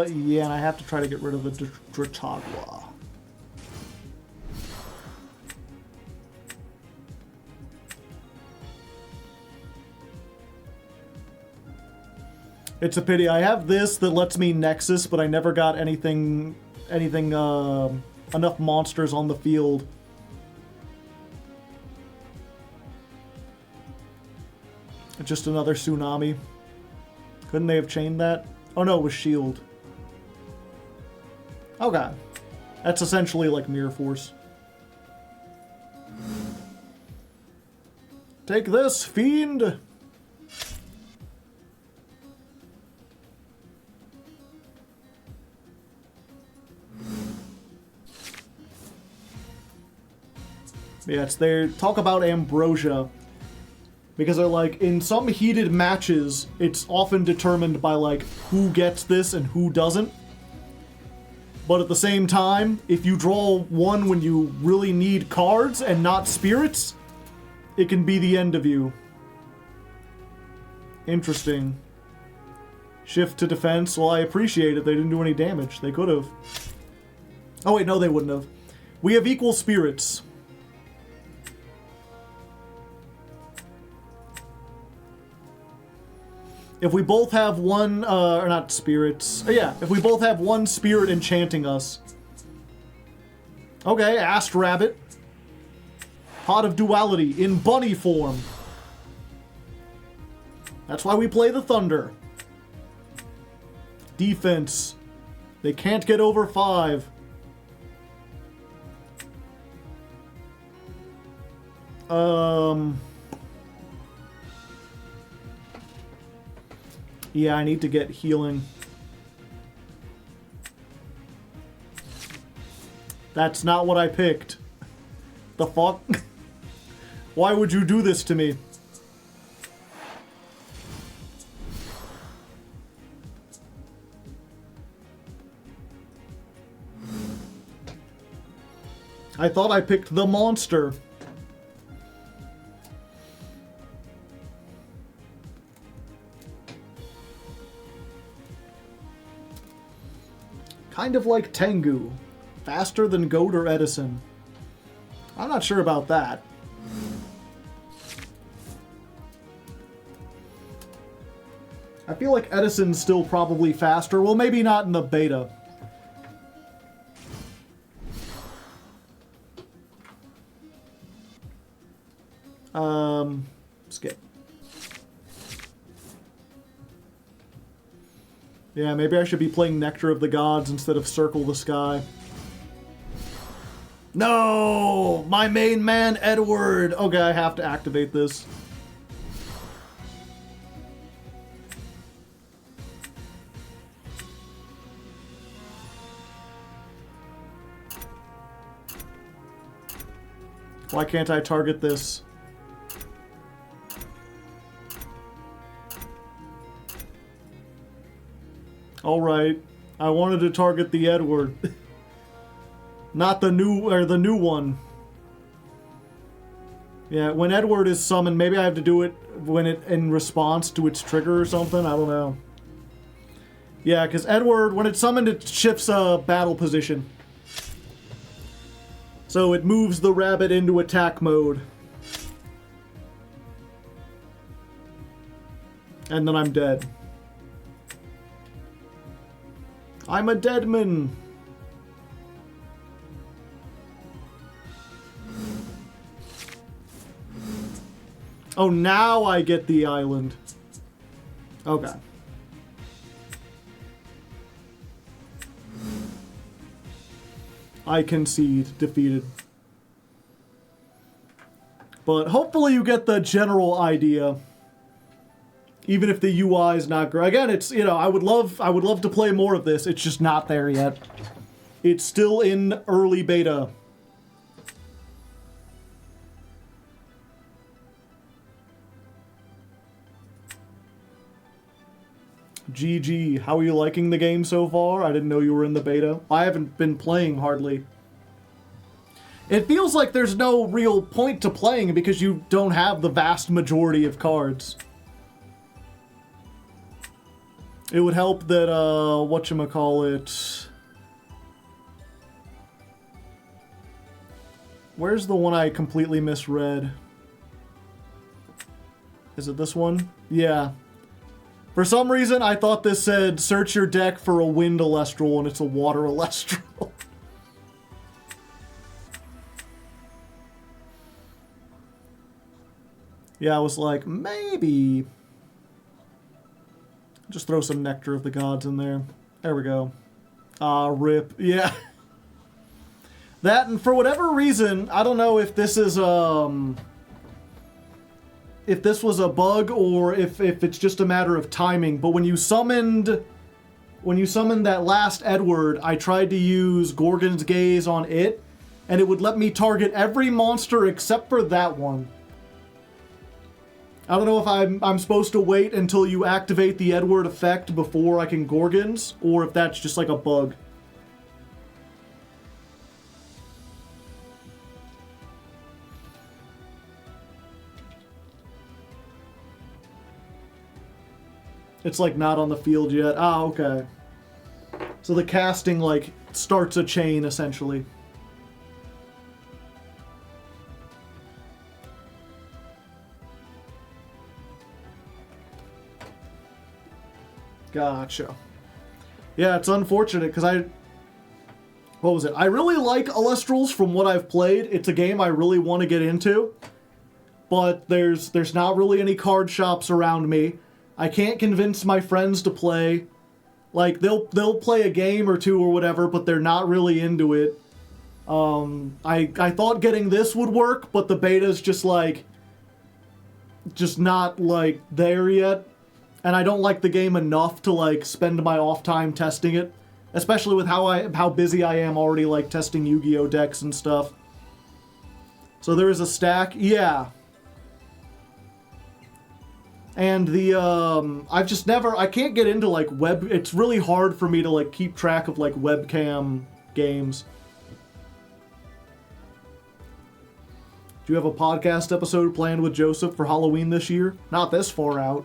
Yeah, and I have to try to get rid of the Dratagua. It's a pity. I have this that lets me Nexus, but I never got anything, enough monsters on the field. Just another tsunami. Couldn't they have chained that? Oh no, it was shield. Okay. That's essentially like Mirror Force. Take this, fiend! Yeah, it's there. Talk about Ambrosia. Because they're like, in some heated matches, it's often determined by like who gets this and who doesn't. But at the same time, if you draw 1 when you really need cards and not spirits, it can be the end of you. Interesting. Shift to defense. Well, I appreciate it. They didn't do any damage. They could have. Oh wait, no, they wouldn't have. We have equal spirits. If we both have 1, or not spirits. Yeah, if we both have 1 spirit enchanting us. Okay, Ast Rabbit. Pot of Duality in bunny form. That's why we play the Thunder. Defense. They can't get over 5. Yeah, I need to get healing. That's not what I picked. The fuck? Why would you do this to me? I thought I picked the monster. Kind of like Tengu. Faster than Goat or Edison. I'm not sure about that. I feel like Edison's still probably faster. Well, maybe not in the beta. Skip. Yeah, maybe I should be playing Nectar of the Gods instead of Circle the Sky. No! My main man, Edward! Okay, I have to activate this. Why can't I target this? Alright. I wanted to target the Edward. Not the new one. Yeah, when Edward is summoned, maybe I have to do it when it in response to its trigger or something. I don't know. Yeah, because Edward, when it's summoned, it shifts a battle position. So it moves the rabbit into attack mode. And then I'm dead. I'm a deadman. Oh, now I get the island. Okay. I concede. Defeated. But hopefully you get the general idea. Even if the UI is not great. Again, it's, you know, I would love to play more of this. It's just not there yet. It's still in early beta. GG. How are you liking the game so far? I didn't know you were in the beta. I haven't been playing hardly. It feels like there's no real point to playing because you don't have the vast majority of cards. It would help that, whatchamacallit... Where's the one I completely misread? Is it this one? Yeah. For some reason, I thought this said, search your deck for a wind Elestral, and it's a water Elestral. Yeah, I was like, maybe. Just throw some Nectar of the Gods in there. There we go. Rip. Yeah. That, and for whatever reason, I don't know if this is, if this was a bug or if it's just a matter of timing, but when you summoned that last Edward, I tried to use Gorgon's Gaze on it, and it would let me target every monster except for that one. I don't know if I'm supposed to wait until you activate the Edward effect before I can Gorgons, or if that's just like a bug. It's like not on the field yet. Ah, okay. So the casting like starts a chain essentially. Gotcha. Yeah, it's unfortunate because what was it? I really like Elestrals from what I've played. It's a game I really want to get into, but there's not really any card shops around me. I can't convince my friends to play. Like they'll play a game or two or whatever, but they're not really into it. I thought getting this would work, but the beta's just not like there yet. And I don't like the game enough to like spend my off time testing it, especially with how busy I am already like testing Yu-Gi-Oh decks and stuff. So there is a stack, yeah. And the I can't get into like it's really hard for me to like keep track of like webcam games. Do you have a podcast episode planned with Joseph for Halloween this year? Not this far out.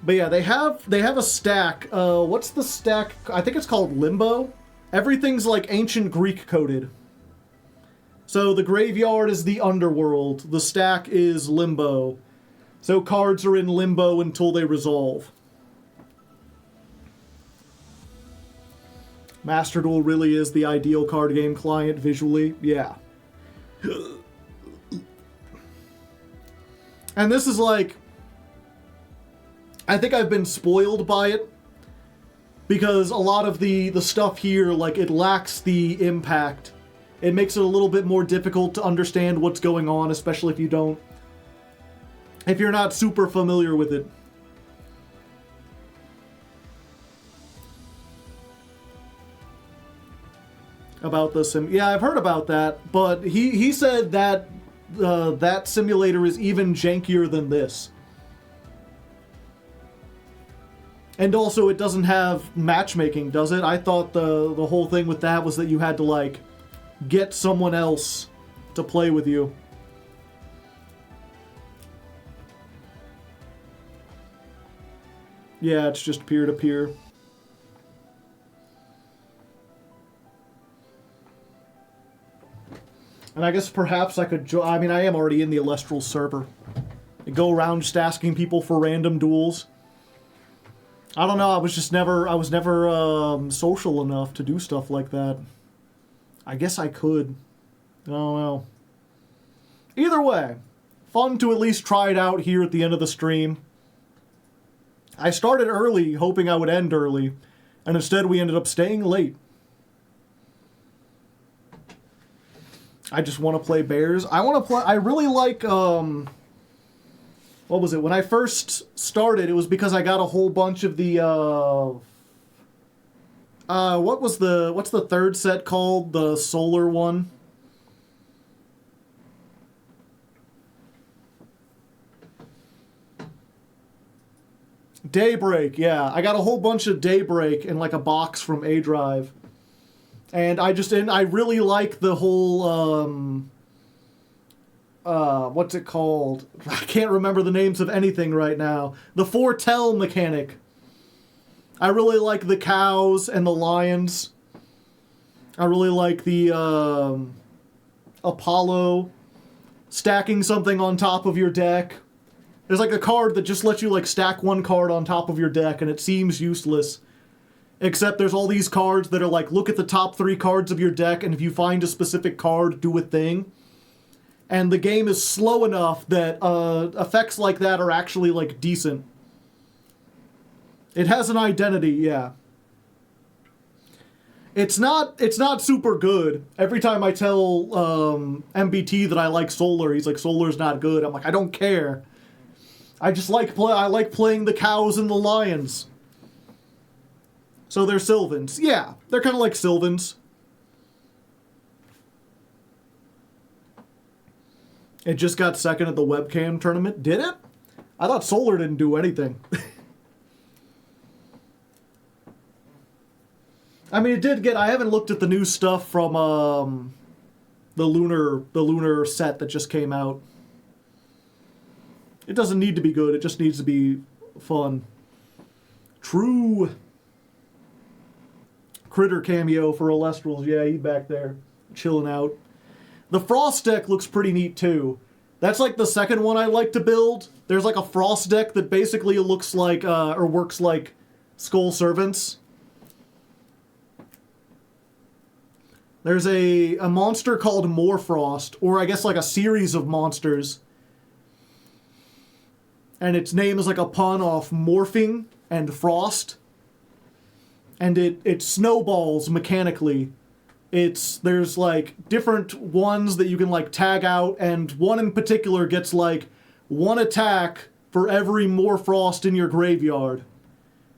But yeah, they have a stack. What's the stack? I think it's called Limbo. Everything's like ancient Greek coded. So the graveyard is the underworld. The stack is Limbo. So cards are in limbo until they resolve. Master Duel really is the ideal card game client visually. Yeah. And this is like... I think I've been spoiled by it. Because a lot of the stuff here, like, it lacks the impact. It makes it a little bit more difficult to understand what's going on, especially if you're not super familiar with it. about the sim. Yeah, I've heard about that, but he said that that simulator is even jankier than this. And also, it doesn't have matchmaking, does it? I thought the whole thing with that was that you had to, like, get someone else to play with you. Yeah, it's just peer-to-peer. And I guess perhaps I could I mean, I am already in the Alestral server. I go around just asking people for random duels. I don't know, I was never social enough to do stuff like that. I guess I could. I don't know. Either way, fun to at least try it out here at the end of the stream. I started early, hoping I would end early, and instead we ended up staying late. I just want to play bears. I really like, what was it? When I first started, it was because I got a whole bunch of the, what's the third set called? The solar one? Daybreak, yeah. I got a whole bunch of Daybreak in like a box from A Drive. And I really like the whole, what's it called? I can't remember the names of anything right now. The foretell mechanic. I really like the cows and the lions. I really like the, Apollo stacking something on top of your deck. There's like a card that just lets you like stack one card on top of your deck, and it seems useless. Except there's all these cards that are like, look at the top 3 cards of your deck, and if you find a specific card, do a thing. And the game is slow enough that effects like that are actually like decent. It has an identity, yeah. It's not super good. Every time I tell MBT that I like Solar, he's like, Solar's not good. I'm like, I don't care. I just like playing the cows and the lions. So they're Sylvans. Yeah, they're kind of like Sylvans. It just got second at the webcam tournament. Did it? I thought Solar didn't do anything. I mean, it did get... I haven't looked at the new stuff from the lunar set that just came out. It doesn't need to be good. It just needs to be fun. True. Critter cameo for Alestrals. Yeah, he's back there, chilling out. The Frost deck looks pretty neat, too. That's like the second one I like to build. There's like a Frost deck that basically looks like, or works like Skull Servants. There's a monster called Morfrost, or I guess like a series of monsters. And its name is like a pun off morphing and frost. And it snowballs mechanically. There's like different ones that you can like tag out, and one in particular gets like 1 attack for every Morfrost in your graveyard.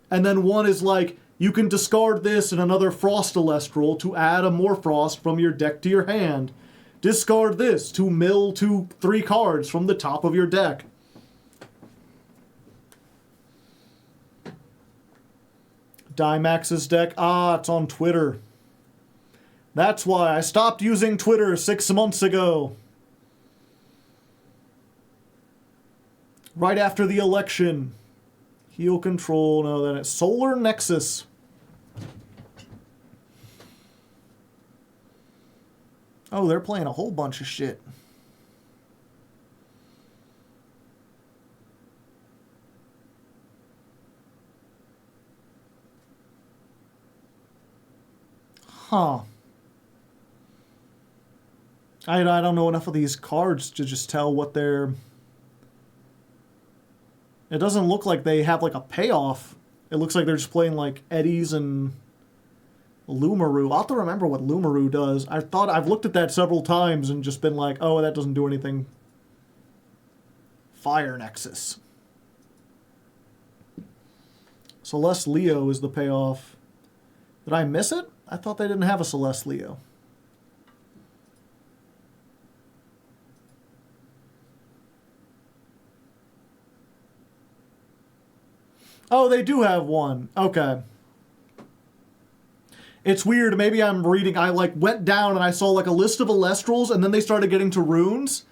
And then one is like, you can discard this and another Frost Alestral to add a Morfrost from your deck to your hand. Discard this to mill 3 cards from the top of your deck. Dimax's deck. Ah, it's on Twitter. That's why I stopped using Twitter 6 months ago. Right after the election. Heal control. No, then it's Solar Nexus. Oh, they're playing a whole bunch of shit. Huh. I don't know enough of these cards to just tell what they're... It doesn't look like they have like a payoff. It looks like they're just playing like Eddies and Lumaru. I'll have to remember what Lumaru does. I've looked at that several times and just been like, oh, that doesn't do anything. Fire Nexus. Celeste Leo is the payoff. Did I miss it? I thought they didn't have a Celeste Leo. Oh, they do have one. Okay. It's weird. Maybe I'm reading. I like went down and I saw like a list of Alestrals, and then they started getting to runes.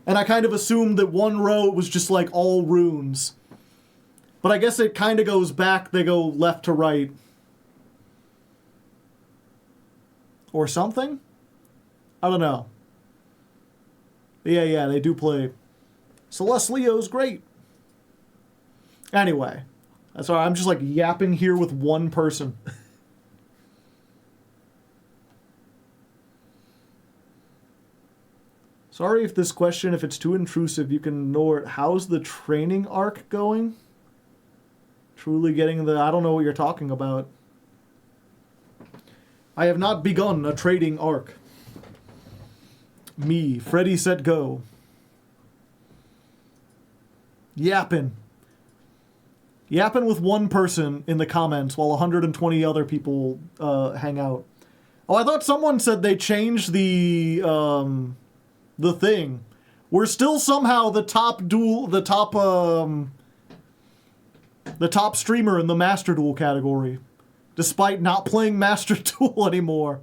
And I kind of assumed that one row was just like all runes. But I guess it kind of goes back. They go left to right. Or something? I don't know. Yeah, they do play. Celeste Leo's great. Anyway. Sorry, I'm just like yapping here with one person. Sorry if this question, if it's too intrusive, you can ignore it. How's the training arc going? Truly getting the... I don't know what you're talking about. I have not begun a trading arc. Me, Freddy Set Go. Yapping. Yapping with one person in the comments while 120 other people hang out. Oh, I thought someone said they changed the thing. We're still somehow the top streamer in the Master Duel category, despite not playing Master Duel anymore.